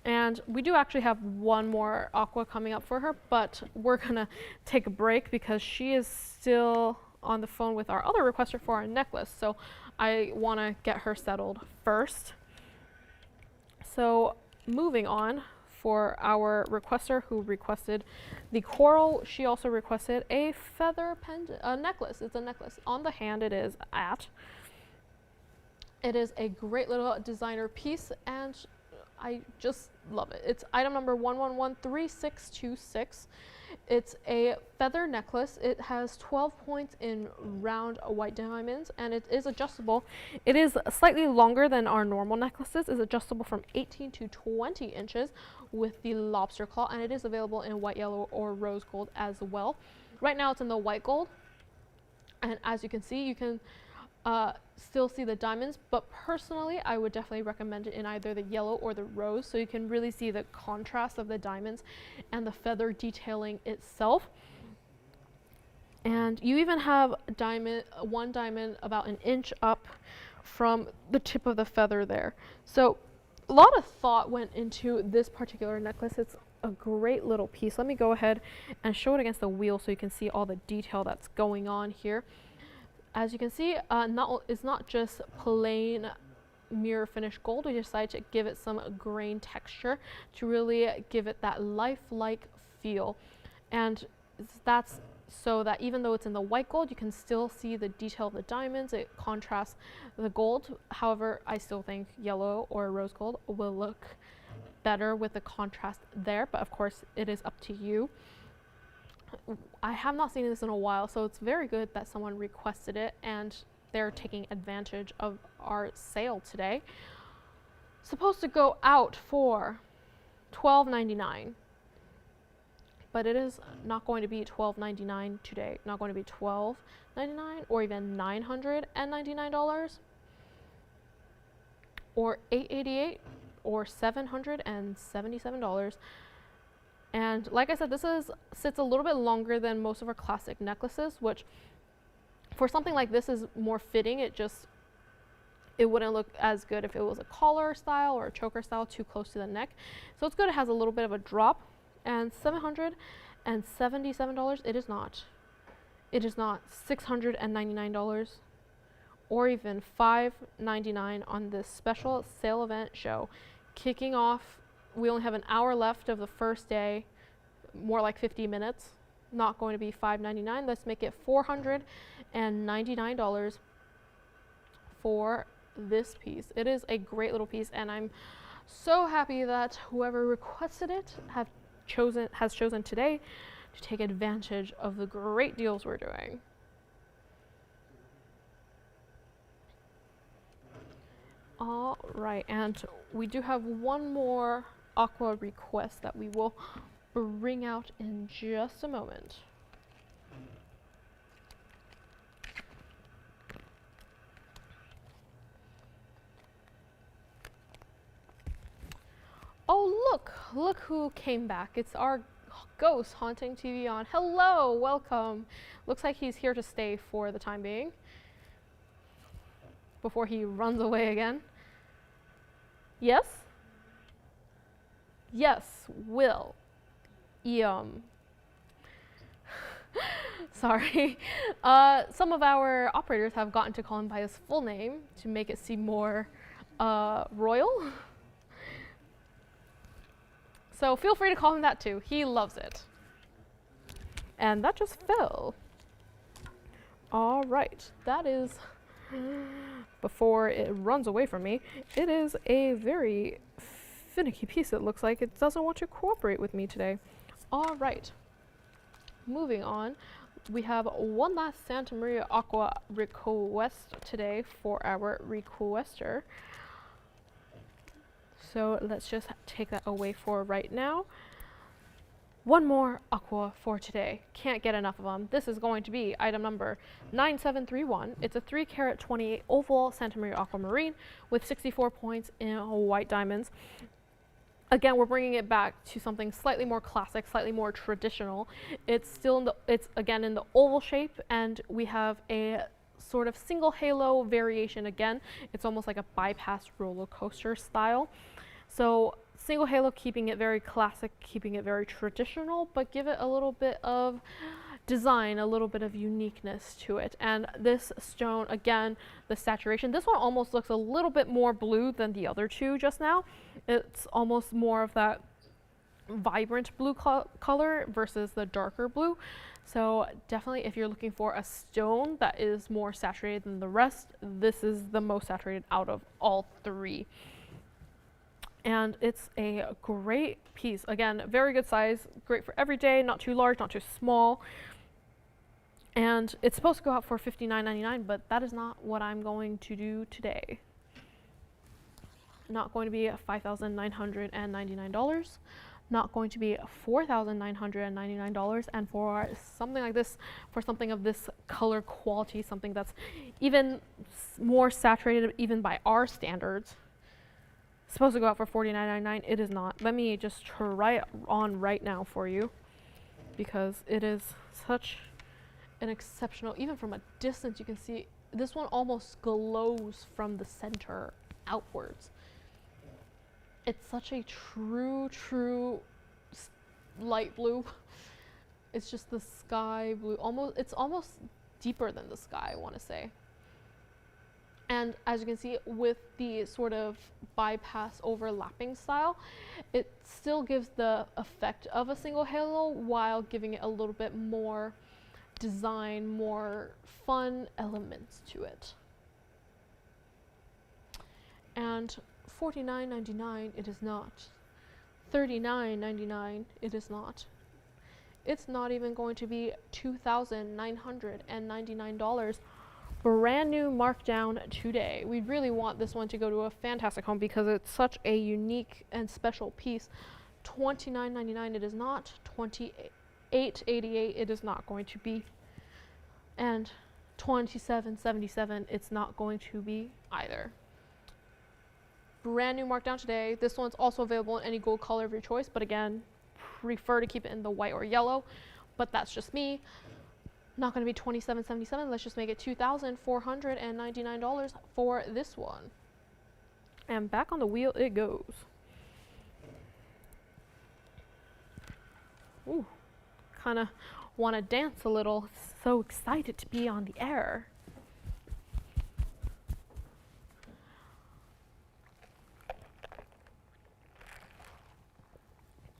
And we do actually have one more aqua coming up for her, but we're gonna take a break because she is still on the phone with our other requester for our necklace. So I wanna get her settled first. So moving on, for our requester who requested the coral, she also requested a feather pendant, a necklace. It's a necklace. On the hand it is at. It is a great little designer piece and I just love it. It's item number 1113626. It's a feather necklace. It has 12 points in round white diamonds and it is adjustable. It is slightly longer than our normal necklaces. It's adjustable from 18 to 20 inches with the lobster claw, and it is available in white, yellow, or rose gold as well. Right now it's in the white gold, and as you can see, you can still see the diamonds, but personally I would definitely recommend it in either the yellow or the rose so you can really see the contrast of the diamonds and the feather detailing itself. And you even have one diamond about an inch up from the tip of the feather there. So a lot of thought went into this particular necklace. It's a great little piece. Let me go ahead and show it against the wheel so you can see all the detail that's going on here. As you can see, it's not just plain mirror finish gold. We decided to give it some grain texture to really give it that lifelike feel. And that's so that even though it's in the white gold, you can still see the detail of the diamonds. It contrasts the gold. However, I still think yellow or rose gold will look better with the contrast there, but of course it is up to you. I have not seen this in a while, so it's very good that someone requested it and they're taking advantage of our sale today. Supposed to go out for $12.99. But it is not going to be $12.99 today. Not going to be $12.99 or even $999 or $888 or $777. And like I said, this sits a little bit longer than most of our classic necklaces, which for something like this is more fitting. It wouldn't look as good if it was a collar style or a choker style too close to the neck. So it's good it has a little bit of a drop. And $777, it is not. It is not $699 or even $599 on this special sale event show. Kicking off, we only have an hour left of the first day, more like 50 minutes. Not going to be $599. Let's make it $499 for this piece. It is a great little piece, and I'm so happy that whoever requested it has chosen today to take advantage of the great deals we're doing. All right, and we do have one more aqua request that we will bring out in just a moment. look who came back. It's our ghost haunting TVON. Hello, welcome. Looks like he's here to stay for the time being, before he runs away again. Yes? Yes, Will. Sorry. Some of our operators have gotten to call him by his full name to make it seem more royal. So feel free to call him that too. He loves it. And that just fell. All right. That is, before it runs away from me, it is a very finicky piece. It looks like it doesn't want to cooperate with me today. All right. Moving on. We have one last Santa Maria Aqua request today for our requester. So let's just take that away for right now. One more aqua for today. Can't get enough of them. This is going to be item number 9731. It's a 3 carat 28 oval Santa Maria aquamarine with 64 points in white diamonds. Again, we're bringing it back to something slightly more classic, slightly more traditional. It's still in the, it's again in the oval shape, and we have a sort of single halo variation again. It's almost like a bypass roller coaster style. So single halo, keeping it very classic, keeping it very traditional, but give it a little bit of design, a little bit of uniqueness to it. And this stone, again, the saturation, this one almost looks a little bit more blue than the other two just now. It's almost more of that vibrant blue color versus the darker blue. So definitely, if you're looking for a stone that is more saturated than the rest, this is the most saturated out of all three. And it's a great piece. Again, very good size, great for every day, not too large, not too small. And it's supposed to go out for $59.99, but that is not what I'm going to do today. Not going to be $5,999. Not going to be $4,999. And for something like this, for something of this color quality, something that's even more saturated even by our standards, supposed to go out for $49.99. It is not. Let me just try it on right now for you, because it is such an exceptional, even from a distance you can see this one almost glows from the center outwards. It's such a true light blue. It's just the sky blue, it's almost deeper than the sky, I want to say. And as you can see, with the sort of bypass overlapping style, it still gives the effect of a single halo while giving it a little bit more design, more fun elements to it. And $49.99 it is not. $39.99 it is not. It's not even going to be $2,999. Brand new markdown today. We really want this one to go to a fantastic home because it's such a unique and special piece. $29.99 it is not. $28.88 it is not going to be. And $27.77 it's not going to be either. Brand new markdown today. This one's also available in any gold color of your choice, but again, prefer to keep it in the white or yellow, but that's just me. Not going to be $27.77. Let's just make it $2,499 for this one. And back on the wheel it goes. Ooh, kind of want to dance a little. So excited to be on the air.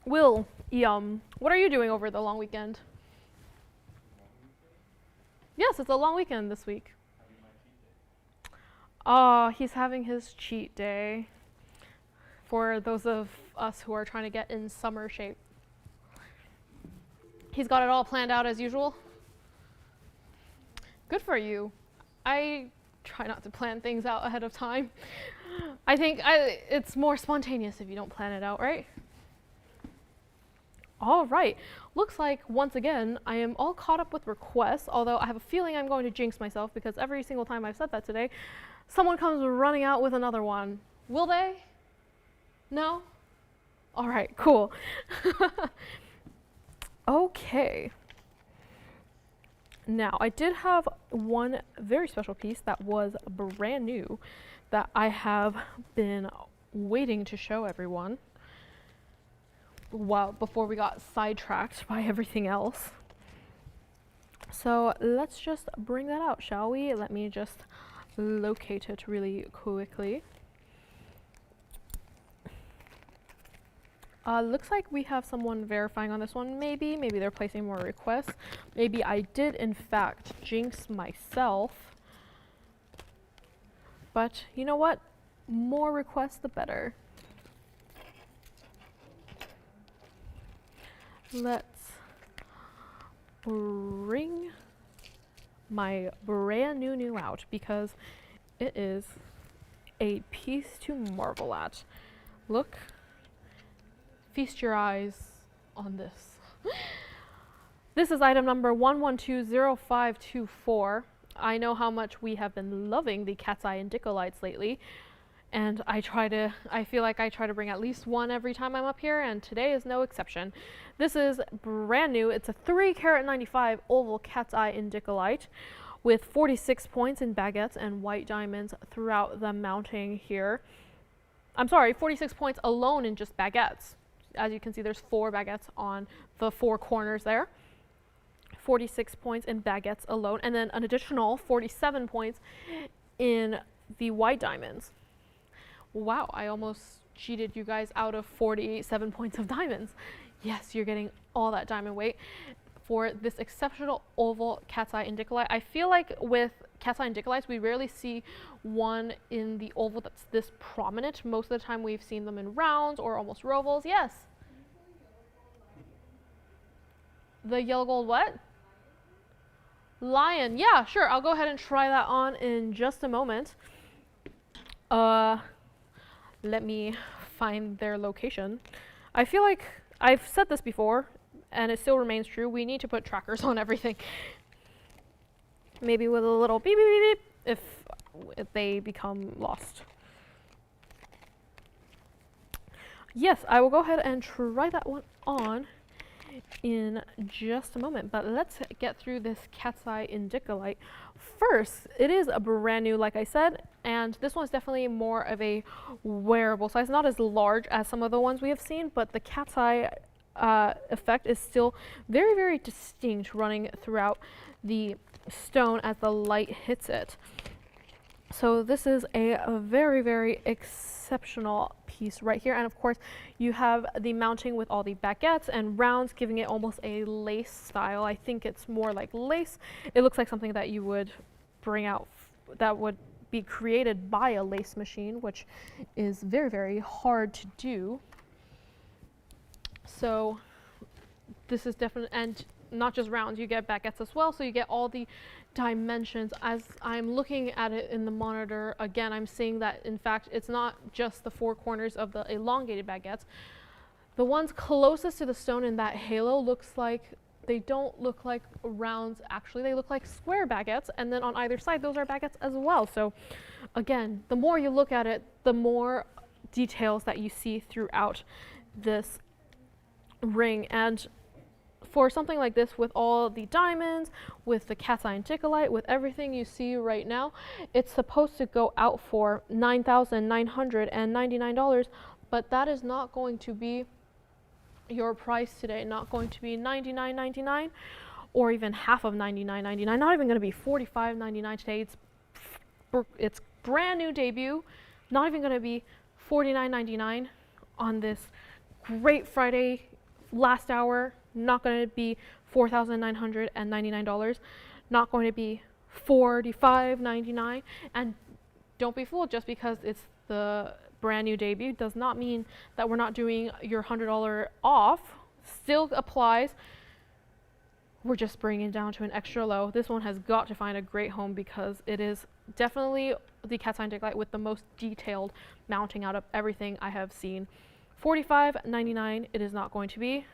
Will, what are you doing over the long weekend? Yes, it's a long weekend this week. He's having his cheat day. For those of us who are trying to get in summer shape. He's got it all planned out as usual. Good for you. I try not to plan things out ahead of time. I think it's more spontaneous if you don't plan it out, right? All right, looks like once again I am all caught up with requests, although I have a feeling I'm going to jinx myself because every single time I've said that today, someone comes running out with another one. Will they? No? All right, cool. Okay. Now, I did have one very special piece that was brand new that I have been waiting to show everyone before we got sidetracked by everything else. So let's just bring that out, shall we? Let me just locate it really quickly. Looks like we have someone verifying on this one. Maybe they're placing more requests. Maybe I did in fact jinx myself. But you know what? More requests, the better. Let's bring my brand new out because it is a piece to marvel at. Look. Feast your eyes on this. This is item number 1120524. I know how much we have been loving the cat's eye indicolites lately, and I feel like I try to bring at least one every time I'm up here, and today is no exception. This is brand new. It's a 3-carat 95 oval cat's eye indicolite with 46 points in baguettes and white diamonds throughout the mounting here. I'm sorry, 46 points alone in just baguettes. As you can see, there's 4 baguettes on the 4 corners there. 46 points in baguettes alone, and then an additional 47 points in the white diamonds. Wow, I almost cheated you guys out of 47 points of diamonds. Yes, you're getting all that diamond weight for this exceptional oval cat's eye indicolite. I feel like with cat's eye indicolites, we rarely see one in the oval that's this prominent. Most of the time we've seen them in rounds or almost rovals. Yes? The yellow gold what? Lion. Yeah, sure. I'll go ahead and try that on in just a moment. Let me find their location. I feel like I've said this before, and it still remains true. We need to put trackers on everything. Maybe with a little beep, beep, beep, beep if they become lost. Yes, I will go ahead and try that one on in just a moment, but let's get through this cat's eye indicolite. First, it is a brand new, like I said, and this one's definitely more of a wearable size, not as large as some of the ones we have seen, but the cat's eye effect is still very, very distinct running throughout the stone as the light hits it. So this is a very, very exceptional piece right here. And of course, you have the mounting with all the baguettes and rounds, giving it almost a lace style. I think it's more like lace. It looks like something that you would bring out that would be created by a lace machine, which is very, very hard to do. So this is definitely, and not just rounds, you get baguettes as well, so you get all the dimensions. As I'm looking at it in the monitor, again, I'm seeing that in fact it's not just the 4 corners of the elongated baguettes. The ones closest to the stone in that halo looks like, they don't look like rounds actually, they look like square baguettes, and then on either side those are baguettes as well. So again, the more you look at it, the more details that you see throughout this ring. And for something like this, with all the diamonds, with the cat's eye indicolite, with everything you see right now, it's supposed to go out for $9,999, but that is not going to be your price today. Not going to be $99.99 or even half of $99.99. Not even going to be $45.99 today. It's brand new debut. Not even going to be $49.99 on this great Friday last hour. Not going to be $4,999. Not going to be $45.99. And don't be fooled, just because it's the brand new debut does not mean that we're not doing your $100 off. Still applies. We're just bringing it down to an extra low. This one has got to find a great home because it is definitely the cat's eye indicolite with the most detailed mounting out of everything I have seen. $45.99 it is not going to be.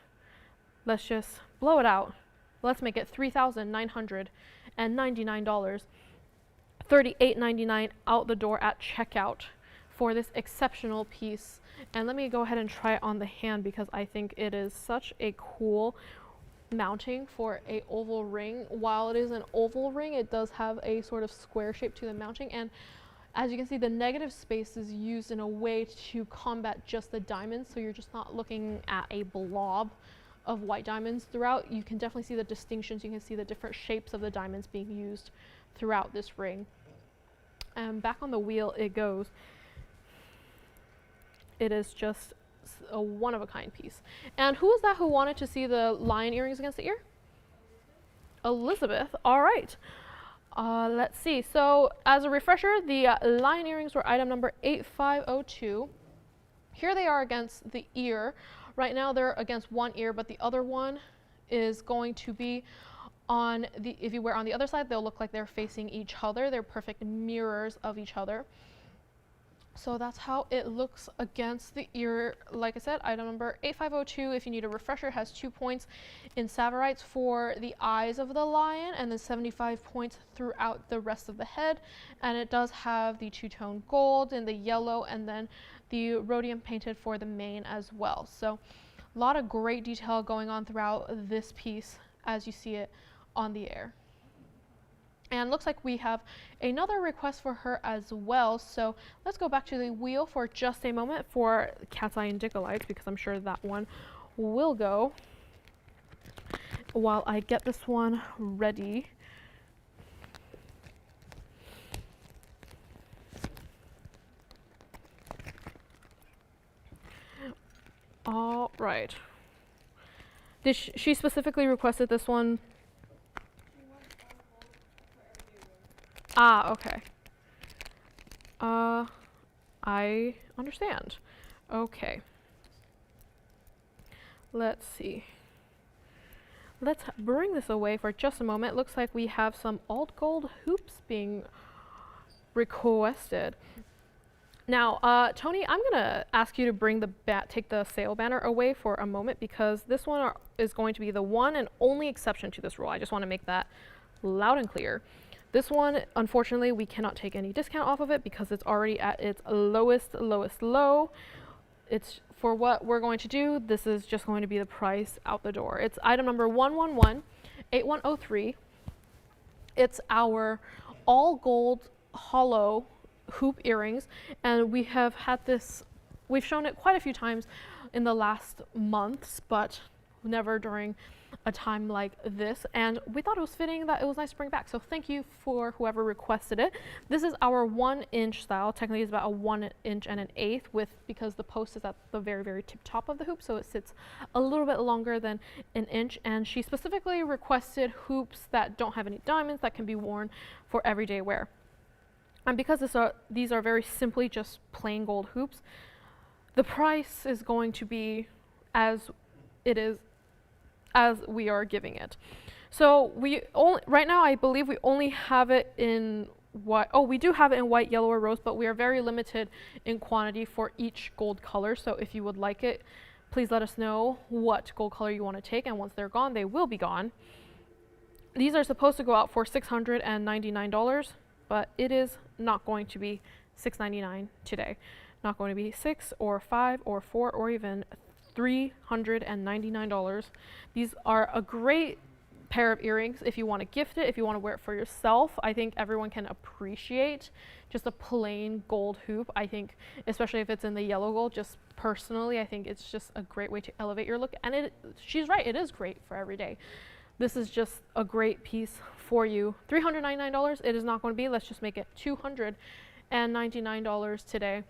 Let's just blow it out. Let's make it $3,999. $38.99 out the door at checkout for this exceptional piece. And let me go ahead and try it on the hand because I think it is such a cool mounting for a oval ring. While it is an oval ring, it does have a sort of square shape to the mounting, and as you can see, the negative space is used in a way to combat just the diamonds, so you're just not looking at a blob of white diamonds throughout. You can definitely see the distinctions. You can see the different shapes of the diamonds being used throughout this ring. And back on the wheel it goes. It is just a one-of-a-kind piece. And who is that who wanted to see the lion earrings against the ear? Elizabeth. All right. Let's see. So as a refresher, the lion earrings were item number 8502. Here they are against the ear. Right now they're against one ear, but the other one is going to be on the, if you wear on the other side, they'll look like they're facing each other. They're perfect mirrors of each other. So that's how it looks against the ear. Like I said, item number 8502, if you need a refresher, has 2 points in Savorites for the eyes of the lion, and then 75 points throughout the rest of the head. And it does have the two-tone gold and the yellow, and then the rhodium painted for the mane as well. So a lot of great detail going on throughout this piece as you see it on the air. And looks like we have another request for her as well. So let's go back to the wheel for just a moment for Cat's Eye Indicolite, because I'm sure that one will go while I get this one ready. All right. Did she specifically requested this one? Ah, okay. I understand. Okay. Let's see. Let's bring this away for just a moment. Looks like we have some alt gold hoops being requested. Now, Tony, I'm gonna ask you to bring take the sale banner away for a moment, because this one is going to be the one and only exception to this rule. I just want to make that loud and clear. This one, unfortunately, we cannot take any discount off of it because it's already at its lowest low. It's for what we're going to do. This is just going to be the price out the door. It's item number 111-8103. It's our all gold hollow hoop earrings, and we have had this, we've shown it quite a few times in the last months, but never during a time like this, and we thought it was fitting that it was nice to bring back. So thank you for whoever requested it. This is our 1 inch style. Technically it's about a 1 inch and an eighth, because the post is at the very tip top of the hoop, so it sits a little bit longer than an inch. And she specifically requested hoops that don't have any diamonds, that can be worn for everyday wear. And because these are very simply just plain gold hoops, the price is going to be as it is, as we are giving it. So right now I believe we only have it in white. Oh, we do have it in white, yellow, or rose, but we are very limited in quantity for each gold color. So if you would like it, please let us know what gold color you want to take, and once they're gone, they will be gone. These are supposed to go out for $699, but it is not going to be $699 today. Not going to be $6 or $5 or $4 or even $399. These are a great pair of earrings if you want to gift it, if you want to wear it for yourself. I think everyone can appreciate just a plain gold hoop. I think, especially if it's in the yellow gold, just personally, I think it's just a great way to elevate your look. And she's right, it is great for every day. This is just a great piece for you. $399 it is not going to be. Let's just make it $299 today.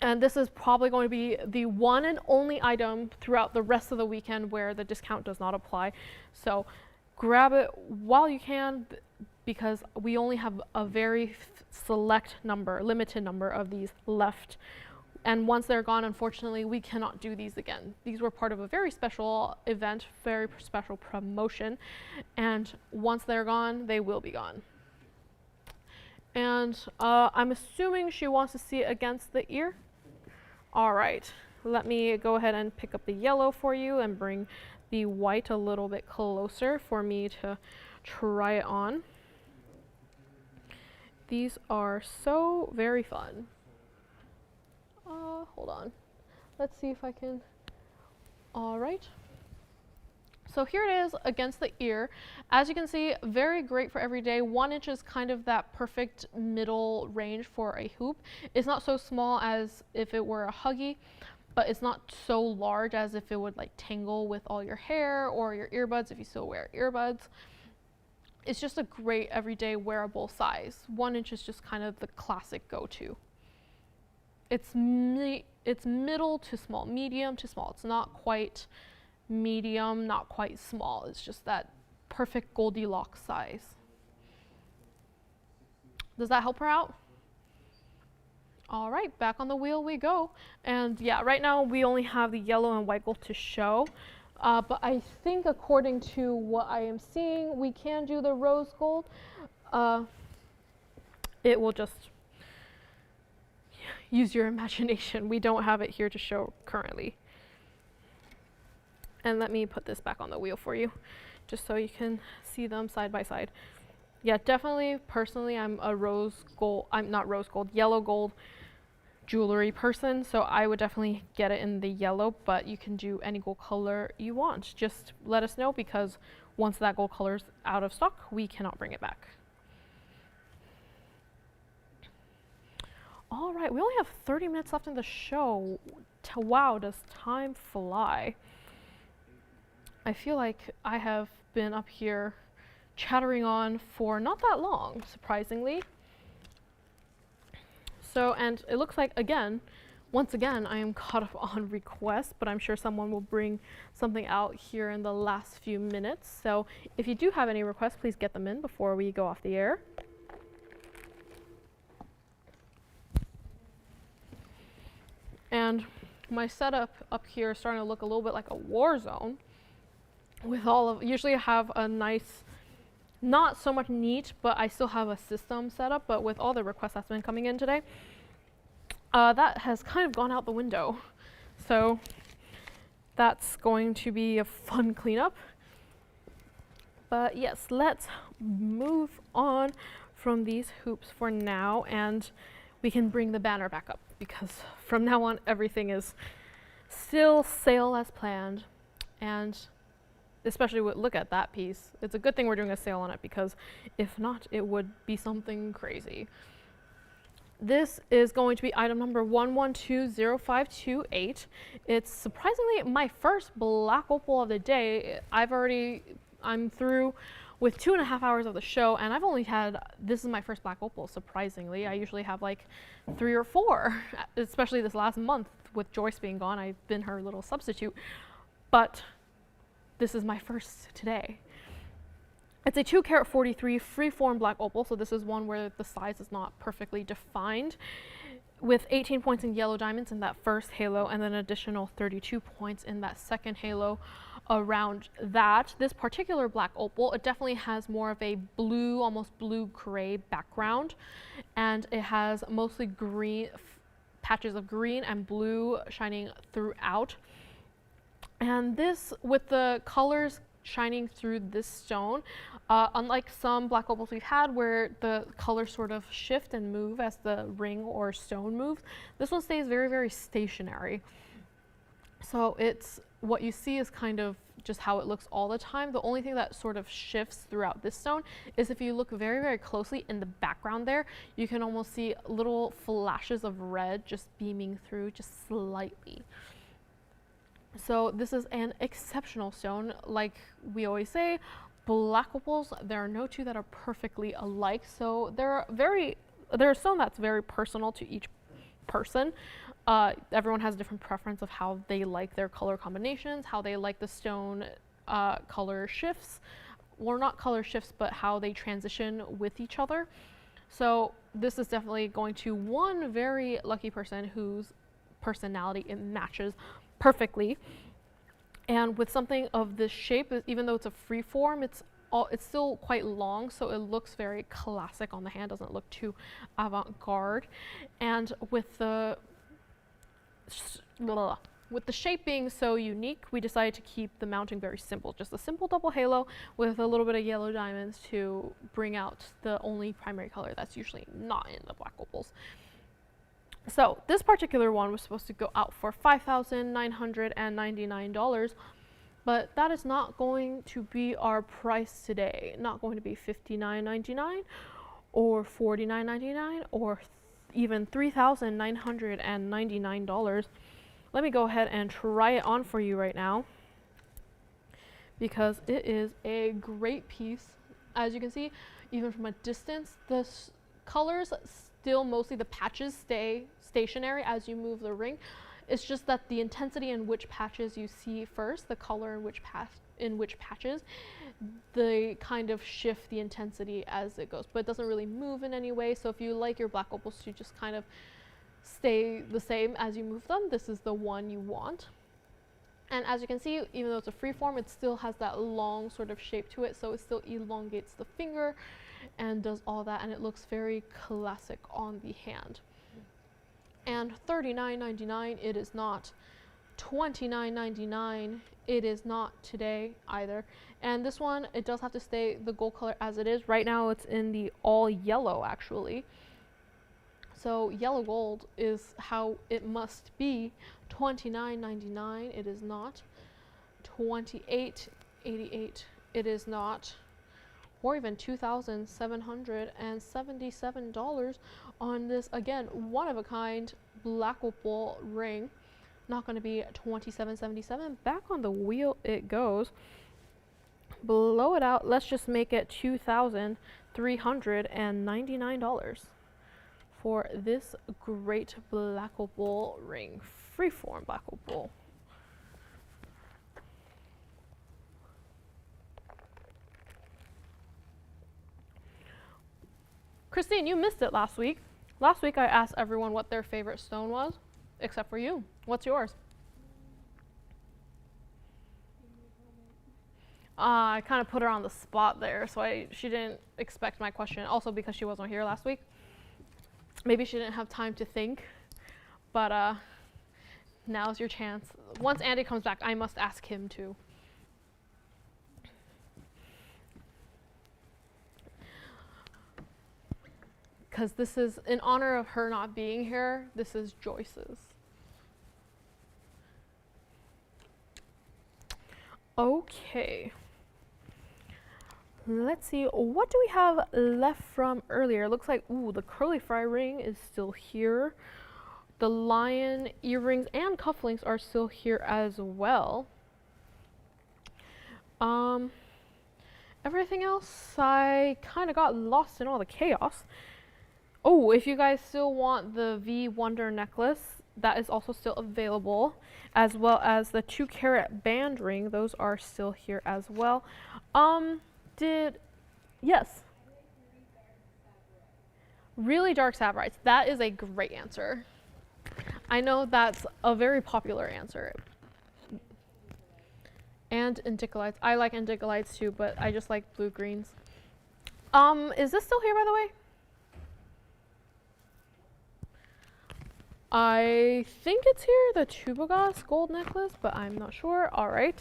And this is probably going to be the one and only item throughout the rest of the weekend where the discount does not apply. So grab it while you can, because we only have a very select number, limited number of these left. And once they're gone, unfortunately, we cannot do these again. These were part of a very special event, very special promotion. And once they're gone, they will be gone. And I'm assuming she wants to see it against the ear. All right, let me go ahead and pick up the yellow for you and bring the white a little bit closer for me to try it on. These are so very fun. Hold on. Let's see if I can. All right. So here it is against the ear. As you can see, very great for every day. 1 inch is kind of that perfect middle range for a hoop. It's not so small as if it were a Huggy, but it's not so large as if it would like tangle with all your hair or your earbuds if you still wear earbuds. It's just a great everyday wearable size. 1 inch is just kind of the classic go-to. It's middle to small, medium to small. It's not quite medium, not quite small. It's just that perfect Goldilocks size. Does that help her out? All right, back on the wheel we go. And yeah, right now we only have the yellow and white gold to show. But I think according to what I am seeing, we can do the rose gold. It will just use your imagination. We don't have it here to show currently. And let me put this back on the wheel for you, just so you can see them side by side. Yeah, definitely, personally, I'm a yellow gold jewelry person, so I would definitely get it in the yellow, but you can do any gold color you want. Just let us know, because once that gold color is out of stock, we cannot bring it back. All right, we only have 30 minutes left in the show. Wow, does time fly? I feel like I have been up here chattering on for not that long, surprisingly. So, and it looks like, once again, I am caught up on requests, but I'm sure someone will bring something out here in the last few minutes. So if you do have any requests, please get them in before we go off the air. And my setup up here is starting to look a little bit like a war zone. With usually I have a nice, not so much neat, but I still have a system set up, but with all the requests that's been coming in today, that has kind of gone out the window. So that's going to be a fun cleanup. But yes, let's move on from these hoops for now, and we can bring the banner back up, because from now on everything is still sale as planned. And especially look at that piece. It's a good thing we're doing a sale on it, because if not, it would be something crazy. This is going to be item number 1120528. It's surprisingly my first black opal of the day. I'm through with 2.5 hours of the show, and this is my first black opal, surprisingly. I usually have like 3 or 4, especially this last month with Joyce being gone. I've been her little substitute, but this is my first today. It's a 2 karat 43 freeform black opal, so this is one where the size is not perfectly defined, with 18 points in yellow diamonds in that first halo, and then an additional 32 points in that second halo around that. This particular black opal, it definitely has more of a blue, almost blue gray background, and it has mostly green, patches of green and blue shining throughout. And this, with the colors shining through this stone, unlike some black opals we've had where the colors sort of shift and move as the ring or stone moves, this one stays very, very stationary. So what you see is kind of just how it looks all the time. The only thing that sort of shifts throughout this stone is if you look very, very closely in the background there, you can almost see little flashes of red just beaming through just slightly. So this is an exceptional stone. Like we always say, black opals, there are no two that are perfectly alike. So they're a stone that's very personal to each person. Everyone has a different preference of how they like their color combinations, how they like the stone color shifts, or not color shifts, but how they transition with each other. So this is definitely going to one very lucky person whose personality it matches perfectly. And with something of this shape, even though it's a free form, it's still quite long, so it looks very classic on the hand, doesn't look too avant-garde. And with the shape being so unique, we decided to keep the mounting very simple, just a simple double halo with a little bit of yellow diamonds to bring out the only primary color that's usually not in the black opals. So this particular one was supposed to go out for $5,999, but that is not going to be our price today. Not going to be $59.99 or $49.99 or even $3,999. Let me go ahead and try it on for you right now, because it is a great piece. As you can see, even from a distance, the colors still, mostly the patches, stay stationary as you move the ring. It's just that the intensity in which patches you see first, the color in which patches, they kind of shift the intensity as it goes, but it doesn't really move in any way. So if you like your black opals to just kind of stay the same as you move them, this is the one you want. And as you can see, even though it's a free form, it still has that long sort of shape to it, so it still elongates the finger and does all that, and it looks very classic on the hand. And $39.99 it is not. $29.99 it is not today either. And this one, it does have to stay the gold color as it is. Right now it's in the all yellow actually. So yellow gold is how it must be. $29.99 it is not. $28.88 it is not. Or even $2,777 on this, again, one-of-a-kind black opal ring. Not going to be $27.77. Back on the wheel it goes. Blow it out. Let's just make it $2,399 for this great black opal ring. Freeform black opal. Christine, you missed it last week. Last week I asked everyone what their favorite stone was, except for you. What's yours? I kind of put her on the spot there, so she didn't expect my question. Also because she wasn't here last week. Maybe she didn't have time to think, but now's your chance. Once Andy comes back, I must ask him too. Because this is, in honor of her not being here, this is Joyce's. Okay. Let's see, what do we have left from earlier? Looks like, ooh, the curly fry ring is still here. The lion earrings and cufflinks are still here as well. Everything else, I kind of got lost in all the chaos. Oh, if you guys still want the V Wonder necklace, that is also still available, as well as the 2-carat band ring. Those are still here as well. Yes. Really dark sapphires. That is a great answer. I know that's a very popular answer. And indicolites. I like indicolites too, but I just like blue greens. Is this still here, by the way? I think it's here, the Tubogas gold necklace, but I'm not sure. All right.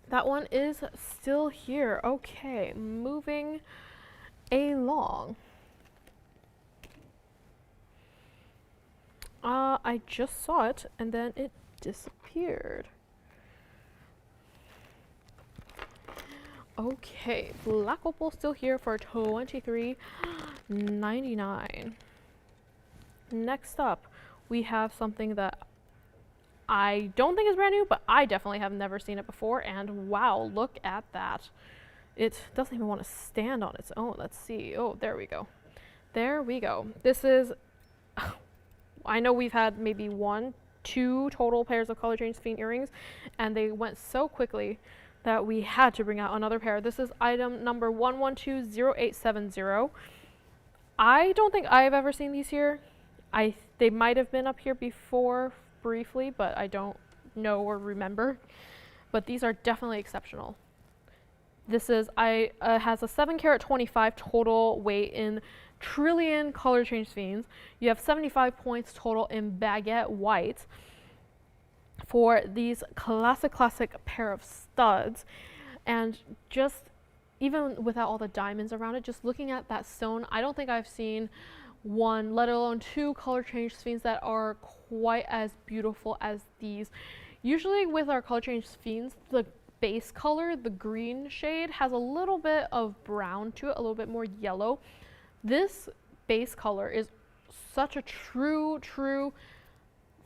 That one is still here. Okay, moving along. I just saw it and then it disappeared. Okay, black opal still here for $23.99. Next up, we have something that I don't think is brand new, but I definitely have never seen it before, and wow, look at that. It doesn't even want to stand on its own. Let's see. Oh, there we go. There we go. This is, I know we've had maybe 1, 2 total pairs of color change fiend earrings, and they went so quickly that we had to bring out another pair. This is item number 1120870. I don't think I've ever seen these here. They might have been up here before briefly, but I don't know or remember. But these are definitely exceptional. This is has a 7-carat 25 total weight in trillion color change fiends. You have 75 points total in baguette white for these classic pair of studs. And just even without all the diamonds around it, just looking at that stone, I don't think I've seen one, let alone two color change skeins that are quite as beautiful as these. Usually with our color change skeins, the base color, the green shade, has a little bit of brown to it, a little bit more yellow. This base color is such a true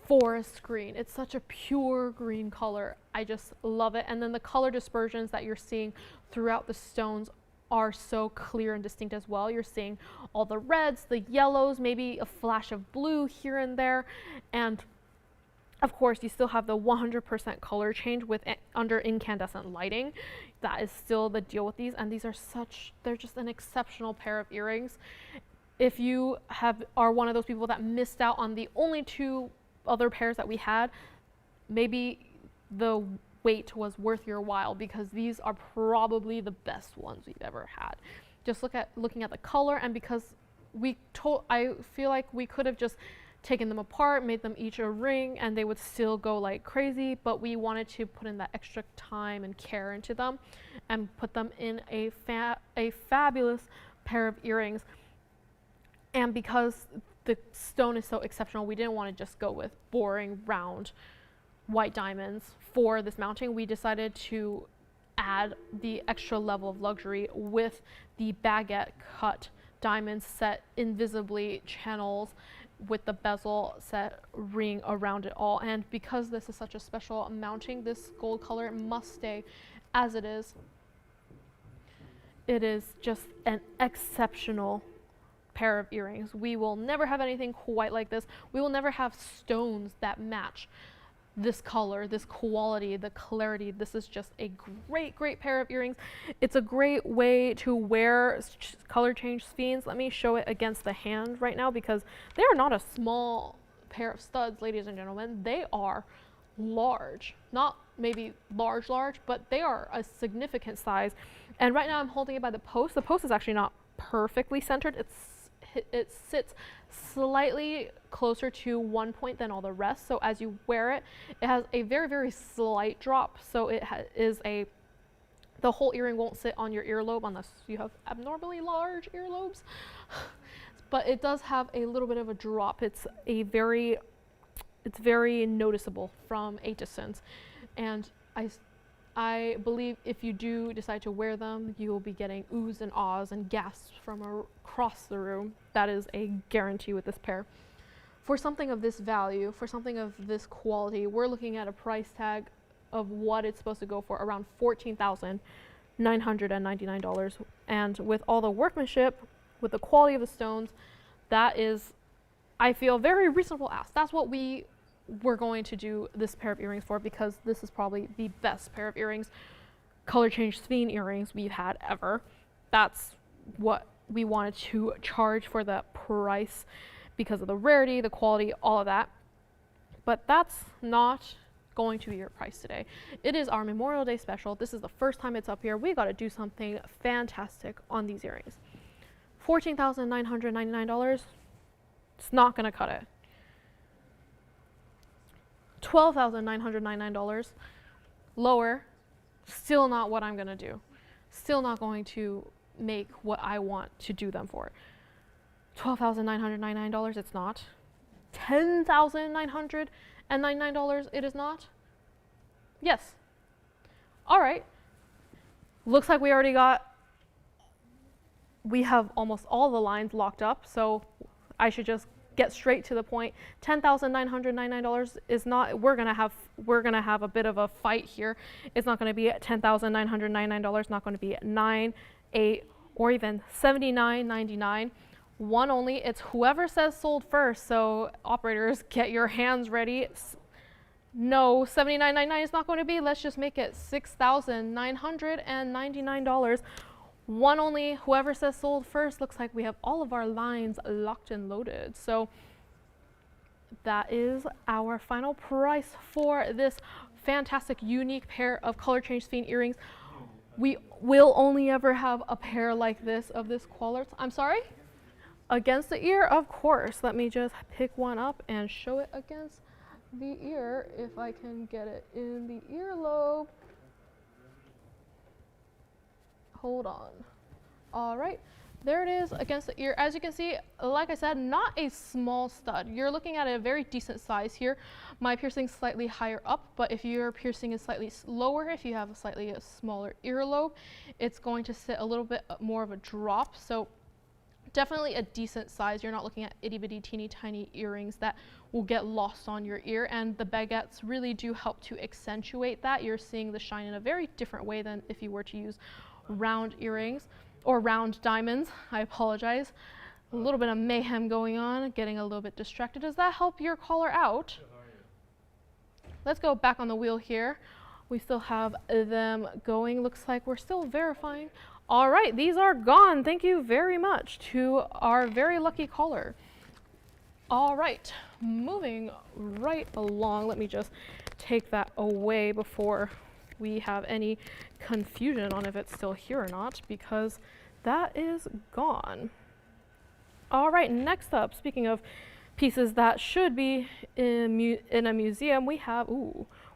forest green. It's such a pure green color. I just love it. And then the color dispersions that you're seeing throughout the stones are so clear and distinct as well. You're seeing all the reds, the yellows, maybe a flash of blue here and there. And of course, you still have the 100% color change with under incandescent lighting. That is still the deal with these. And these are they're just an exceptional pair of earrings. If you are one of those people that missed out on the only two other pairs that we had, maybe the wait was worth your while, because these are probably the best ones we've ever had. Just looking at the color, and because I feel like we could have just taken them apart, made them each a ring, and they would still go like crazy, but we wanted to put in that extra time and care into them and put them in a fabulous pair of earrings. And because the stone is so exceptional, we didn't want to just go with boring round white diamonds for this mounting. We decided to add the extra level of luxury with the baguette cut diamonds set invisibly, channels with the bezel set ring around it all. And because this is such a special mounting, this gold color must stay as it is. It is just an exceptional pair of earrings. We will never have anything quite like this. We will never have stones that match this color, this quality, the clarity. This is just a great pair of earrings. It's a great way to wear color change skeins. Let me show it against the hand right now, because they are not a small pair of studs, ladies and gentlemen. They are large, not maybe large, but they are a significant size. And right now I'm holding it by the post. The post is actually not perfectly centered. It sits slightly closer to one point than all the rest. So as you wear it, it has a very slight drop. So it the whole earring won't sit on your earlobe unless you have abnormally large earlobes. But it does have a little bit of a drop. It's very noticeable from a distance. And I believe if you do decide to wear them, you will be getting oohs and ahs and gasps from across the room. That is a guarantee with this pair. For something of this value, for something of this quality, we're looking at a price tag of what it's supposed to go for, around $14,999. And with all the workmanship, with the quality of the stones, that is, I feel, very reasonable ask. That's what we're going to do this pair of earrings for, because this is probably the best pair of earrings, color change skein earrings we've had ever. That's what we wanted to charge for the price, because of the rarity, the quality, all of that. But that's not going to be your price today. It is our Memorial Day special. This is the first time it's up here. We got to do something fantastic on these earrings. $14,999, it's not going to cut it. $12,999, lower, still not what I'm going to do. Still not going to make what I want to do them for. $12,999, it's not. $10,999, it is not. Yes. All right. Looks like we have almost all the lines locked up, so I should just get straight to the point. $10,999 is not. We're gonna have a bit of a fight here. It's not gonna be at $10,999. Not gonna be at $9, $8, or even $79.99. One only. It's whoever says sold first. So operators, get your hands ready. No, $79.99 is not going to be. Let's just make it $6,999. One only. Whoever says sold first. Looks like we have all of our lines locked and loaded. So that is our final price for this fantastic, unique pair of color change skein earrings. We will only ever have a pair like this of this quality. I'm sorry? Against the ear, of course. Let me just pick one up and show it against the ear, if I can get it in the earlobe. Hold on. All right, There it is against the ear. As you can see, like I said, not a small stud. You're looking at a very decent size here. My piercing is slightly higher up, but if your piercing is slightly lower, if you have a slightly smaller earlobe, it's going to sit a little bit more of a drop. So definitely a decent size. You're not looking at itty bitty teeny tiny earrings that will get lost on your ear, and the baguettes really do help to accentuate that. You're seeing the shine in a very different way than if you were to use round earrings or round diamonds. I apologize. A little bit of mayhem going on, getting a little bit distracted. Does that help your collar out? Let's go back on the wheel here. We still have them going. Looks like we're still verifying. All right, these are gone. Thank you very much to our very lucky caller. All right, moving right along. Let me just take that away before we have any confusion on if it's still here or not, because that is gone. All right, next up, speaking of pieces that should be in a museum, we have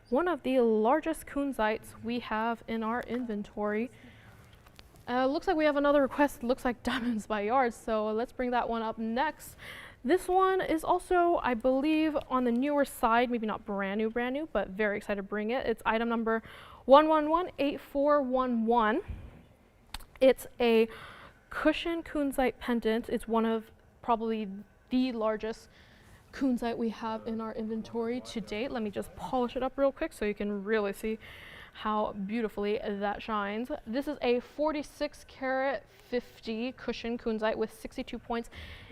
one of the largest kunzites we have in our inventory. Looks like we have another request, looks like diamonds by yards, so let's bring that one up next. This one is also, I believe, on the newer side, maybe not brand new, but very excited to bring it. It's item number 1118411. It's a cushion kunzite pendant. It's one of probably the largest kunzite we have in our inventory to date. Let me just polish it up real quick so you can really see how beautifully that shines. This is a 46 karat 50 cushion kunzite with 62 points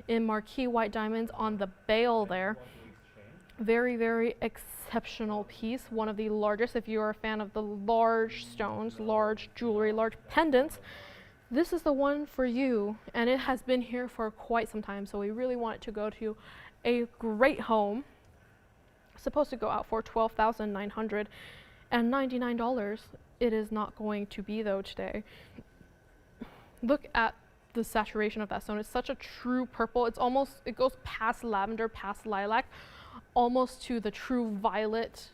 in marquee white diamonds on the bail there. Very, very exceptional piece. One of the largest. If you're a fan of the large stones, large jewelry, large pendants, this is the one for you. And it has been here for quite some time, so we really want it to go to a great home. It's supposed to go out for $12,999. It is not going to be though today. Look at the saturation of that stone. It's such a true purple. It's almost, it goes past lavender, past lilac, almost to the true violet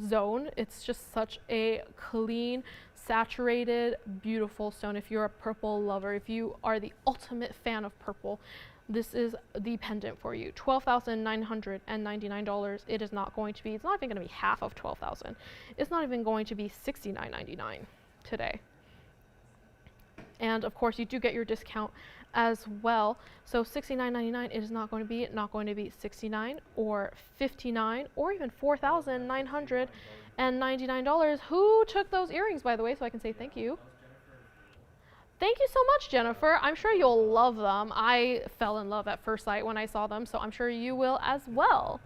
zone. It's just such a clean, saturated, beautiful stone. If you're a purple lover, if you are the ultimate fan of purple, this is the pendant for you. $12,999. It is not going to be, it's not even going to be half of $12,000. It's not even going to be $69.99 today. And of course, you do get your discount as well. So $69.99, it is not going to be $69 or $59 or even $4,999. Who took those earrings, by the way, so I can say thank you? Thank you so much, Jennifer. I'm sure you'll love them. I fell in love at first sight when I saw them, so I'm sure you will as well.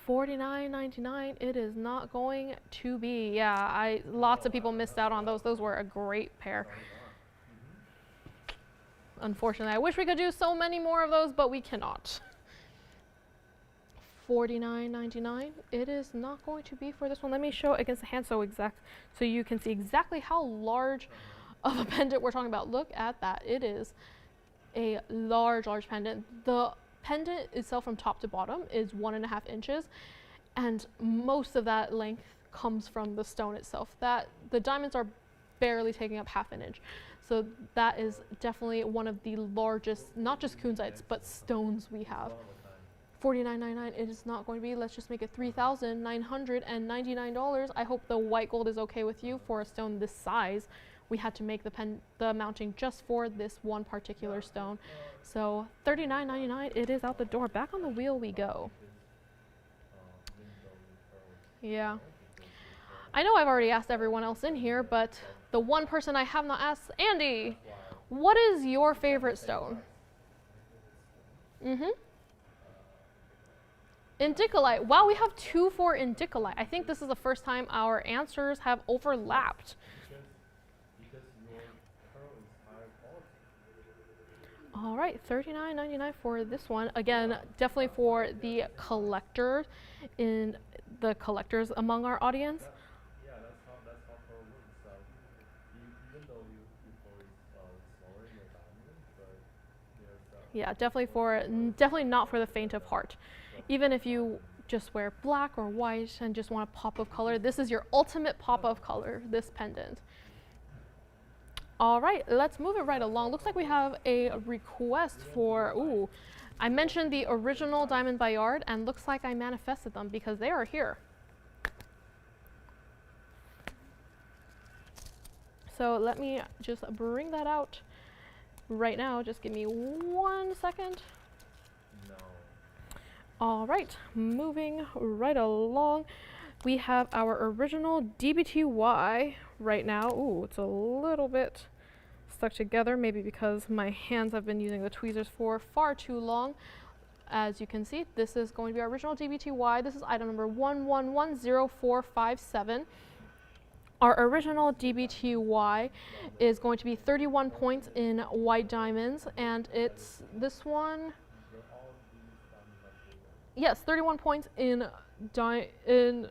$49.99, it is not going to be. Yeah, lots of people missed out on those. Those were a great pair. Unfortunately, I wish we could do so many more of those, but we cannot. $49.99, it is not going to be for this one. Let me show it against the hand so you can see exactly how large of a pendant we're talking about. Look at that. It is a large pendant. The pendant itself from top to bottom is 1.5 inches, and most of that length comes from the stone itself. The diamonds are barely taking up half an inch. So that is definitely one of the largest, not just kunzites, but stones we have. $49.99, it is not going to be. Let's just make it $3,999. I hope the white gold is okay with you for a stone this size. We had to make the mounting just for this one particular stone. So $39.99, it is out the door. Back on the wheel we go. Yeah. I know I've already asked everyone else in here, but the one person I have not asked, Andy, what is your favorite stone? Indicolite. Wow, we have 2 for indicolite. I think this is the first time our answers have overlapped. All right, $39.99 for this one. Again, definitely for the collectors among our audience. Yeah, that's how for wood. So even though you probably smaller in your diamond, but yeah, definitely not for the faint of heart. Even if you just wear black or white and just want a pop of color, this is your ultimate pop of color, this pendant. All right, let's move it right along. Looks like we have a request for, ooh, I mentioned the original Diamond Bayard, and looks like I manifested them because they are here. So let me just bring that out right now. Just give me 1 second. No. All right, moving right along. We have our original DBTY right now. Ooh, it's a little bit stuck together, maybe because my hands have been using the tweezers for far too long. As you can see, this is going to be our original DBTY. This is item number 11100457. Our original DBTY is going to be 31 points in white diamonds, and it's this one. Yes, 31 points in diamonds,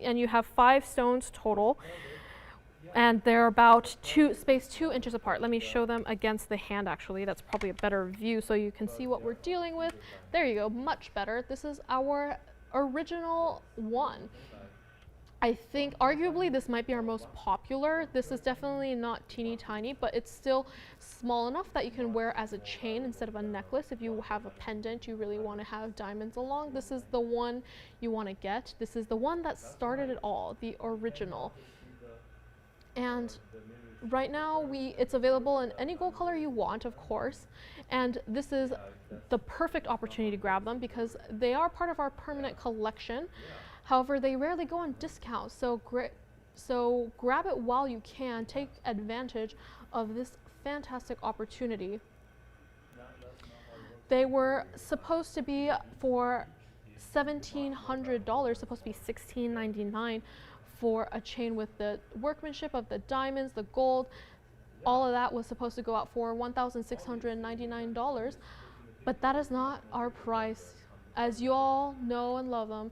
and you have 5 stones total, and they're about spaced 2 inches apart. Let me show them against the hand, actually. That's probably a better view so you can see what we're dealing with. There you go, much better. This is our original one. I think arguably this might be our most popular. This is definitely not teeny tiny, but it's still small enough that you can wear as a chain instead of a necklace. If you have a pendant, you really want to have diamonds along, this is the one you want to get. This is the one that started it all, the original. And right now it's available in any gold color you want, of course. And this is the perfect opportunity to grab them because they are part of our permanent collection. However, they rarely go on discount, so grab it while you can. Take advantage of this fantastic opportunity. They were supposed to be for $1,700, supposed to be $1,699 for a chain with the workmanship of the diamonds, the gold. All of that was supposed to go out for $1,699, but that is not our price. As you all know and love them,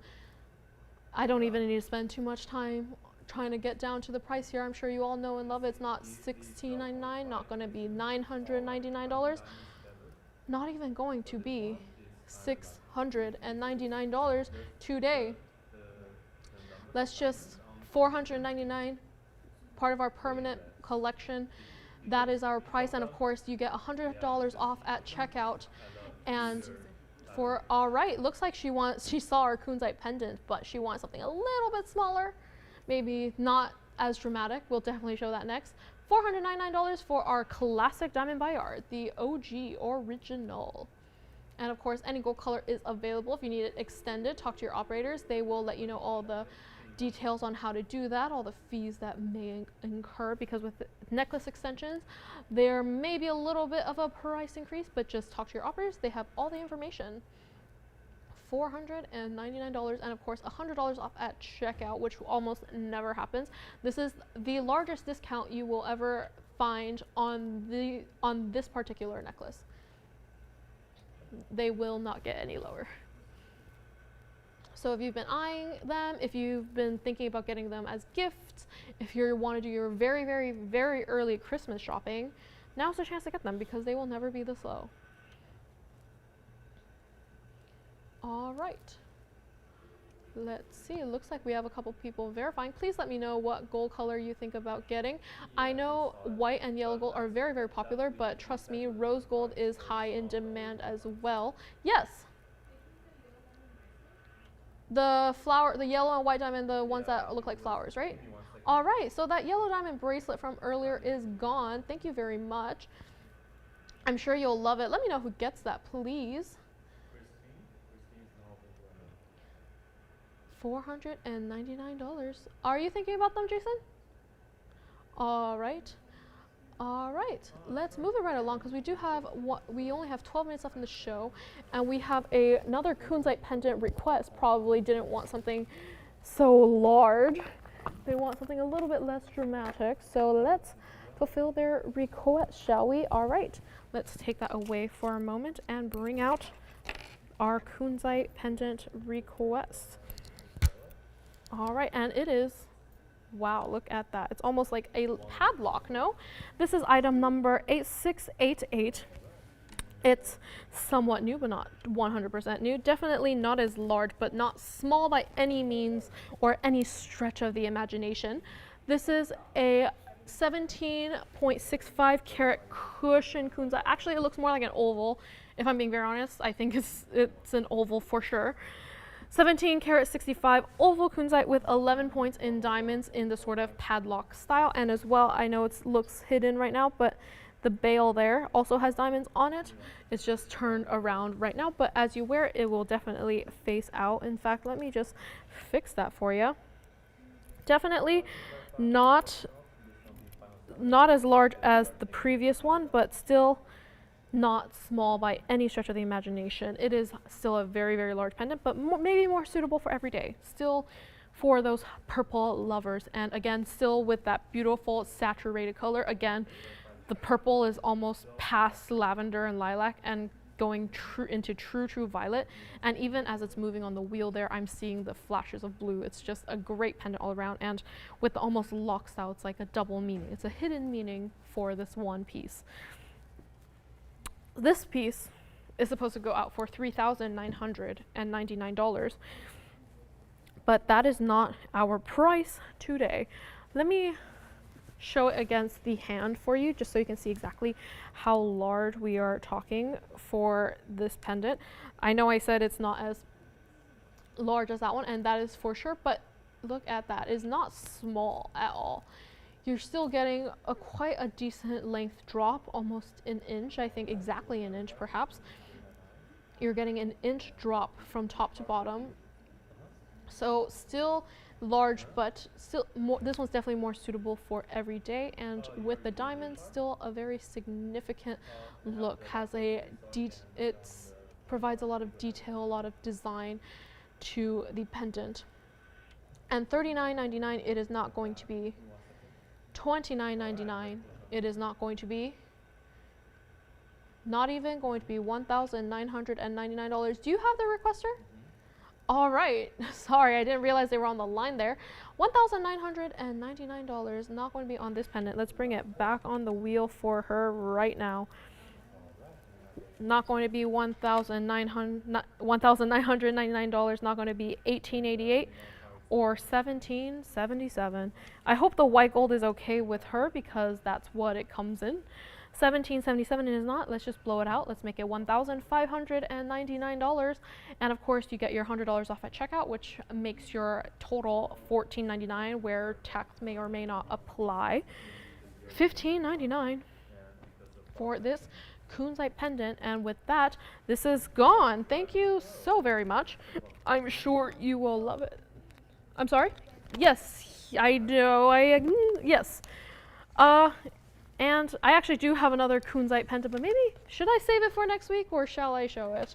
I don't even need to spend too much time trying to get down to the price here. I'm sure you all know and love it. It's not $1,699, not going to be $999, not even going to be $699 today. Let's just $499, part of our permanent collection. That is our price, and of course you get $100 off at checkout. And for, all right, looks like she saw our Kunzite pendant, but she wants something a little bit smaller, maybe not as dramatic. We'll definitely show that next. $499 for our classic Diamond Bayard, the OG original. And of course, any gold color is available. If you need it extended, talk to your operators. They will let you know all the details on how to do that, all the fees that may incur, because with necklace extensions, there may be a little bit of a price increase, but just talk to your operators. They have all the information. $499, and of course $100 off at checkout, which almost never happens. This is the largest discount you will ever find on this particular necklace. They will not get any lower. So if you've been eyeing them, if you've been thinking about getting them as gifts, if you want to do your very, very, very early Christmas shopping, now's the chance to get them because they will never be this low. All right. Let's see, it looks like we have a couple people verifying. Please let me know what gold color you think about getting. I know white and yellow gold are very, very popular, but trust me, rose gold is high in demand as well. Yes. The yellow and white diamond, the ones that look like flowers, right? All right, so that yellow diamond bracelet from earlier is gone. Thank you very much. I'm sure you'll love it. Let me know who gets that, please. $499. Are you thinking about them, Jason? All right. All right, let's move it right along because we only have 12 minutes left in the show, and we have another Kunzite pendant request. Probably didn't want something so large. They want something a little bit less dramatic. So let's fulfill their request, shall we? All right, let's take that away for a moment and bring out our Kunzite pendant request. All right, and it is, wow, look at that. It's almost like a padlock, no? This is item number 8688. It's somewhat new, but not 100% new. Definitely not as large, but not small by any means or any stretch of the imagination. This is a 17.65 carat cushion kunzite. Actually, it looks more like an oval. If I'm being very honest, I think it's an oval for sure. 17 karat 65 oval kunzite with 11 points in diamonds in the sort of padlock style. And as well, I know it looks hidden right now, but the bail there also has diamonds on it. It's just turned around right now, but as you wear it, it will definitely face out. In fact, let me just fix that for you. Definitely not as large as the previous one, but still not small by any stretch of the imagination. It is still a very, very large pendant, but maybe more suitable for every day. Still for those purple lovers. And again, still with that beautiful saturated color. Again, the purple is almost past lavender and lilac and going into true violet. And even as it's moving on the wheel there, I'm seeing the flashes of blue. It's just a great pendant all around. And with the almost lock style, it's like a double meaning. It's a hidden meaning for this one piece. This piece is supposed to go out for $3,999, but that is not our price today. Let me show it against the hand for you, just so you can see exactly how large we are talking for this pendant. I know I said it's not as large as that one, and that is for sure, but look at that. It's not small at all. You're still getting quite a decent length drop, almost an inch, I think exactly an inch perhaps. You're getting an inch drop from top to bottom. So still large, but still this one's definitely more suitable for every day. And with the diamonds, still a very significant look. It provides a lot of detail, a lot of design to the pendant. And $39.99, it is not going to be. $29.99, it is not going to be. Not even going to be $1,999. Do you have the requester? All right. Sorry, I didn't realize they were on the line there. $1,999, not going to be on this pendant. Let's bring it back on the wheel for her right now. Not going to be $1,999, not going to be $1,888 or $1,777. I hope the white gold is okay with her because that's what it comes in. $1,777 is not. Let's just blow it out. Let's make it $1,599. And of course, you get your $100 off at checkout, which makes your total $14.99, where tax may or may not apply. $15.99 for this Kunzite pendant. And with that, this is gone. Thank you so very much. I'm sure you will love it. I'm sorry? Yes, I know. Yes. And I actually do have another Kunzite pendant, but maybe should I save it for next week or shall I show it?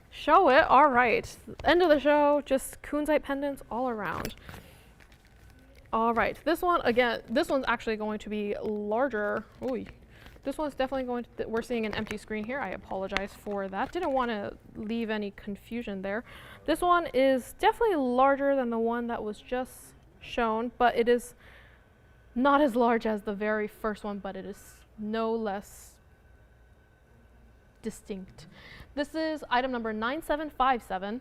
Show it? All right. End of the show, just Kunzite pendants all around. All right. This one, again, this one's actually going to be larger. Ooh. This one's definitely going to, we're seeing an empty screen here. I apologize for that. Didn't want to leave any confusion there. This one is definitely larger than the one that was just shown, but it is not as large as the very first one, but it is no less distinct. This is item number 9757.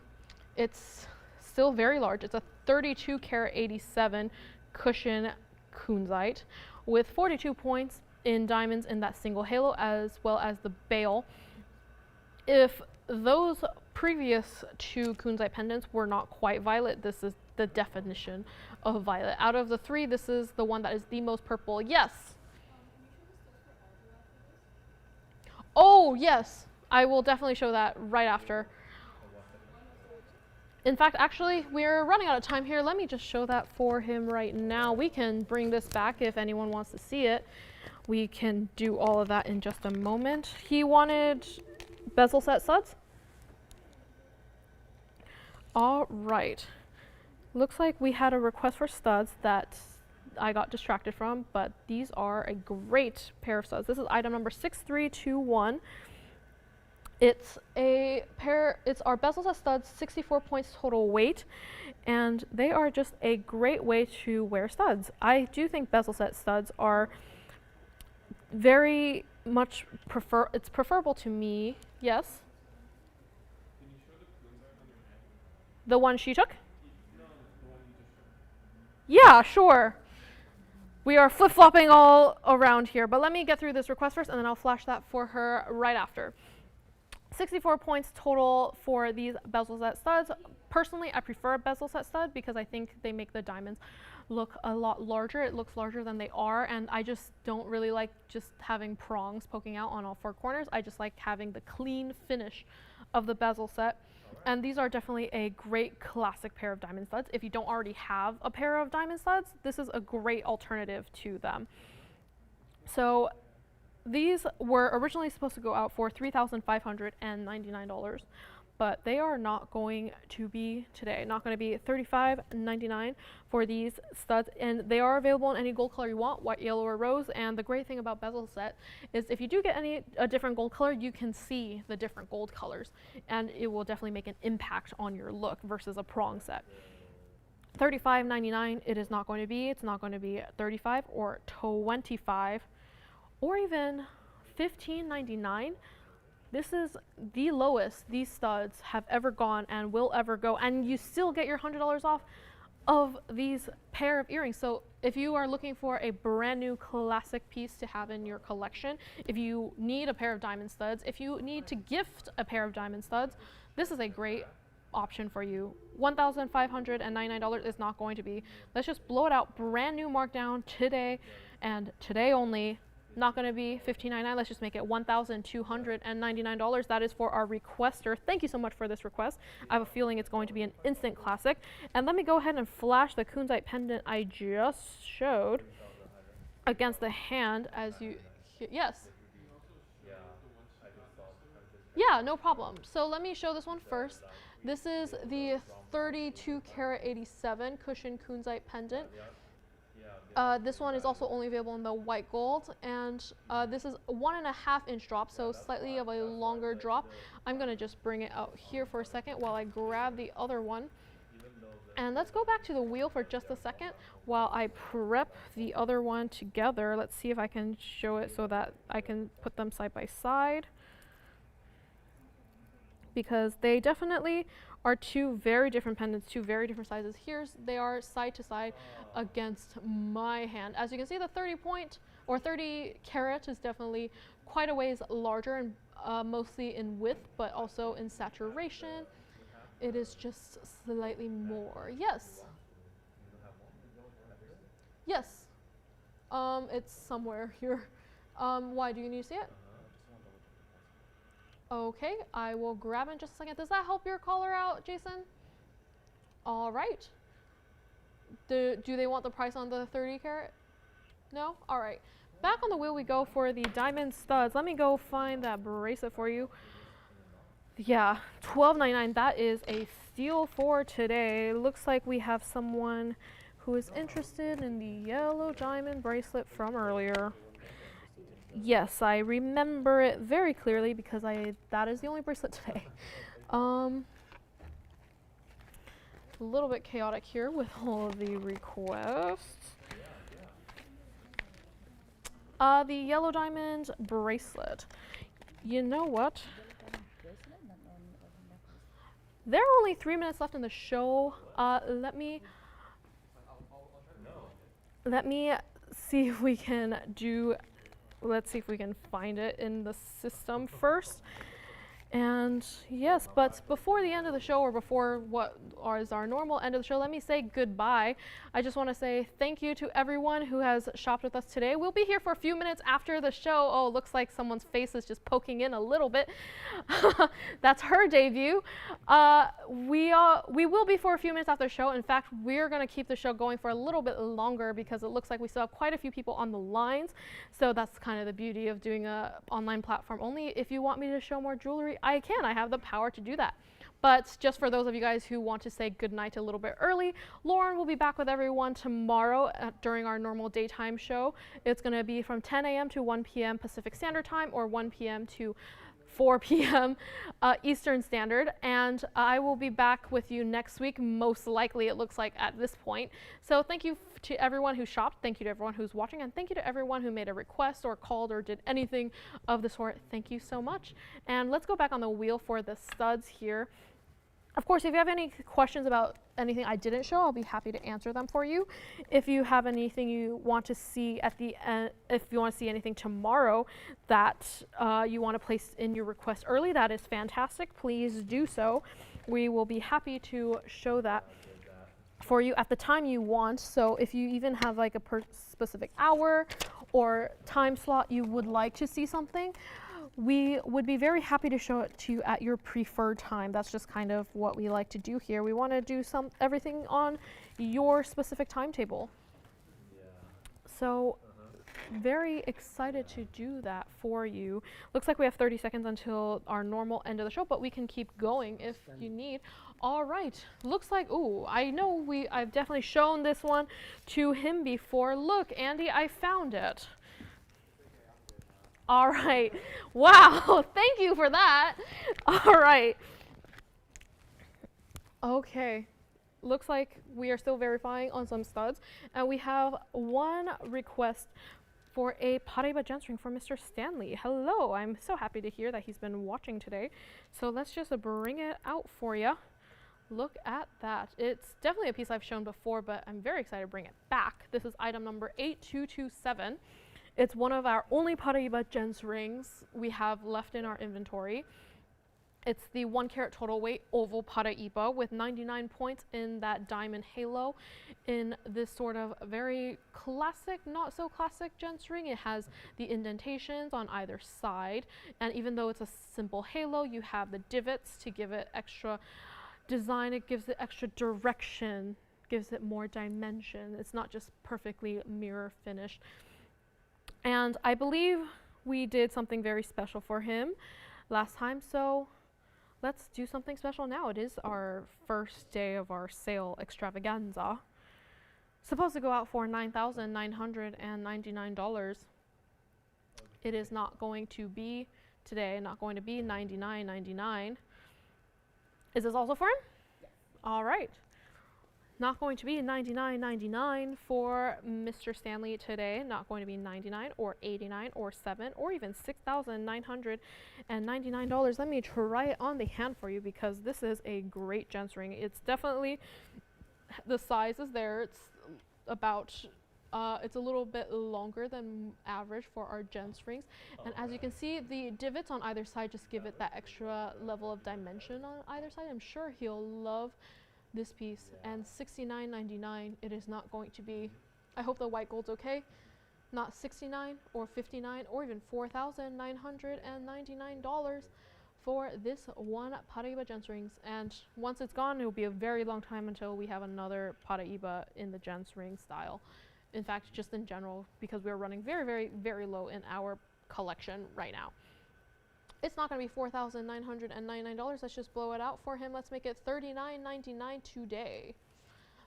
It's still very large. It's a 32 karat 87 cushion Kunzite with 42 points in diamonds in that single halo, as well as the bail. If those previous two Kunzite pendants were not quite violet, this is the definition of violet. Out of the three, this is the one that is the most purple. Yes. Oh, yes. I will definitely show that right after. In fact, actually, we're running out of time here. Let me just show that for him right now. We can bring this back if anyone wants to see it. We can do all of that in just a moment. He wanted bezel set studs. All right. Looks like we had a request for studs that I got distracted from, but these are a great pair of studs. This is item number 6321. It's our bezel set studs, 64 points total weight, and they are just a great way to wear studs. I do think bezel set studs are very much it's preferable to me. Yes? Can you show the Kunzite on your hand? The one she took? No, the one you just showed. Yeah, sure. we are flip-flopping all around here, but let me get through this request first and then I'll flash that for her right after. 64 points total for these bezel set studs. Personally, I prefer a bezel set stud because I think they make the diamonds look a lot larger. It looks larger than they are, and I just don't really like just having prongs poking out on all four corners. I just like having the clean finish of the bezel set. And these are definitely a great classic pair of diamond studs. If you don't already have a pair of diamond studs, this is a great alternative to them. So these were originally supposed to go out for $3,599, but they are not going to be today. Not going to be $35.99 for these studs, and they are available in any gold color you want, white, yellow, or rose. And the great thing about bezel set is if you do get a different gold color, you can see the different gold colors, and it will definitely make an impact on your look versus a prong set. $35.99 it is not going to be. It's not going to be $35 or $25 or even $15.99. This is the lowest these studs have ever gone and will ever go, and you still get your $100 off of these pair of earrings. So if you are looking for a brand new classic piece to have in your collection, if you need a pair of diamond studs, if you need to gift a pair of diamond studs, this is a great option for you. $1,599 is not going to be. Let's just blow it out, brand new markdown today, and today only. Not going to be $15.99. Let's just make it $1,299. That is for our requester. Thank you so much for this request. I have a feeling it's going to be an instant classic. And let me go ahead and flash the Kunzite pendant I just showed against the hand as you, yes. Yeah, no problem. So let me show this one first. This is the 32 karat 87 cushion Kunzite pendant. This one is also only available in the white gold, and this is a 1.5 inch drop, so slightly of a longer drop. I'm going to just bring it out here for a second while I grab the other one. And let's go back to the wheel for just a second while I prep the other one together. Let's see if I can show it so that I can put them side by side, because they definitely are two very different pendants, two very different sizes. They are side to side against my hand. As you can see, the 30 carat is definitely quite a ways larger, and mostly in width, but also in saturation. It is just slightly more. Yes. Yes. It's somewhere here. Why do you need to see it? Okay, I will grab it in just a second. Does that help your collar out, Jason? All right. Do they want the price on the 30 carat? No? All right. Back on the wheel we go for the diamond studs. Let me go find that bracelet for you. Yeah, $12.99. That is a steal for today. Looks like we have someone who is interested in the yellow diamond bracelet from earlier. Yes, I remember it very clearly because that is the only bracelet today. A little bit chaotic here with all of the requests. The yellow diamond bracelet. You know what? There are only 3 minutes left in the show. Let me see if we can do. Let's see if we can find it in the system first. And yes, but before the end of the show, or before what is our normal end of the show, let me say goodbye. I just want to say thank you to everyone who has shopped with us today. We'll be here for a few minutes after the show. Oh, looks like someone's face is just poking in a little bit. That's her debut. We will be for a few minutes after the show. In fact, we're going to keep the show going for a little bit longer because it looks like we still have quite a few people on the lines. So that's kind of the beauty of doing an online platform only. If you want me to show more jewelry, I can. I have the power to do that. But just for those of you guys who want to say goodnight a little bit early, Lauren will be back with everyone tomorrow during our normal daytime show. It's going to be from 10 a.m. to 1 p.m. Pacific Standard Time, or 1 p.m. to 4 p.m. Eastern Standard, and I will be back with you next week, most likely, it looks like at this point. So thank you to everyone who shopped, thank you to everyone who's watching, and thank you to everyone who made a request or called or did anything of the sort. Thank you so much. And let's go back on the wheel for the studs here. Of course, if you have any questions about anything I didn't show, I'll be happy to answer them for you. If you have anything you want to see at the end, if you want to see anything tomorrow that you want to place in your request early, that is fantastic. Please do so. We will be happy to show that for you at the time you want. So if you even have like a specific hour or time slot you would like to see something, we would be very happy to show it to you at your preferred time. That's just kind of what we like to do here. We want to do everything on your specific timetable. Yeah. So very excited to do that for you. Looks like we have 30 seconds until our normal end of the show, but we can keep going if you need. All right, looks like, ooh, I know I've definitely shown this one to him before. Look, Andy, I found it. All right, wow, thank you for that. All right. Okay, looks like we are still verifying on some studs, and we have one request for a paraiba gents ring for Mr. Stanley. Hello, I'm so happy to hear that he's been watching today. So let's just bring it out for you. Look at that. It's definitely a piece I've shown before, but I'm very excited to bring it back. This is item number 8227. It's one of our only paraiba gents rings we have left in our inventory. It's the 1 carat total weight oval paraiba with 99 points in that diamond halo in this sort of very classic, not so classic gents ring. It has the indentations on either side, and even though it's a simple halo, you have the divots to give it extra design. It gives it extra direction, gives it more dimension. It's not just perfectly mirror finished. And I believe we did something very special for him last time, so let's do something special now. It is our first day of our sale extravaganza. Supposed to go out for $9,999. It is not going to be today, not going to be $99.99. Is this also for him? Yes. All right. Not going to be $99.99 for Mr. Stanley today. Not going to be $99 or $89 or $7 or even $6,999. Let me try it on the hand for you because this is a great gents ring. It's definitely, the size is there. It's about, it's a little bit longer than average for our gents rings. And as you can see, the divots on either side just give it that extra level of dimension on either side. I'm sure he'll love this piece. And $69.99, it is not going to be. I hope the white gold's okay. Not $69 or $59 or even $4,999 for this one paraiba gents rings. And once it's gone, it will be a very long time until we have another paraiba in the gents ring style. In fact, just in general, because we're running very, very, very low in our collection right now. It's not going to be $4,999. Let's just blow it out for him. Let's make it $39.99 today.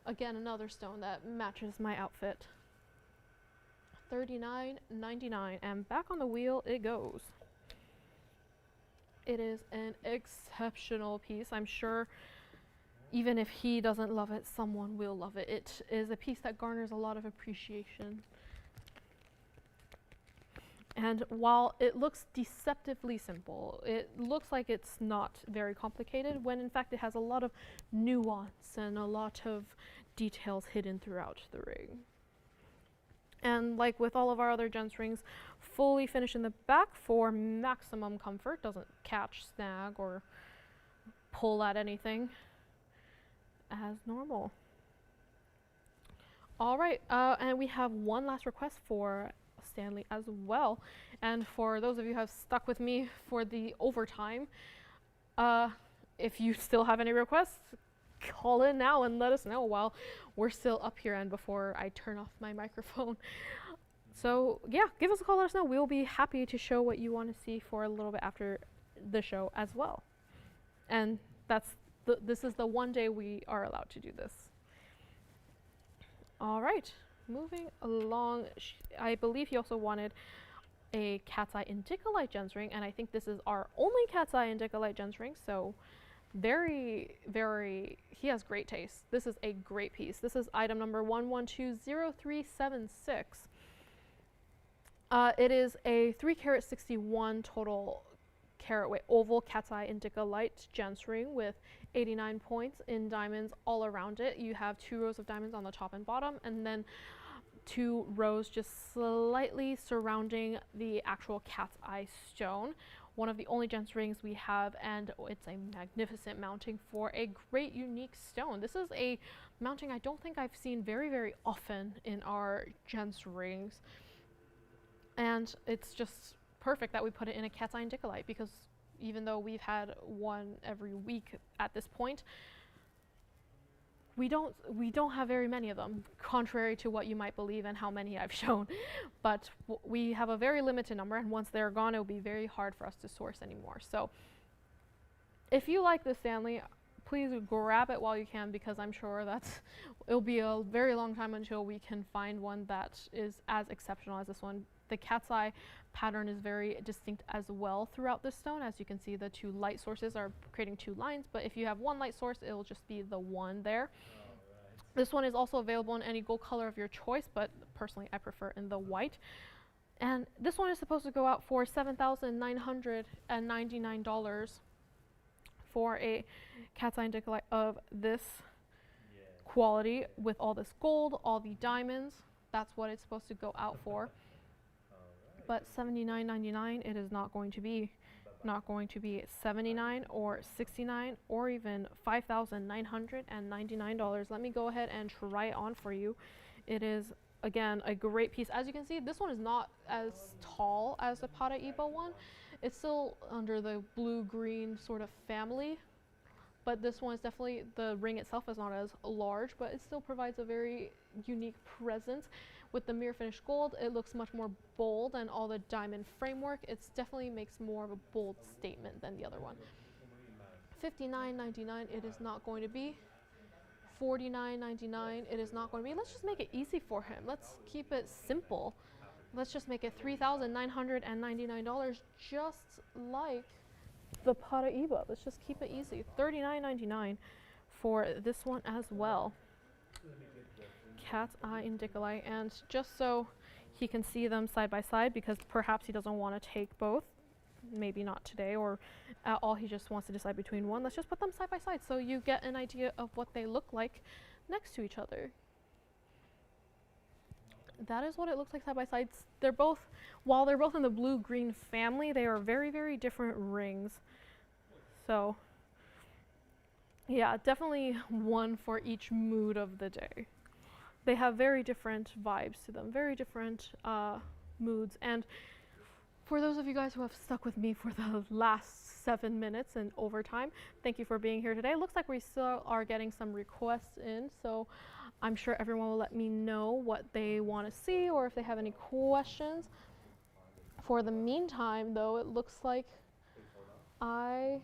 Again, another stone that matches my outfit. $39.99, and back on the wheel it goes. It is an exceptional piece. I'm sure even if he doesn't love it, someone will love it. It is a piece that garners a lot of appreciation. And while it looks deceptively simple, it looks like it's not very complicated, when in fact it has a lot of nuance and a lot of details hidden throughout the ring. And like with all of our other gents rings, fully finished in the back for maximum comfort. Doesn't catch, snag, or pull at anything as normal. All right, and we have one last request for Stanley as well. And for those of you who have stuck with me for the overtime, if you still have any requests, call in now and let us know while we're still up here and before I turn off my microphone. So yeah, give us a call, let us know. We'll be happy to show what you want to see for a little bit after the show as well. And this is the one day we are allowed to do this. All right, moving along. I believe he also wanted a cat's eye indicolite gents ring, and I think this is our only cat's eye indicolite gents ring, so very, very, he has great taste. This is a great piece. This is item number 1120376. It is a 3 carat 61 total carat weight oval cat's eye indicolite Gents ring with 89 points in diamonds all around it. You have 2 rows of diamonds on the top and bottom, and then 2 rows just slightly surrounding the actual cat's eye stone. One of the only Gents rings we have, and it's a magnificent mounting for a great unique stone. This is a mounting I don't think I've seen very often in our Gents rings, and it's just perfect that we put it in a cat's eye indicolite, because even though we've had one every week at this point, we don't have very many of them, contrary to what you might believe and how many I've shown. But we have a very limited number, and once they're gone, it will be very hard for us to source anymore. So if you like this, Stanley, please grab it while you can, because I'm sure that it'll be a very long time until we can find one that is as exceptional as this one. The cat's eye pattern is very distinct as well throughout this stone. As you can see, the 2 light sources are creating 2 lines, but if you have 1 light source, it will just be the one there. This one is also available in any gold color of your choice, but personally I prefer in the white. And this one is supposed to go out for $7,999 for a cat's eye indicolite of this quality with all this gold, all the diamonds. That's what it's supposed to go out for. But $79.99 it is not going to be. Not going to be $79 or $69 or even $5,999. Let me go ahead and try it on for you. It is, again, a great piece. As you can see, this one is not as tall as the paraiba one. It's still under the blue-green sort of family, but this one is definitely, the ring itself is not as large, but it still provides a very unique presence. With the mirror finished gold, it looks much more bold, and all the diamond framework, it definitely makes more of a bold statement than the other one. $59.99 it is not going to be. $49.99 it is not going to be. Let's just make it easy for him. Let's keep it simple. Let's just make it $3,999, just like the paraiba. Let's just keep it easy. $39.99 for this one as well. Cat's eye indicolite, and just so he can see them side by side, because perhaps he doesn't want to take both, maybe not today, or at all he just wants to decide between one. Let's just put them side by side so you get an idea of what they look like next to each other. That is what it looks like side by side. They're both, while they're both in the blue-green family, they are very different rings. So yeah, definitely one for each mood of the day. They have very different vibes to them, very different moods. And for those of you guys who have stuck with me for the last 7 minutes and overtime, thank you for being here today. Looks like we still are getting some requests in, so I'm sure everyone will let me know what they want to see or if they have any questions. For the meantime, though, it looks like I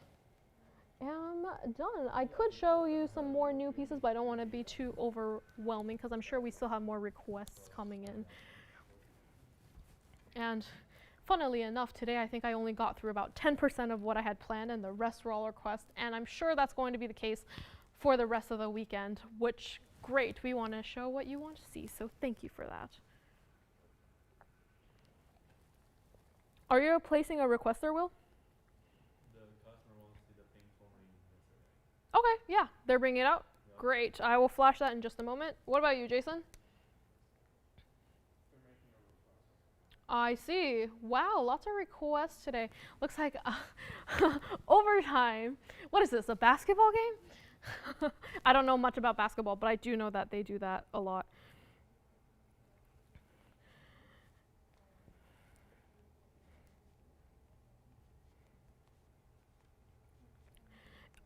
am done. I could show you some more new pieces, but I don't want to be too overwhelming, because I'm sure we still have more requests coming in. And funnily enough, today I think I only got through about 10% of what I had planned, and the rest were all requests, and I'm sure that's going to be the case for the rest of the weekend, which, great, we want to show what you want to see, so thank you for that. Are you placing a request there, Will? Okay, yeah, they're bringing it out. Yep. Great, I will flash that in just a moment. What about you, Jason? I see. Wow, lots of requests today. Looks like overtime. What is this, a basketball game? I don't know much about basketball, but I do know that they do that a lot.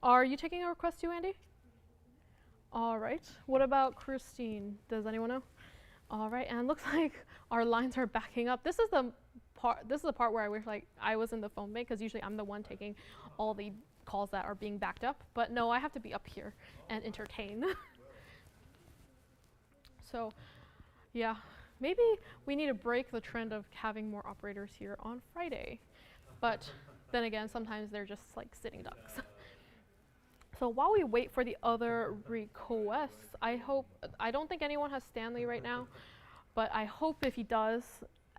Are you taking a request too, Andy? All right. What about Christine? Does anyone know? All right. And it looks like our lines are backing up. This is the part. This is the part where I wish like I was in the phone bank, because usually I'm the one taking all the calls that are being backed up. But no, I have to be up here and entertain. So, yeah, maybe we need to break the trend of having more operators here on Friday. But then again, sometimes they're just like sitting ducks. So while we wait for the other requests, I don't think anyone has Stanley right now, but I hope if he does,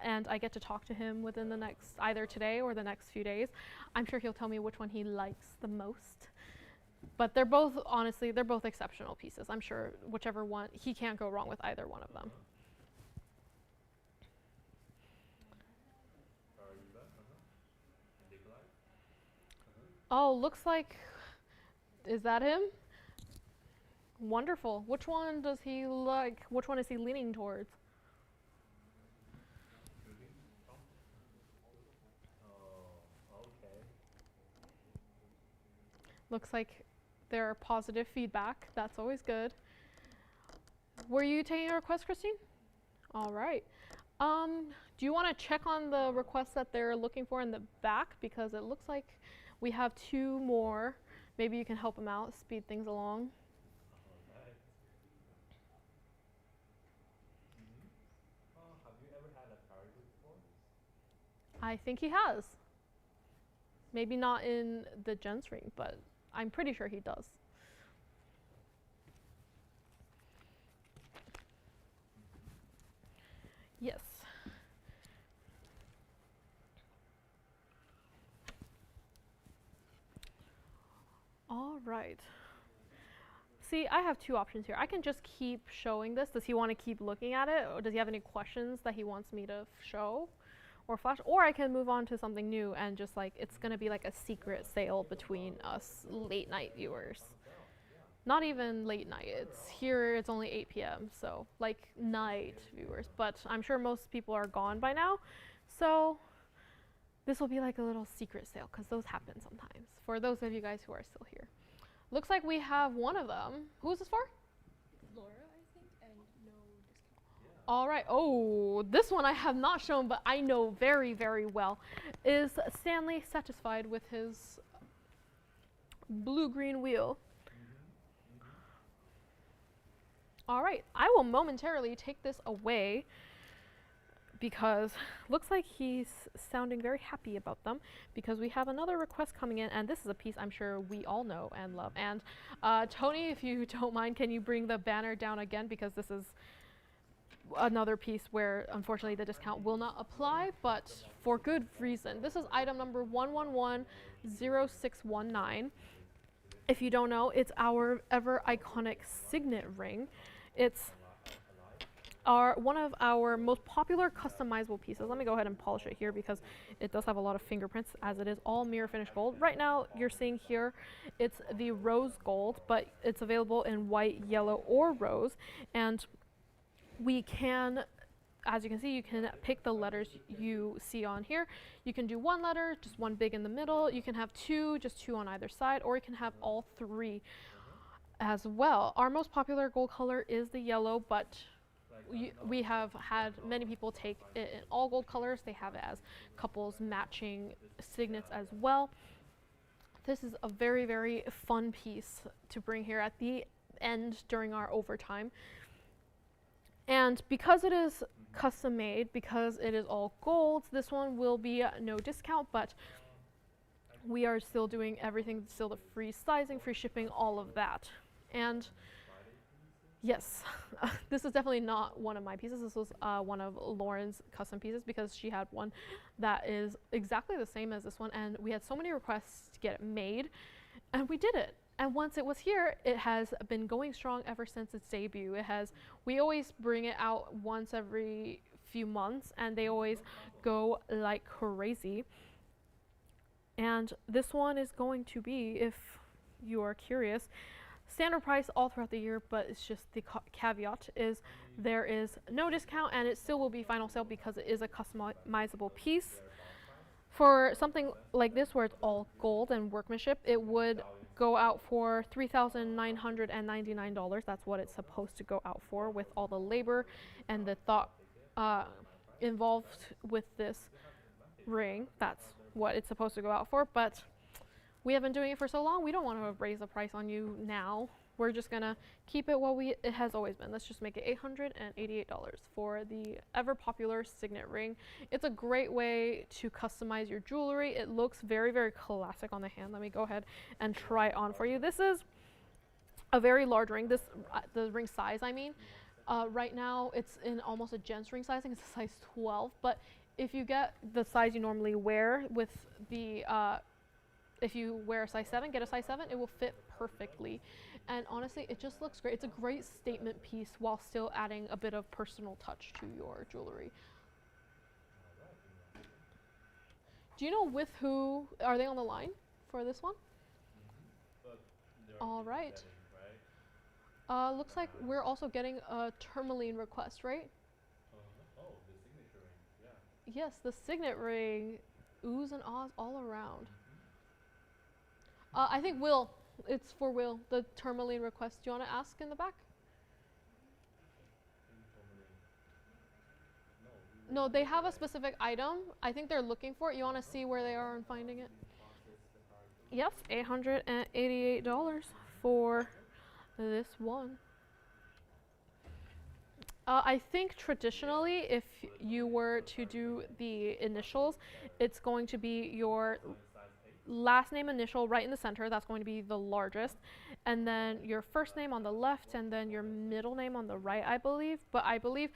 and I get to talk to him within the next, either today or the next few days, I'm sure he'll tell me which one he likes the most. But they're both, honestly, they're both exceptional pieces. I'm sure whichever one, he can't go wrong with either one of them. Paraiba, indicolite. Oh, looks like, is that him? Wonderful. Which one does he like? Which one is he leaning towards? Shooting. Oh, okay. Looks like there are positive feedback. That's always good. Were you taking a request, Christine? All right. Do you want to check on the requests that they're looking for in the back? Because it looks like we have 2 more. Maybe you can help them out, speed things along. Alright. Have you ever had a paraiba before? I think he has. Maybe not in the Gents ring, but I'm pretty sure he does. Yes. All right. See, I have 2 options here. I can just keep showing this. Does he want to keep looking at it? Or does he have any questions that he wants me to show or flash? Or I can move on to something new and just like, it's going to be like a secret sale between us late night viewers. Not even late night. It's here, it's only 8 p.m. So like night viewers. But I'm sure most people are gone by now. So this will be like a little secret sale because those happen sometimes for those of you guys who are still here. Looks like we have one of them. Who is this for? Laura, I think, and no discount. All right. Oh, this one I have not shown, but I know very, very well. Is Stanley satisfied with his blue-green wheel? All right. I will momentarily take this away because looks like he's sounding very happy about them because we have another request coming in, and this is a piece I'm sure we all know and love. And Tony, if you don't mind, can you bring the banner down again, because this is another piece where unfortunately the discount will not apply, but for good reason. This is item number 1110619. If you don't know, it's our ever iconic Signet ring. It's one of our most popular customizable pieces. Let me go ahead and polish it here because it does have a lot of fingerprints, as it is all mirror finish gold. Right now you're seeing here it's the rose gold, but it's available in white, yellow, or rose. And we can, as you can see, you can pick the letters you see on here. You can do 1 letter, just 1 big in the middle. You can have 2, just 2 on either side, or you can have all 3 as well. Our most popular gold color is the yellow, but we have had many people take it in all gold colors. They have it as couples matching signets as well. This is a very, very fun piece to bring here at the end during our overtime. And because it is custom made, because it is all gold, this one will be no discount, but we are still doing everything, still the free sizing, free shipping, all of that. And yes, this is definitely not one of my pieces. This was one of Lauren's custom pieces because she had one that is exactly the same as this one, and we had so many requests to get it made, and we did it. And once it was here, it has been going strong ever since its debut. We always bring it out once every few months, and they always go like crazy. And this one is going to be, if you are curious, standard price all throughout the year, but it's just the caveat is there is no discount, and it still will be final sale because it is a customizable piece. For something like this where it's all gold and workmanship, it would go out for $3,999. That's what it's supposed to go out for, with all the labor and the thought involved with this ring. That's what it's supposed to go out for, but we have been doing it for so long, we don't want to raise the price on you now. We're just gonna keep it what it has always been. Let's just make it $888 for the ever popular Signet ring. It's a great way to customize your jewelry. It looks very, very classic on the hand. Let me go ahead and try it on for you. This is a very large ring. The ring size, I mean. Right now, it's in almost a Gents ring sizing. It's a size 12, but if you get the size you normally wear with the, if you wear a size 7, get a size 7, it will fit perfectly. And honestly, it just looks great. It's a great statement piece while still adding a bit of personal touch to your jewelry. Do you know with who, are they on the line for this one? All right. Looks like we're also getting a tourmaline request, right? Oh, the signature ring, yeah. Yes, the signet ring, oohs and ahs all around. I think Will, it's for Will, the tourmaline request. Do you want to ask in the back? No, they have a specific item. I think they're looking for it. You want to see where they are and finding it? Yep, $888 for this one. I think traditionally, if you were to do the initials, it's going to be your last name initial right in the center. That's going to be the largest. And then your first name on the left, and then your middle name on the right, I believe. But I believe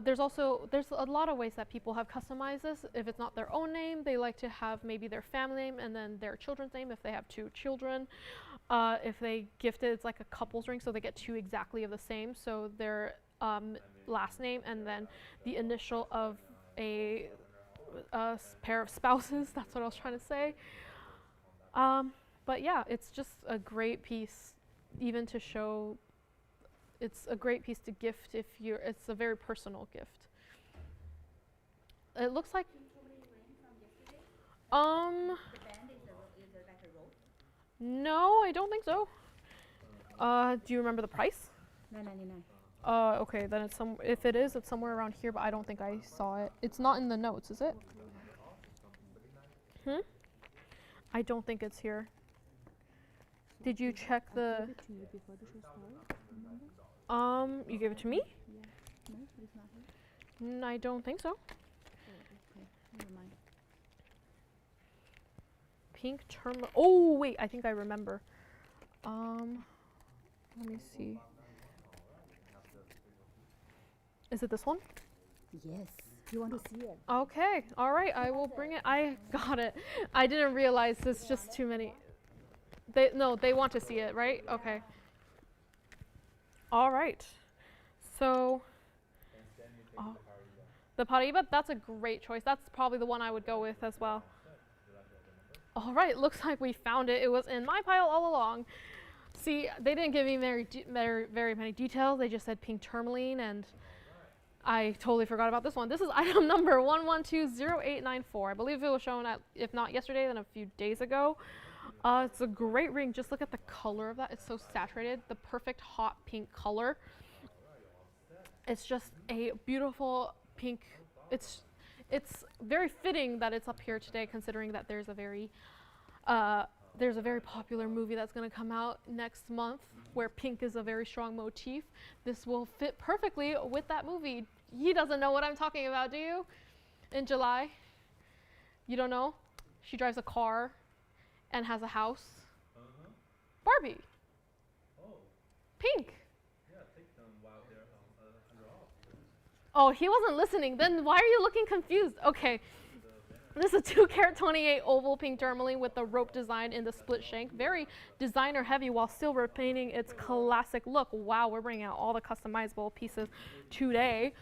there's a lot of ways that people have customized this. If it's not their own name, they like to have maybe their family name and then their children's name if they have 2 children. If they gift it, it's like a couple's ring, so they get 2 exactly of the same. So their last name and then the initial of a pair of spouses. That's what I was trying to say. But yeah, it's just a great piece, even to show. It's a great piece to gift if you're. It's a very personal gift. It looks like. No, I don't think so. Do you remember the price? $9.99. Okay, then it's some. If it is, it's somewhere around here, but I don't think I saw it. It's not in the notes, is it? I don't think it's here. Did you check the? You gave it to me? Yeah. No, it's not here. I don't think so. Okay, never mind. Pink tourmaline. Oh wait, I think I remember. Let me see. Is it this one? Yes. You want to see it? Okay, all right, I will bring it. I got it. I didn't realize there's just too many. They want to see it, right? Okay. All right. So, the paraiba, that's a great choice. That's probably the one I would go with as well. All right, looks like we found it. It was in my pile all along. See, they didn't give me very many details. They just said pink tourmaline, and I totally forgot about this one. This is item number 1120894. I believe it was shown at, if not yesterday, then a few days ago. It's a great ring. Just look at the color of that. It's so saturated. The perfect hot pink color. It's just a beautiful pink. It's very fitting that it's up here today, considering that there's a very popular movie that's going to come out next month where pink is a very strong motif. This will fit perfectly with that movie. He doesn't know what I'm talking about, do you? In July? You don't know? She drives a car and has a house. Barbie. Oh, Pink. yeah, take them while they're under off. Oh, he wasn't listening. Then why are you looking confused? Okay. This is a 2-carat 28 oval pink tourmaline with the rope design in the split shank. Very designer heavy while still retaining its classic look. Wow, we're bringing out all the customizable pieces today.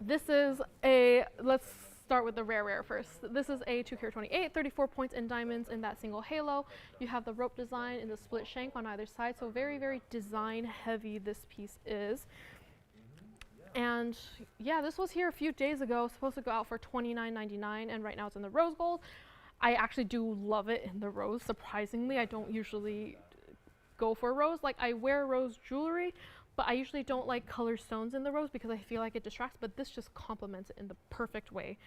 This is a, let's start with the rare first. This is a 2-carat 28, 34 points in diamonds in that single halo. You have the rope design in the split shank on either side. So very design heavy this piece is. And yeah, this was here a few days ago, supposed to go out for $29.99, and right now it's in the rose gold. I actually do love it in the rose, surprisingly. I don't usually go for rose. Like, I wear rose jewelry, but I usually don't like color stones in the rose because I feel like it distracts, but this just complements it in the perfect way.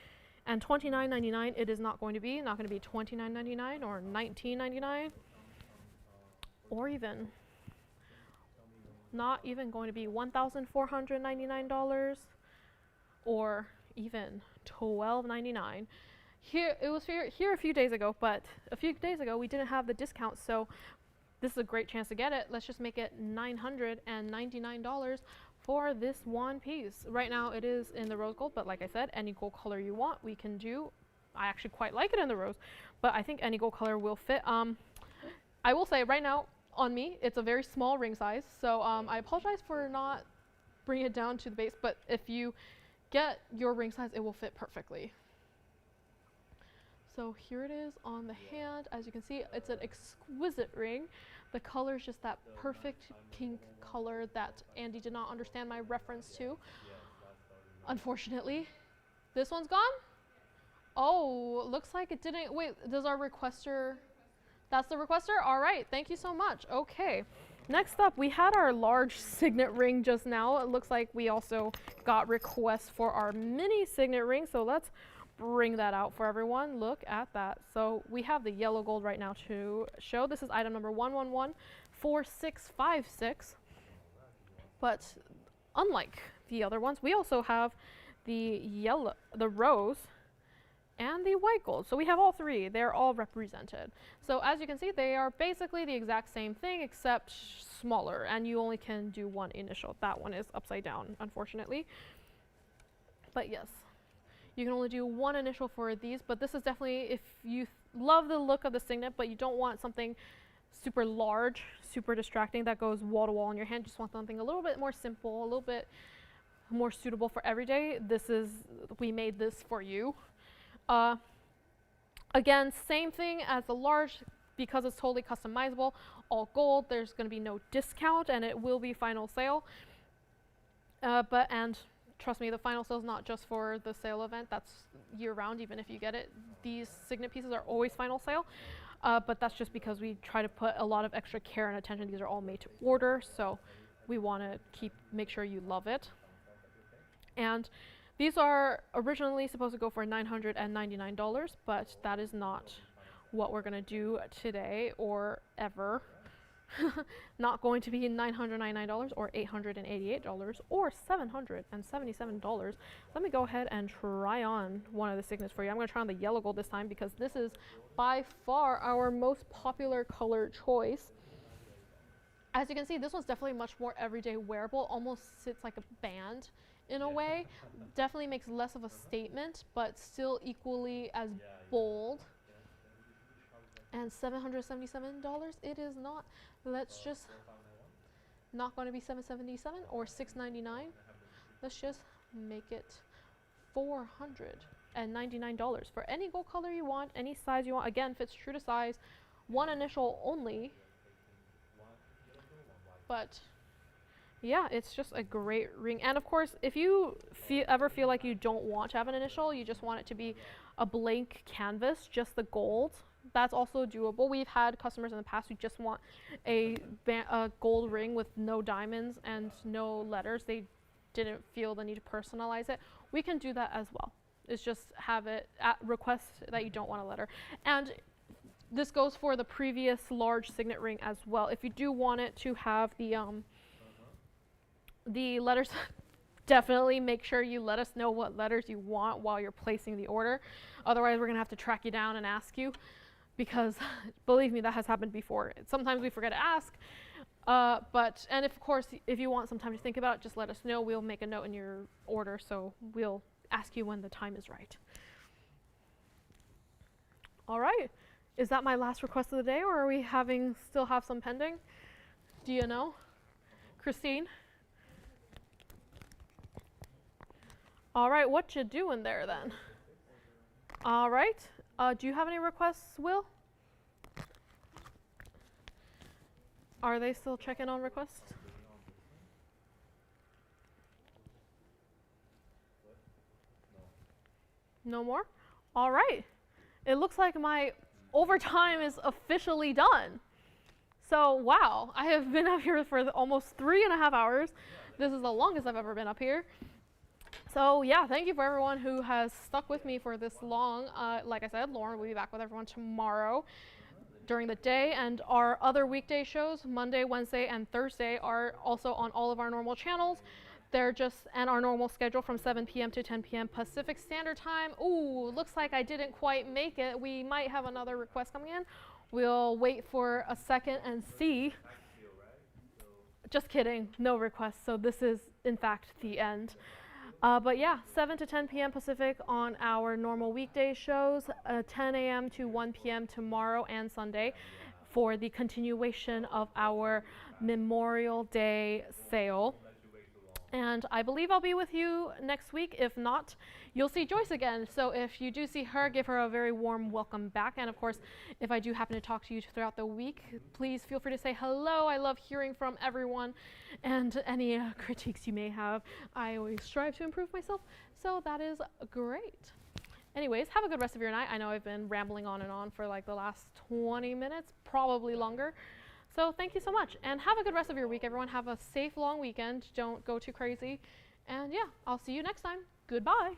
And $29.99 it is not going to be $29.99 or $19.99, or even not even going to be $1,499 or even $12.99. Here, it was here a few days ago, but a few days ago we didn't have the discount, so this is a great chance to get it. Let's just make it $999 for this one piece. Right now it is in the rose gold, but like I said, any gold color you want, we can do. I actually quite like it in the rose, but I think any gold color will fit. I will say right now on me, it's a very small ring size, so I apologize for not bringing it down to the base, but if you get your ring size, it will fit perfectly. So here it is on the hand. As you can see, it's an exquisite ring. The color is just that perfect pink color that Andy did not understand my reference to. Unfortunately, this one's gone. Oh, looks like it didn't. Wait, does our requester? That's the requester? All right, thank you so much. Okay, next up, we had our large signet ring just now. It looks like we also got requests for our mini signet ring, so let's bring that out for everyone. Look at that. So we have the yellow gold right now to show. This is item number 1114656. But unlike the other ones, we also have the yellow, the rose, and the white gold. So we have all three. They're all represented. So as you can see, they are basically the exact same thing except smaller, and you only can do one initial. That one is upside down, unfortunately. But yes, you can only do one initial for these, but this is definitely, if you love the look of the signet, but you don't want something super large, super distracting that goes wall to wall in your hand, just want something a little bit more simple, a little bit more suitable for everyday, we made this for you. Again, same thing as the large, because it's totally customizable, all gold, there's going to be no discount, and it will be final sale. And trust me, the final sale is not just for the sale event, that's year round, even if you get it. These signet pieces are always final sale, but that's just because we try to put a lot of extra care and attention. These are all made to order, so we want to make sure you love it. And these are originally supposed to go for $999, but that is not what we're going to do today or ever. Not going to be $999 or $888 or $777. Let me go ahead and try on one of the signets for you. I'm going to try on the yellow gold this time because this is by far our most popular color choice. As you can see, this one's definitely much more everyday wearable, almost sits like a band in a way. Definitely makes less of a statement, but still equally as bold. And $777, it is not. Let's just, not going to be $777 or $699. Let's just make it $499 for any gold color you want, any size you want. Again, fits true to size, one initial only. But yeah, it's just a great ring. And of course, if you ever feel like you don't want to have an initial, you just want it to be a blank canvas, just the gold, that's also doable. We've had customers in the past who just want a gold ring with no diamonds and no letters. They didn't feel the need to personalize it. We can do that as well. It's just have it at request that you don't want a letter. And this goes for the previous large signet ring as well. If you do want it to have the letters, definitely make sure you let us know what letters you want while you're placing the order. Otherwise, we're going to have to track you down and ask you, because believe me, that has happened before. Sometimes we forget to ask, and of course, if you want some time to think about it, just let us know. We'll make a note in your order, so we'll ask you when the time is right. All right, is that my last request of the day, or are we still have some pending? Do you know? Christine? All right, what you doing there then? All right, do you have any requests, Will? Are they still checking on requests? No more? All right, it looks like my overtime is officially done. So, wow, I have been up here for almost 3.5 hours. This is the longest I've ever been up here. So yeah, thank you for everyone who has stuck with me for this long. Like I said, Lauren will be back with everyone tomorrow during the day, and our other weekday shows, Monday, Wednesday, and Thursday, are also on all of our normal channels. They're and our normal schedule from 7 p.m. to 10 p.m. Pacific Standard Time. Ooh, looks like I didn't quite make it. We might have another request coming in. We'll wait for a second and see. Just kidding, no requests. So this is, in fact, the end. But yeah, 7 to 10 p.m. Pacific on our normal weekday shows, 10 a.m. to 1 p.m. tomorrow and Sunday for the continuation of our Memorial Day sale. And I believe I'll be with you next week. If not, you'll see Joyce again. So if you do see her, give her a very warm welcome back. And of course, if I do happen to talk to you throughout the week, please feel free to say hello. I love hearing from everyone and any critiques you may have. I always strive to improve myself, so that is great. Anyways, have a good rest of your night. I know I've been rambling on and on for like the last 20 minutes, probably longer. So thank you so much, and have a good rest of your week, everyone. Have a safe, long weekend. Don't go too crazy. And yeah, I'll see you next time. Goodbye.